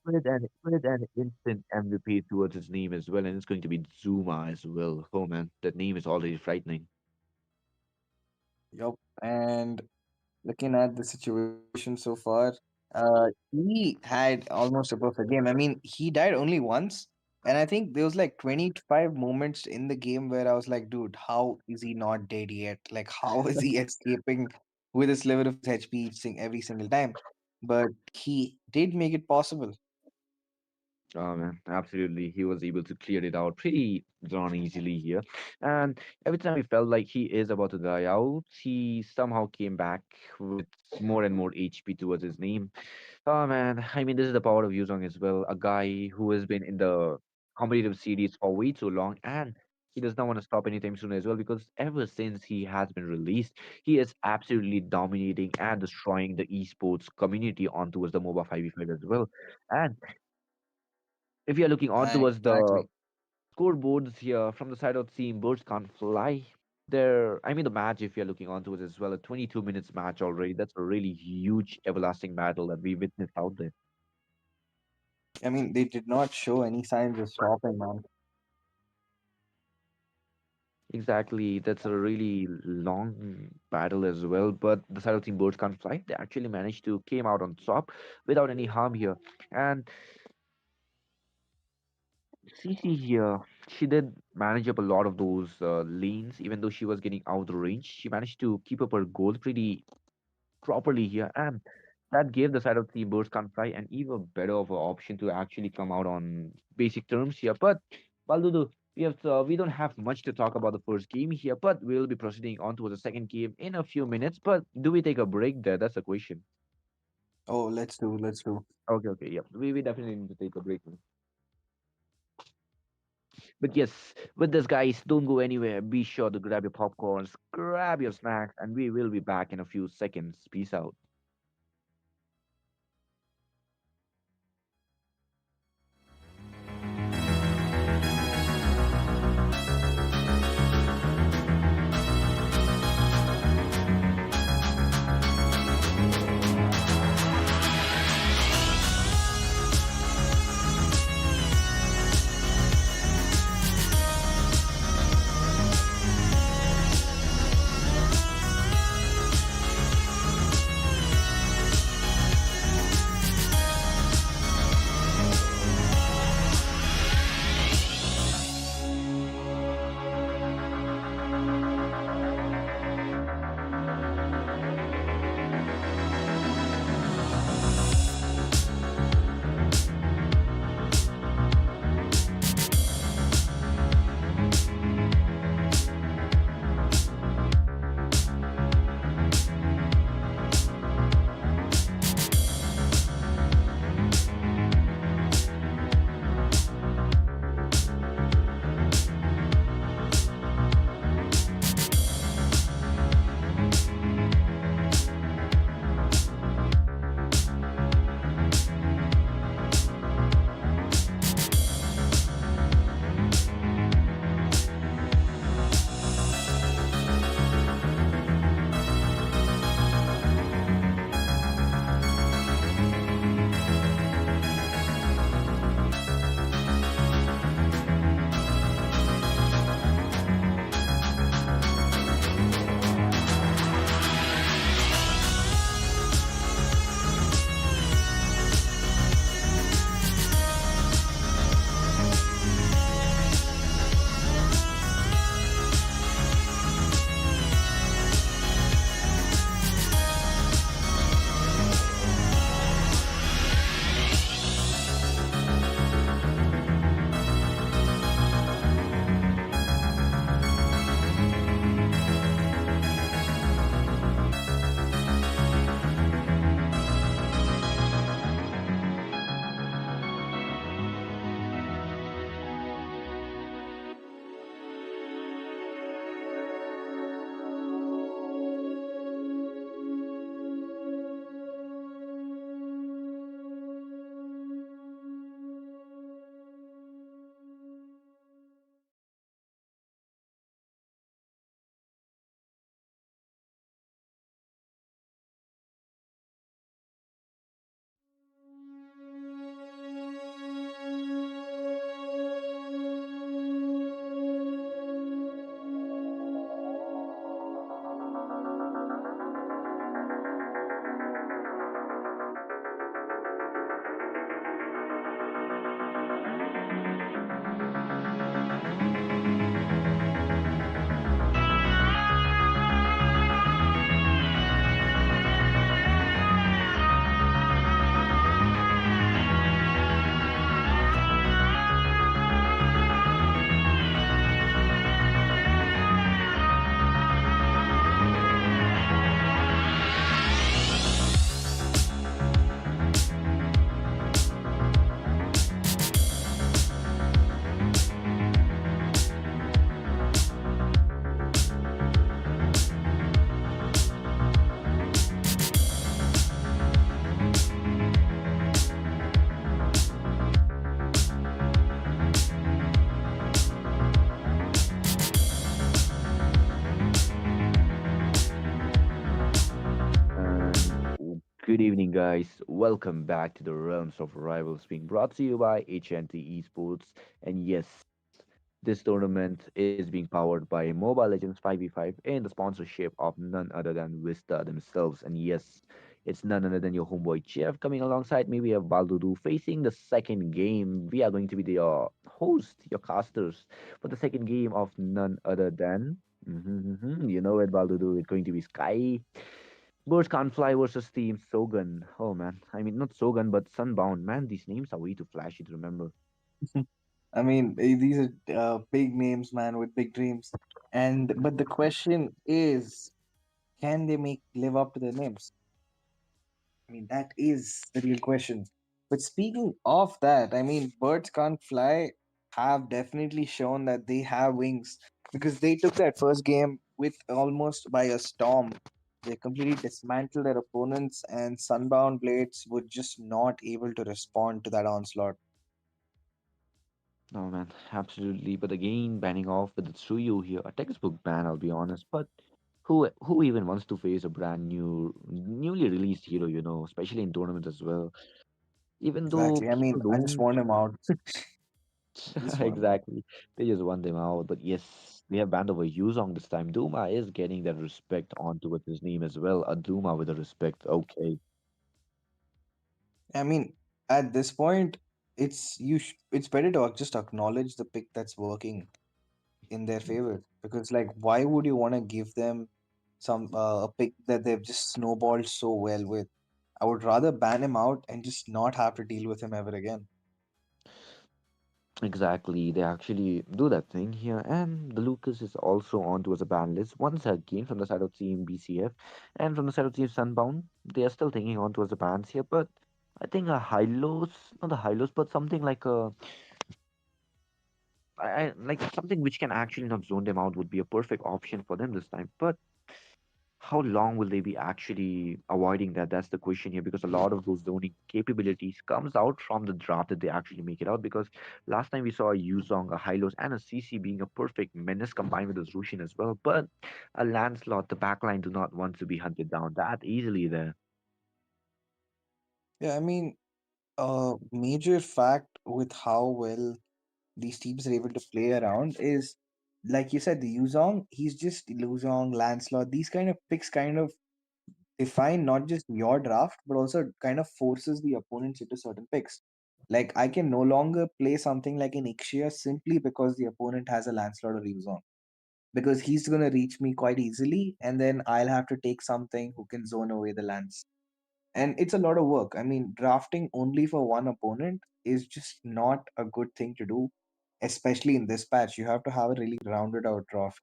with an instant MVP towards his name as well, and it's going to be Zuma as well. Oh man, that name is already frightening. Yup. And looking at the situation so far, he had almost a perfect game. I mean, he died only once, and I think there was like 25 moments in the game where I was like, dude, how is he not dead yet? Like, how is he escaping with this level of HP every single time? But he did make it possible. Oh man, absolutely. He was able to clear it out pretty darn easily here. And every time he felt like he is about to die out, he somehow came back with more and more HP towards his name. Oh man, I mean, this is the power of Yuzong as well. A guy who has been in the competitive series for way too long, and he does not want to stop anytime soon as well, because ever since he has been released, he is absolutely dominating and destroying the esports community on towards the MOBA 5v5 as well. And if you're looking on towards the Exactly. scoreboards here from the side of Team Birds Can't Fly, there, I mean, the match, if you're looking on towards as well, a 22 minutes match already. That's a really huge, everlasting battle that we witnessed out there. I mean, they did not show any signs of stopping, man. Exactly, that's a really long battle as well. But the side of Team Birds Can't Fly, they actually managed to came out on top without any harm here. And CC here, she did manage up a lot of those lanes, even though she was getting out of the range. She managed to keep up her goal pretty properly here, and that gave the side of Team Birds Can't Fly an even better of an option to actually come out on basic terms here. But Baldudu, we don't have much to talk about the first game here, but we'll be proceeding on to the second game in a few minutes. But do we take a break there? That's the question. Oh, let's do. Okay, okay, yeah, we definitely need to take a break. But yes, with this, guys, don't go anywhere. Be sure to grab your popcorns, grab your snacks, and we will be back in a few seconds. Peace out. Good evening, guys. Welcome back to the Realms of Rivals, being brought to you by HNT Esports. And yes, this tournament is being powered by Mobile Legends 5v5 and the sponsorship of none other than Vista themselves. And yes, it's none other than your homeboy Chef coming alongside me. We have Baldudu facing the second game. We are going to be the host, your casters, for the second game of none other than. You know it, Baldudu. It's going to be Sky. Birds Can't Fly versus Team Sogan. Oh man, I mean not Sogan, but Sunbound. Man, these names are way too flashy to remember. I mean, these are big names, man, with big dreams. And but the question is, can they make live up to their names? I mean, that is the real question. But speaking of that, I mean, birds can't fly have definitely shown that they have wings because they took that first game with almost by a storm. They completely dismantled their opponents, and Sunbound Blades were just not able to respond to that onslaught. No man, absolutely. But again, banning off with the Tsuyu here, a textbook ban, I'll be honest. But who even wants to face a brand newly released hero, especially in tournaments as well. Even though Exactly. I people mean, I just don't want him out. I just want him out. exactly, they just want them out. But yes, they have banned over Yuzong this time. Duma is getting that respect onto with his name as well. A Duma with a respect. Okay. I mean, at this point, it's better to just acknowledge the pick that's working in their favor because, like, why would you want to give them some a pick that they've just snowballed so well with? I would rather ban him out and just not have to deal with him ever again. Exactly, they actually do that thing here, and the Lucas is also on towards a ban list once again from the side of Team BCF and from the side of Team Sunbound. They are still thinking on towards the bans here, but I think a Hylos, not the Hylos, but something like like something which can actually not zone them out would be a perfect option for them this time. But how long will they be actually avoiding that? That's the question here, because a lot of those zoning capabilities comes out from the draft that they actually make it out. Because last time we saw a Yuzong, a Hylos, and a CC being a perfect menace combined with a Zushin as well. But a Lancelot, the backline do not want to be hunted down that easily there. Yeah, I mean, a major fact with how well these teams are able to play around is, like you said, the Yuzong. He's just Yuzong, Lancelot. These kind of picks kind of define not just your draft, but also kind of forces the opponents into certain picks. Like I can no longer play something like an Ixia simply because the opponent has a Lancelot or Yuzong. Because he's gonna reach me quite easily, and then I'll have to take something who can zone away the Lance. And it's a lot of work. I mean, drafting only for one opponent is just not a good thing to do, especially in this patch. You have to have a really rounded out draft.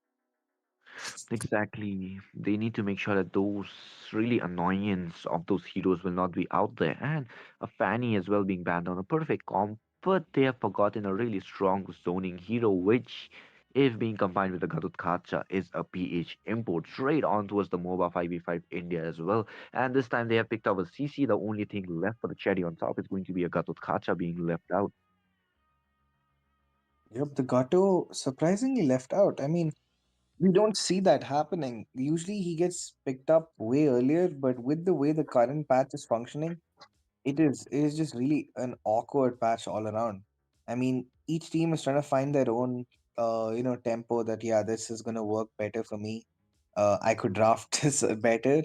Exactly. They need to make sure that those really annoyance of those heroes will not be out there. And a Fanny as well being banned on a perfect comp, but they have forgotten a really strong zoning hero, which, if being combined with the Gadut Kacha, is a PH import straight on towards the MOBA 5v5 India as well. And this time they have picked up a CC. The only thing left for the cherry on top is going to be a Gadut Kacha being left out. Yep, the Gato surprisingly left out. I mean, we don't see that happening. Usually he gets picked up way earlier, but with the way the current patch is functioning, it is just really an awkward patch all around. I mean, each team is trying to find their own tempo that yeah, this is gonna work better for me. I could draft this better,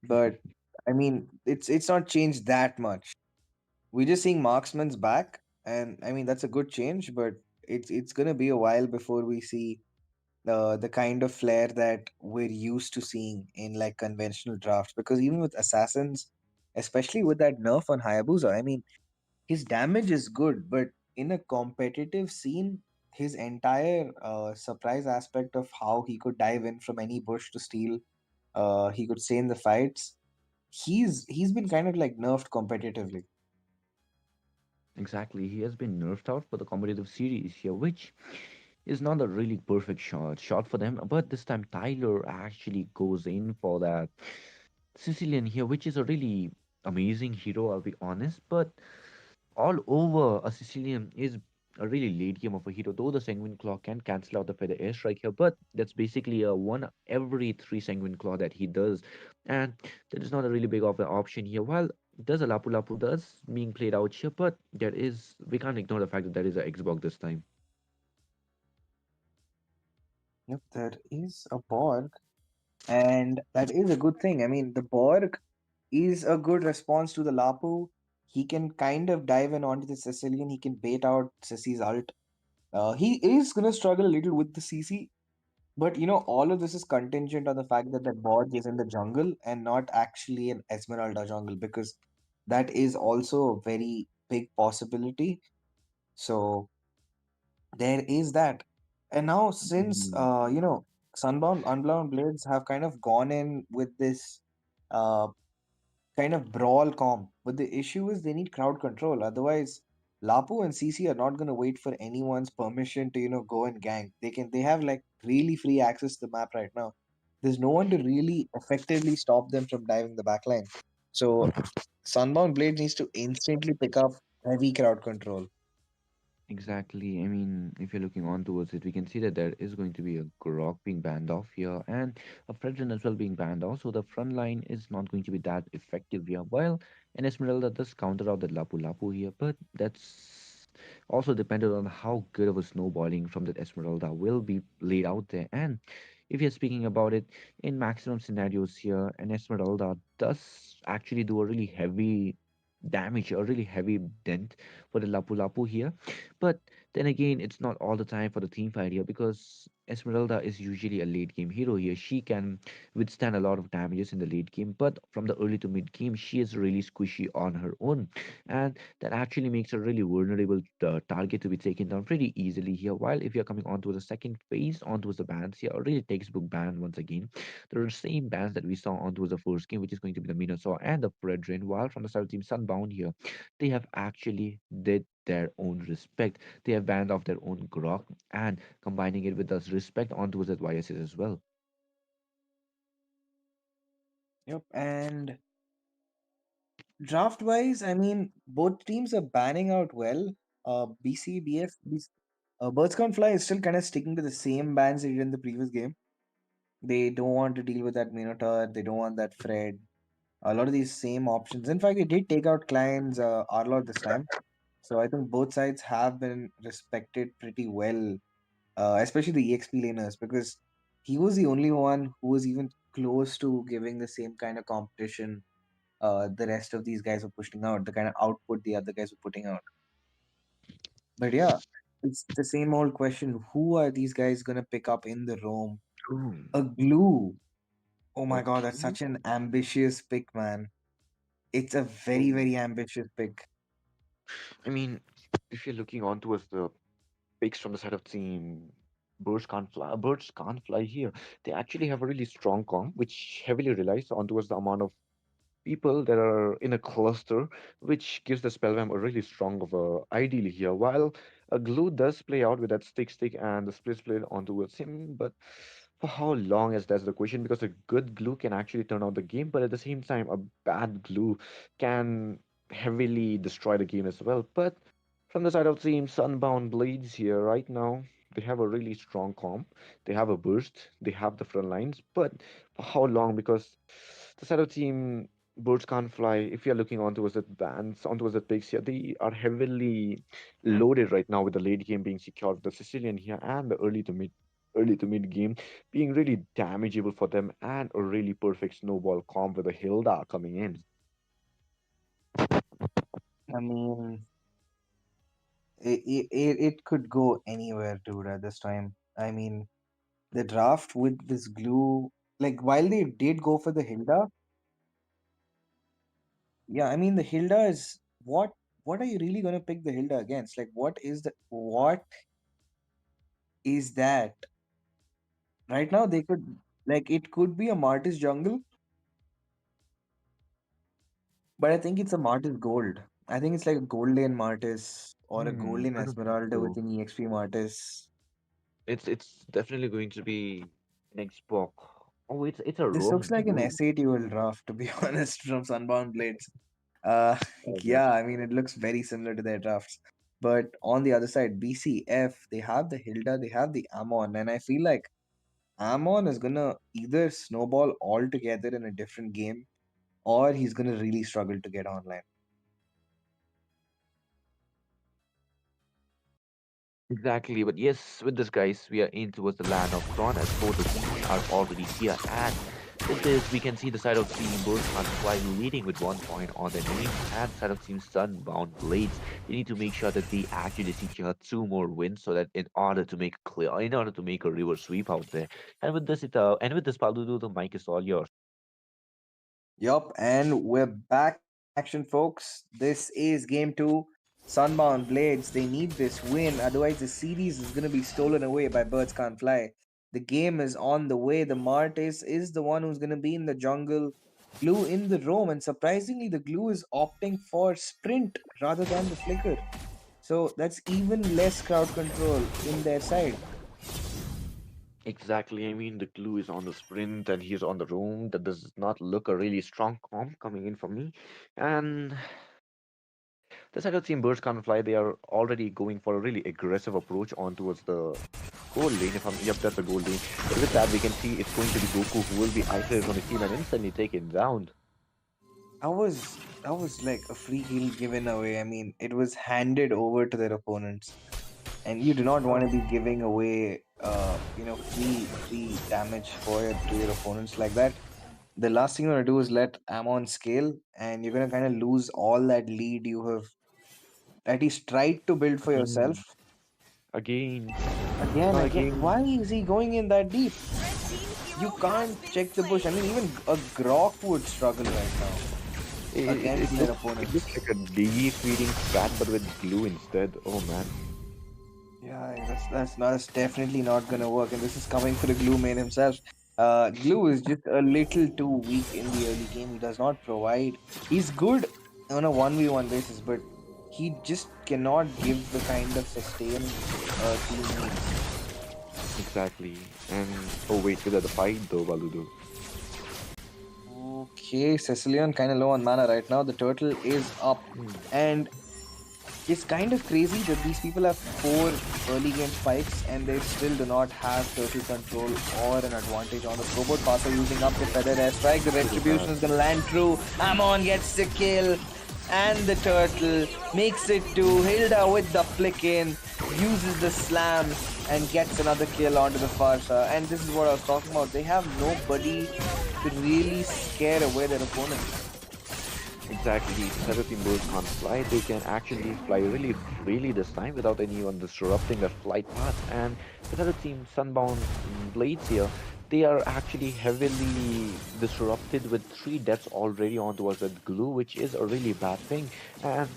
but I mean it's not changed that much. We're just seeing marksman's back, and I mean that's a good change, but it's gonna be a while before we see the kind of flair that we're used to seeing in like conventional drafts. Because even with assassins, especially with that nerf on Hayabusa, I mean, his damage is good, but in a competitive scene, his entire surprise aspect of how he could dive in from any bush to steal, he could stay in the fights. He's been kind of like nerfed competitively. Exactly. He has been nerfed out for the competitive series here, which is not a really perfect shot for them. But this time Tyler actually goes in for that Sicilian here, which is a really amazing hero, I'll be honest. But all over a Sicilian is a really late game of a hero, though the Sanguine Claw can cancel out the Feather Airstrike here, but that's basically a one every three Sanguine Claw that he does. And that is not a really big of an option here. While does a Lapu Lapu does being played out here, but there is we can't ignore the fact that there is a Xbox this time. Yep, there is a Borg, and that is a good thing. I mean, the Borg is a good response to the Lapu. He can kind of dive in onto the Sicilian. He can bait out Sissy's ult. He is gonna struggle a little with the CC, but all of this is contingent on the fact that that Borg is in the jungle and not actually an Esmeralda jungle, because that is also a very big possibility. So there is that. And now since Mm. Sunbound Unbound Blades have kind of gone in with this uh kind of brawl comp, but the issue is they need crowd control. Otherwise, Lapu and CC are not going to wait for anyone's permission to go and gank. They have like really free access to the map right now. There's no one to really effectively stop them from diving the backline. So Sunbound Blades needs to instantly pick up heavy crowd control. Exactly. I mean, if you're looking on towards it, we can see that there is going to be a Grok being banned off here and a Fredrin as well being banned off. So the front line is not going to be that effective here. While an Esmeralda does counter out the Lapu Lapu here, but that's also dependent on how good of a snowballing from that Esmeralda will be laid out there. And if you're speaking about it in maximum scenarios here, an Esmeralda does actually do a really heavy damage, a really heavy dent for the Lapu Lapu here. But then again, it's not all the time for the team fight here because Esmeralda is usually a late game hero here. She can withstand a lot of damages in the late game, but from the early to mid game, she is really squishy on her own. And that actually makes her really vulnerable target to be taken down pretty easily here. While if you're coming onto the second phase, onto the bans here, a really textbook ban once again. There are the same bans that we saw onto the first game, which is going to be the Minotaur and the Fredrin, while from the side of Team Sunbound here, they have actually did their own respect. They have banned off their own grok and combining it with the respect onto the YSS as well. Yep. And draft wise, I mean, both teams are banning out well. BCBF, Birds Can't Fly is still kind of sticking to the same bans they did in the previous game. They don't want to deal with that Minotaur. They don't want that Fred. A lot of these same options. In fact, they did take out Klein's Arlord this time. So I think both sides have been respected pretty well, especially the EXP laners, because he was the only one who was even close to giving the same kind of competition the rest of these guys were pushing out, the kind of output the other guys were putting out. But yeah, it's the same old question. Who are these guys gonna pick up in the roam? Ooh, A glue. Oh my god, that's okay. such an ambitious pick, man. It's a very, Ooh. very ambitious pick. I mean, if you're looking on towards the picks from the side of team, Birds can't fly here. They actually have a really strong comp, which heavily relies on towards the amount of people that are in a cluster, which gives the Spellvamp a really strong of a ideal here. While a glue does play out with that stick and the split onto him, but for how long is that's the question because a good glue can actually turn out the game, but at the same time, a bad glue can heavily destroy the game as well. But from the side of Team Sunbound Blades here right now, they have a really strong comp. They have a burst. They have the front lines, but for how long? Because the side of Team Birds Can't Fly, if you're looking onto the bands, onto the picks here, they are heavily loaded right now with the late game being secured, the Sicilian here, and the early to mid game being really damageable for them, and a really perfect snowball comp with a Hilda coming in. I mean, it could go anywhere, dude, at this time. I mean, the draft with this glue, like while they did go for the Hilda, yeah, I mean the Hilda is what are you really gonna pick the Hilda against? Like what is that? Right now they could like it could be a Martis jungle, but I think it's a Martis gold. I think it's like a gold lane Martis or a gold lane I don't think Esmeralda with so. an EXP Martis. It's definitely going to be an Xbox. Oh, it's a This looks Roman. like an Ooh. SATUL draft, to be honest, from Sunbound Blades. Oh, Yeah, I mean it looks very similar to their drafts. But on the other side, BCF, they have the Hilda, they have the Amon, and I feel like Amon is gonna either snowball altogether in a different game, or he's gonna really struggle to get online. Exactly, but yes, with this, guys, we are in towards the land of Tron as both the teams are already here. And with this, we can see the side of Team Burst and Fly leading with 1 point on their name, and side of Team Sunbound Blades. They need to make sure that they actually secure 2 more wins, so that in order to make a reverse sweep out there. And with this, Paludu, the mic is all yours. Yup, and we're back in action, folks. This is game two. Sunbound Blades, they need this win, otherwise, the series is going to be stolen away by Birds Can't Fly. The game is on the way. The Martis is the one who's going to be in the jungle, Glue in the roam, and surprisingly, the Glue is opting for Sprint rather than the Flicker. So that's even less crowd control in their side. Exactly. I mean, the glue is on the sprint and he's on the roam. That does not look a really strong comp coming in for me. And the side of Team Birds Can't Fly, they are already going for a really aggressive approach on towards the goal lane. Yep, that's the goal lane. But with that, we can see it's going to be Goku who will be isolated on the team and instantly taken down. That was like a free kill given away. I mean, it was handed over to their opponents, and you do not want to be giving away, free damage to your opponents like that. The last thing you want to do is let Amon scale, and you're gonna kind of lose all that lead you have at least tried to build for yourself. Again, again, Again, not again, again. why is he going in that deep? Red team You hero has can't been check the bush. I mean, slain. even a Grok would struggle right now It against their looks it opponents. looks like a DE feeding strat, but with glue instead. Oh man. Yeah, that's definitely not gonna work, and this is coming for the Glue main himself. Glue is just a little too weak in the early game. He does not provide. He's good on a 1v1 basis, but he just cannot give the kind of sustain team needs. Exactly. And oh wait, with the fight though, Baludu. Okay, Cecilion kind of low on mana right now. The turtle is up, Hmm. and it's kind of crazy that these people have 4 early game spikes and they still do not have turtle control or an advantage on the robot passer using up the feather airstrike. The Pretty bad. retribution is gonna land true. Amon gets the kill, and the turtle makes it to Hilda with the flick in, uses the slam and gets another kill onto the Farsa. And this is what I was talking about. They have nobody to really scare away their opponents. Exactly. Feather team birds can't fly. They can actually fly really freely this time without anyone disrupting their flight path. And the feather team Sunbound Blades here, they are actually heavily disrupted with 3 deaths already on towards that glue, which is a really bad thing. And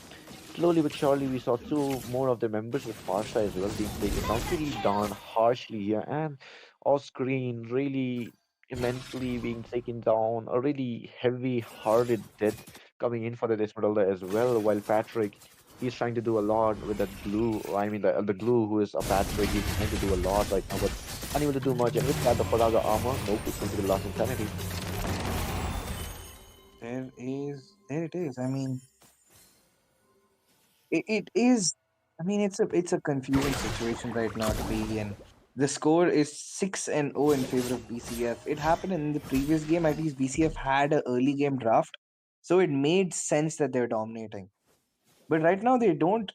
slowly but surely, we saw 2 more of the members with Farsha as well being taken down pretty darn harshly here. And off screen, really immensely being taken down, a really heavy hearted death coming in for the Esmeralda as well, while Patrick, he's trying to do a lot with that glue. I mean, the glue who is a Patrick, he's trying to do a lot right now, but unable to do much. And with that, the Falaga armor, nope, it's going to be the last insanity. There it is. I mean, it is. I mean, it's a confusing situation right now to be in. The score is 6-0 in favor of BCF. It happened in the previous game. At least BCF had an early game draft, so it made sense that they're dominating. But right now they don't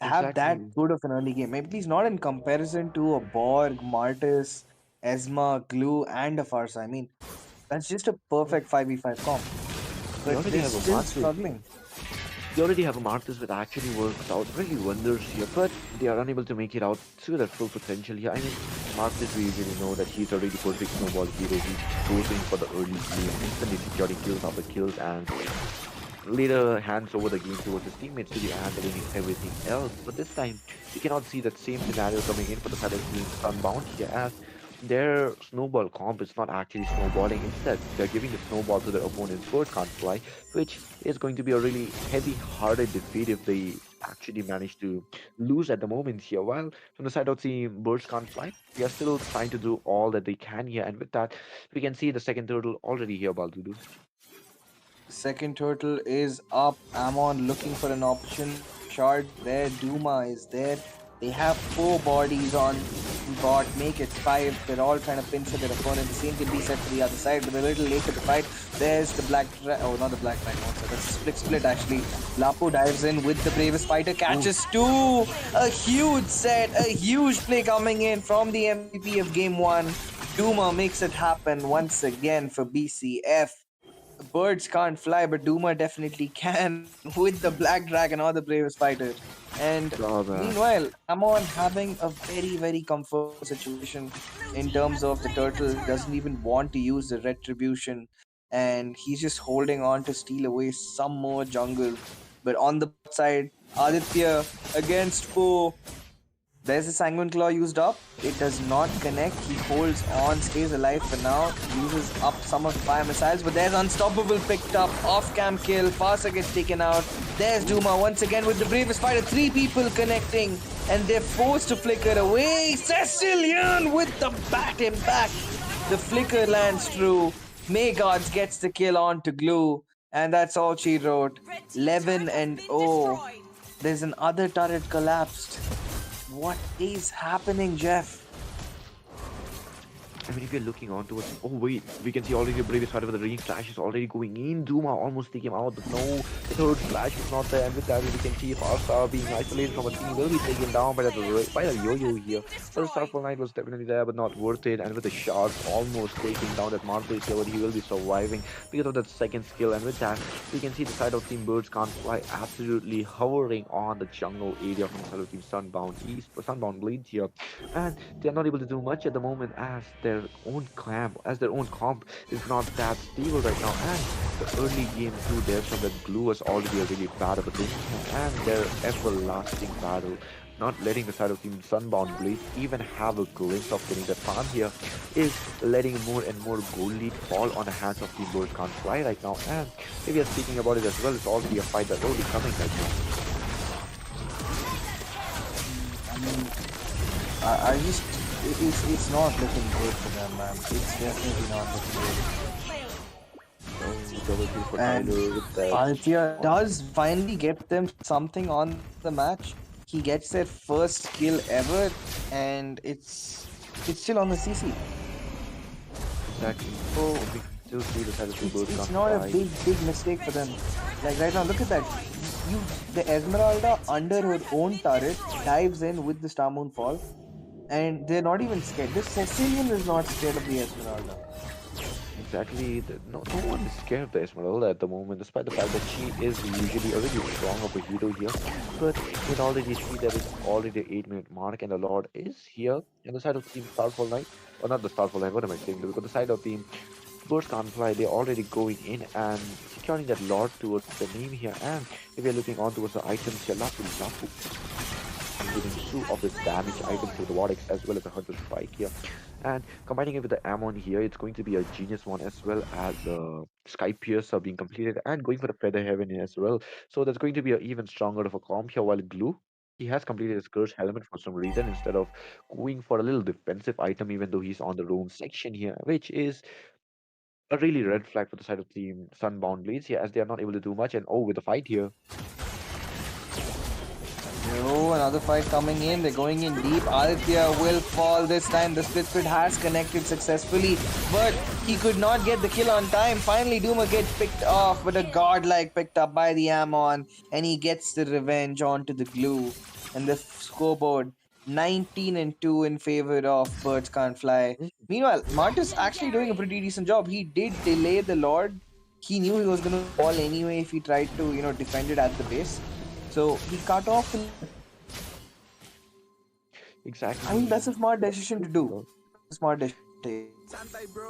have that Exactly. good of an early game. At least not in comparison to a Borg, Martis, Esma, Glue, and a Farsa. I mean, that's just a perfect 5v5 comp. They But already they're have a still Martis. struggling. They already have a Martis that actually works out really wonders here, but they are unable to make it out to their full potential here. I mean, Martis, we really know that he's already perfect snowball hero. He's cruising for the early game, instantly securing kills after kills, and later hands over the game towards his teammates to the end, doing everything else. But this time, you cannot see that same scenario coming in for the Saturn team Sunbound here, as their snowball comp is not actually snowballing. Instead, they're giving the snowball to their opponent's bird can't fly, which is going to be a really heavy-hearted defeat if they actually manage to lose at the moment here. While from the side of team birds can't fly, they are still trying to do all that they can here, and with that, we can see the second turtle already here, Baldudu. Second turtle is up. Amon looking for an option. Shard there, Duma is there. They have four bodies on bot, make it five. They're all trying to pincer their opponent. The same can be said for the other side, but a little late to the fight. There's the oh, not the black dragon monster. That's split actually. Lapu dives in with the bravest fighter, catches two. A huge set, a huge play coming in from the MVP of game one. Duma makes it happen once again for BCF. Birds can't fly, but Duma definitely can with the Black Dragon or the Bravest Fighter. And Oh man. meanwhile, Amon having a very, very comfortable situation in terms of the turtle doesn't even want to use the retribution, and he's just holding on to steal away some more jungle. But on the side, Aditya against Poe. There's a Sanguine Claw used up. It does not connect. He holds on, stays alive for now, uses up some of the fire missiles, but there's Unstoppable picked up. Off-cam kill. Farsa gets taken out. There's Duma once again with the bravest fighter. Three people connecting, and they're forced to flicker away. Cecilian with the bat impact. The flicker lands true. May Gods gets the kill on to Glue, and that's all she wrote. Red team's 11 turret and has been 0. destroyed. There's another turret collapsed. What is happening, Jeff? I mean, if you're looking on towards, oh wait, we can see already the bravest fighter with the range flash is already going in. Duma almost take him out, but no, the third flash is not there. And with that, we can see Farsa being isolated from a team will be taken down by the yo-yo here. So the Starfall Knight was definitely there, but not worth it. And with the shards almost taking down that Marble here, but he will be surviving because of that second skill. And with that, we can see the side of Team Birds Can't Fly absolutely hovering on the jungle area from the side of Team Sunbound Blades here, and they're not able to do much at the moment as their own comp is not that stable right now, and the early game 2 there from the Glue was already a really bad opportunity, and their everlasting battle not letting the side of Team Sunbound Blades even have a glimpse of getting the farm here is letting more and more gold lead fall on the hands of Team Birds Can't Fly right now. And if we are speaking about it as well, it's already a fight that's already coming right now. I mean, I just it's not looking good for them, man. It's definitely not looking good. Oh, double kill for And Tyler with that. Aditya does finally get them something on the match. He gets their first kill ever, and it's still on the CC. Exactly. So We still see the side of Team Birds it's Can't not a Fly. big mistake for them. Like right now, look at that. The Esmeralda under her own turret dives in with the Star Moon Fall, and they're not even scared. This Cecilian is not scared of the Esmeralda. Exactly. No one is scared of the Esmeralda at the moment, despite the fact that she is usually a really strong of a hero here. But we can already see that it's already the 8-minute mark, and the Lord is here. On the side of Team Starfall Knight, or not the Starfall Knight, what am I saying? Because the side of Team Birds Can't Fly, they're already going in and securing that Lord towards the name here. And if you're looking on towards the items here, Lapu giving 2 of his damage items to the Vortex as well as a Hunter Strike here. And combining it with the Ammon here, it's going to be a genius one as well as Sky Piercer being completed and going for the Feather Heaven as well. So that's going to be an even stronger of a comp here, while Glue, he has completed his Curse Helmet for some reason instead of going for a little defensive item, even though he's on the roam section here, which is a really red flag for the side of Team Sunbound Blades here, as they are not able to do much. And oh, with the fight here, Oh, another fight coming in. They're going in deep. Aditya will fall this time. The split has connected successfully, but he could not get the kill on time. Finally, Duma gets picked off, but a godlike picked up by the Ammon, and he gets the revenge onto the Glue. And the scoreboard 19 and 2 in favor of Birds Can't Fly. Meanwhile, Martis actually doing a pretty decent job. He did delay the Lord. He knew he was going to fall anyway if he tried to, defend it at the base. So he cut off the. exactly. I mean, that's a smart decision to do. Smart decision. to take.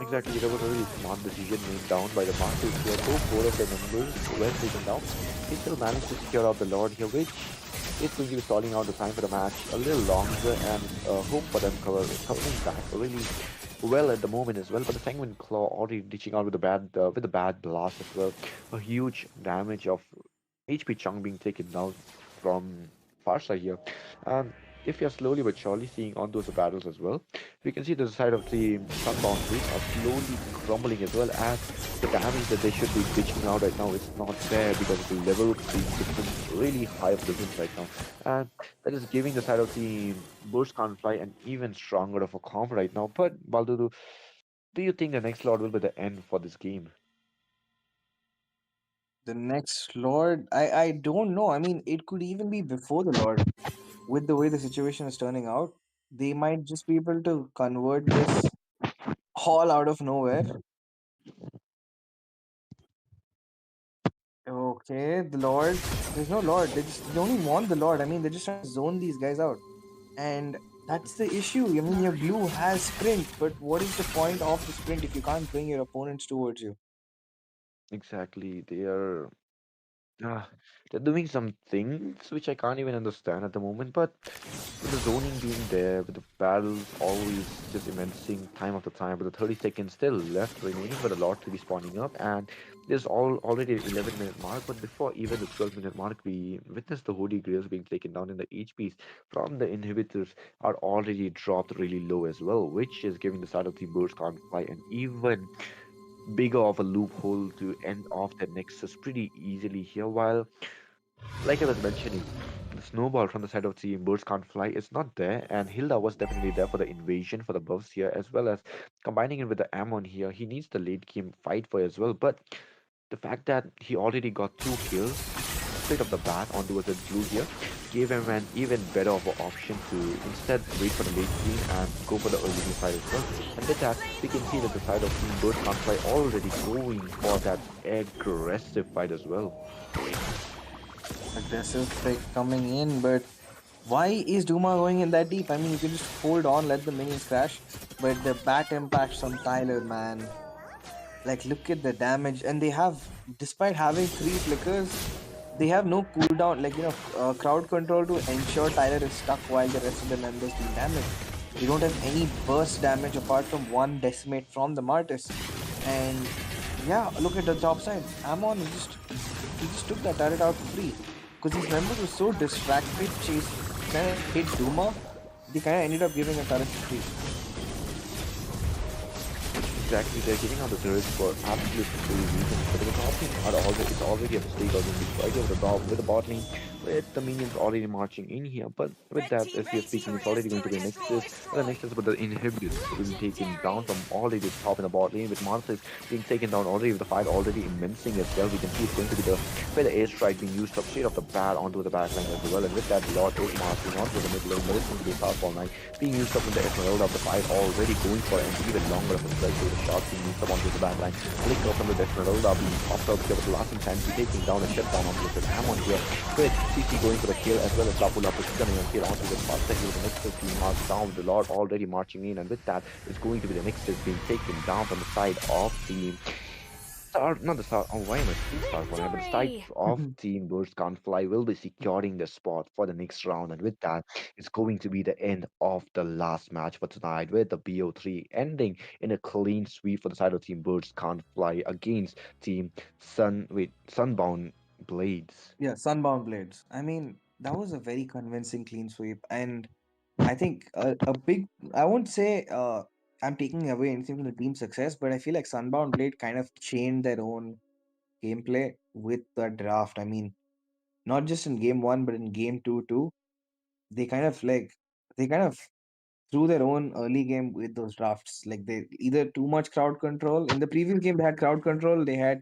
Exactly, that was a really smart decision made down by the Masters here. So 4 of the members were taken down. He still managed to secure out the Lord here, which is going to be stalling out the time for the match a little longer, and hope for them covering back really well at the moment as well. But the Sanguine Claw already ditching out with the bad blast as well. A huge damage of HP chunk being taken down from Farsa here. if you're slowly but surely seeing on those battles as well, we can see the side of the Sunbound Blades are slowly crumbling as well as the damage that they should be ditching out right now is not there because of the level being difference really high of difference right now. And that is giving the side of the Burst Fly an even stronger of a comp right now. But Baldudu, do you think the next Lord will be the end for this game? The next Lord, I don't know. I mean, it could even be before the Lord. With the way the situation is turning out, they might just be able to convert this all out of nowhere. Okay, the Lord. There's no Lord. They only want the Lord. I mean, they're just trying to zone these guys out. And that's the issue. I mean, your blue has sprint, but what is the point of the sprint if you can't bring your opponents towards you? Exactly, they are. Ah, they're doing some things which I can't even understand at the moment, but with the zoning being there, with the battles always just immensing time after time, with the 30 seconds still left remaining for the lot to be spawning up, and there's already an 11-minute mark, but before even the 12-minute mark, we witnessed the Holy Grails being taken down, and the HPs from the inhibitors are already dropped really low as well, which is giving the side of the Burst can't fly an even bigger of a loophole to end off the Nexus pretty easily here, while like I was mentioning, the snowball from the side of the birds can't fly is not there, and Hilda was definitely there for the invasion for the buffs here, as well as combining it with the Ammon here. He needs the late game fight for as well, but the fact that he already got 2 kills straight off the bat onto the blue here gave him an even better of an option to instead wait for the late game and go for the early game fight as well. And with that, we can see that the side of Team Bird can't fly already going for that aggressive fight as well. Aggressive pick coming in, but why is Duma going in that deep? I mean, you can just hold on, let the minions crash, but the bat impacts on Tyler, man. Like, look at the damage, and they have, despite having 3 flickers, they have no cooldown, like, crowd control to ensure Tyler is stuck while the rest of the members being damaged. They don't have any burst damage apart from one decimate from the Martis. And yeah, look at the top side. Amon he just took that turret out for free because these members were so distracted, chase trying to hit Duma. They kind of ended up giving a turret for free. Exactly, they're giving out the turrets for absolutely silly reasons, but the top lane are already, it's already a mistake of being destroyed over the top with the bot lane, with the minions already marching in here. But with Red that, team as we are base speaking, it's turret already going to be a Nexus, and the destroyed. Nexus with the inhibitors being taken down from Legendary. already the top in the bot lane, with Marthas being taken down already with the fight already immensing as well. We can see it's going to be the where the airstrike being used up straight off the bat onto the back line as well, and with that, Lord is marching onto the mid lane, but it's going to be a Powerful Knight being used up in the Esmeralda of the fight already going for an even longer of a stretch with the shots being used up onto the back line. Flicker from the Esmeralda being popped out here with the last insanity taking down a shutdown onto the Amon here. With CC going for the kill as well as Lapu Lapu stunning and kill onto the faster here. The Nexus being marched down with the Lord already marching in, and with that is going to be the Nexus being taken down from the side of the Star, not the star. Oh, why am I saying star for now? But the side Victory! of Team Birds Can't Fly will be securing the spot for the next round, and with that, it's going to be the end of the last match for tonight, with the BO3 ending in a clean sweep for the side of Team Birds Can't Fly against Team Sunbound Blades. Yeah, Sunbound Blades. I mean, that was a very convincing clean sweep, and I think a big. I won't say I'm taking away anything from the team's success, but I feel like Sunbound Blade kind of changed their own gameplay with the draft. I mean, not just in game one, but in game two too. They kind of like they kind of threw their own early game with those drafts. Like they either too much crowd control. In the previous game, they had crowd control. They had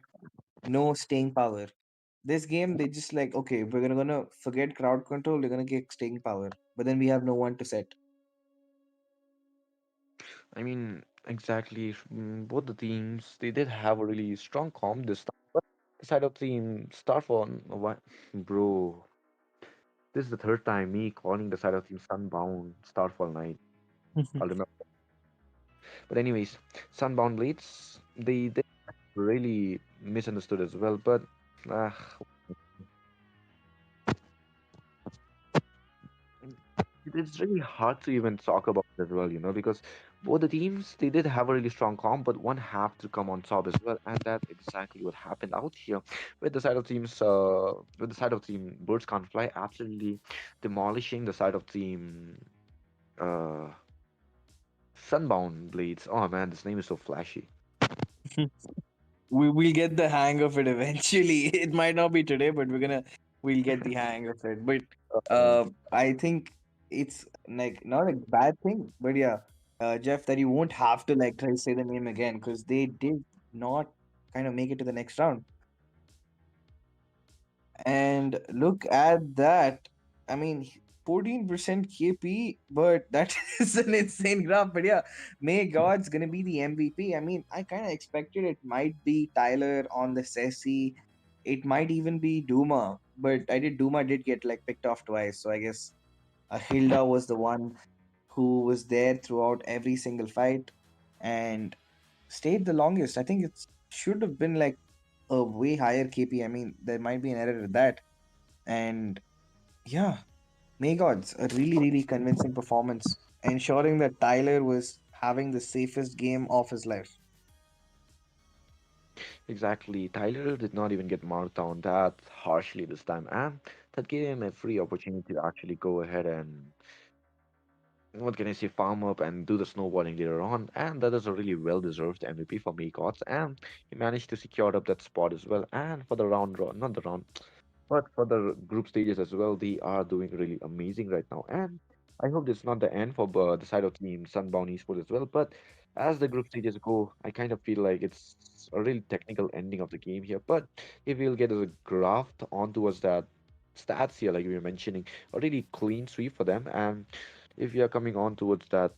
no staying power. This game, they just like, okay, we're gonna forget crowd control. We're gonna get staying power, but then we have no one to set. I mean, exactly. Both the teams they did have a really strong comp this time, but the side of Team Starfall, what, bro? This is the third time me calling the side of Team Sunbound Starfall Night. I'll remember. But anyways, Sunbound Blades, they really misunderstood as well. But uh, it's really hard to even talk about it as well, because both the teams they did have a really strong comp, but one have to come on top as well, and that's exactly what happened out here with the side of team Birds Can't Fly absolutely demolishing the side of team uh Sunbound Blades. Oh man, this name is so flashy. We will get the hang of it eventually. It might not be today, but we'll get the hang of it. But Man. I think it's like not a bad thing. But yeah, Jeff, that you won't have to like try to say the name again because they did not kind of make it to the next round. And look at that. I mean, 14% KP, but that is an insane graph. But yeah, May God's gonna be the MVP. I mean, I kind of expected it might be Tyler on the Sessi. It might even be Duma, but Duma did get like picked off twice. So I guess Hilda was the one who was there throughout every single fight and stayed the longest. I think it should have been like a way higher KP. I mean, there might be an error with that. And yeah, May Gods, a really, really convincing performance, ensuring that Tyler was having the safest game of his life. Exactly. Tyler did not even get marked down that harshly this time, and that gave him a free opportunity to actually go ahead and what can I say, farm up and do the snowballing later on. And that is a really well-deserved MVP for me, Gods. And he managed to secure up that spot as well. And for the not the round, but for the group stages as well, they are doing really amazing right now. And I hope this is not the end for the side of Team Sunbound Esports as well. But as the group stages go, I kind of feel like it's a really technical ending of the game here. But if we'll get a graph on towards that stats here, like we were mentioning, a really clean sweep for them. And if we are coming on towards that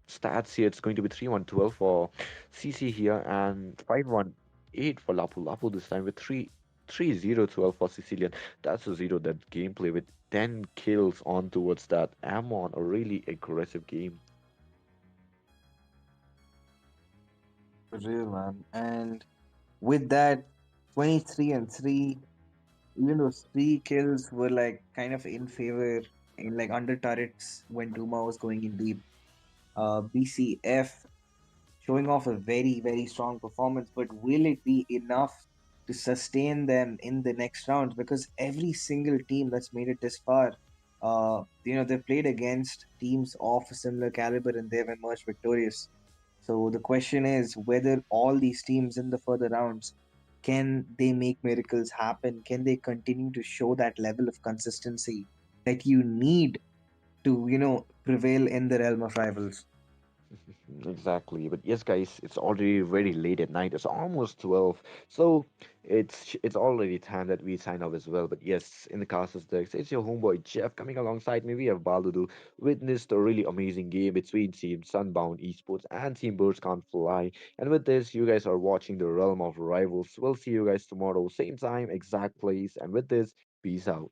stats here, it's going to be 3-1-12 for CC here and 5-1-8 for Lapu Lapu this time with 3-0-12 for Sicilian. That's a zero that gameplay with 10 kills on towards that Amon, a really aggressive game. For real, man. And with that, 23 and 3, even those 3 kills were like kind of in favor in like under turrets when Duma was going in deep. BCF showing off a very, very strong performance, but will it be enough to sustain them in the next round? Because every single team that's made it this far, they've played against teams of a similar caliber and they've emerged victorious. So the question is whether all these teams in the further rounds can they make miracles happen? Can they continue to show that level of consistency that you need to, prevail in the realm of rivals? Exactly. But yes, guys, it's already very late at night. It's almost 12. So it's already time that we sign off as well. But yes, in the cast of decks, it's your homeboy Jeff coming alongside me. We have Baludu witnessed a really amazing game between Team Sunbound Esports and Team Birds Can't Fly. And with this, you guys are watching the Realm of Rivals. We'll see you guys tomorrow, same time, exact place. And with this, peace out.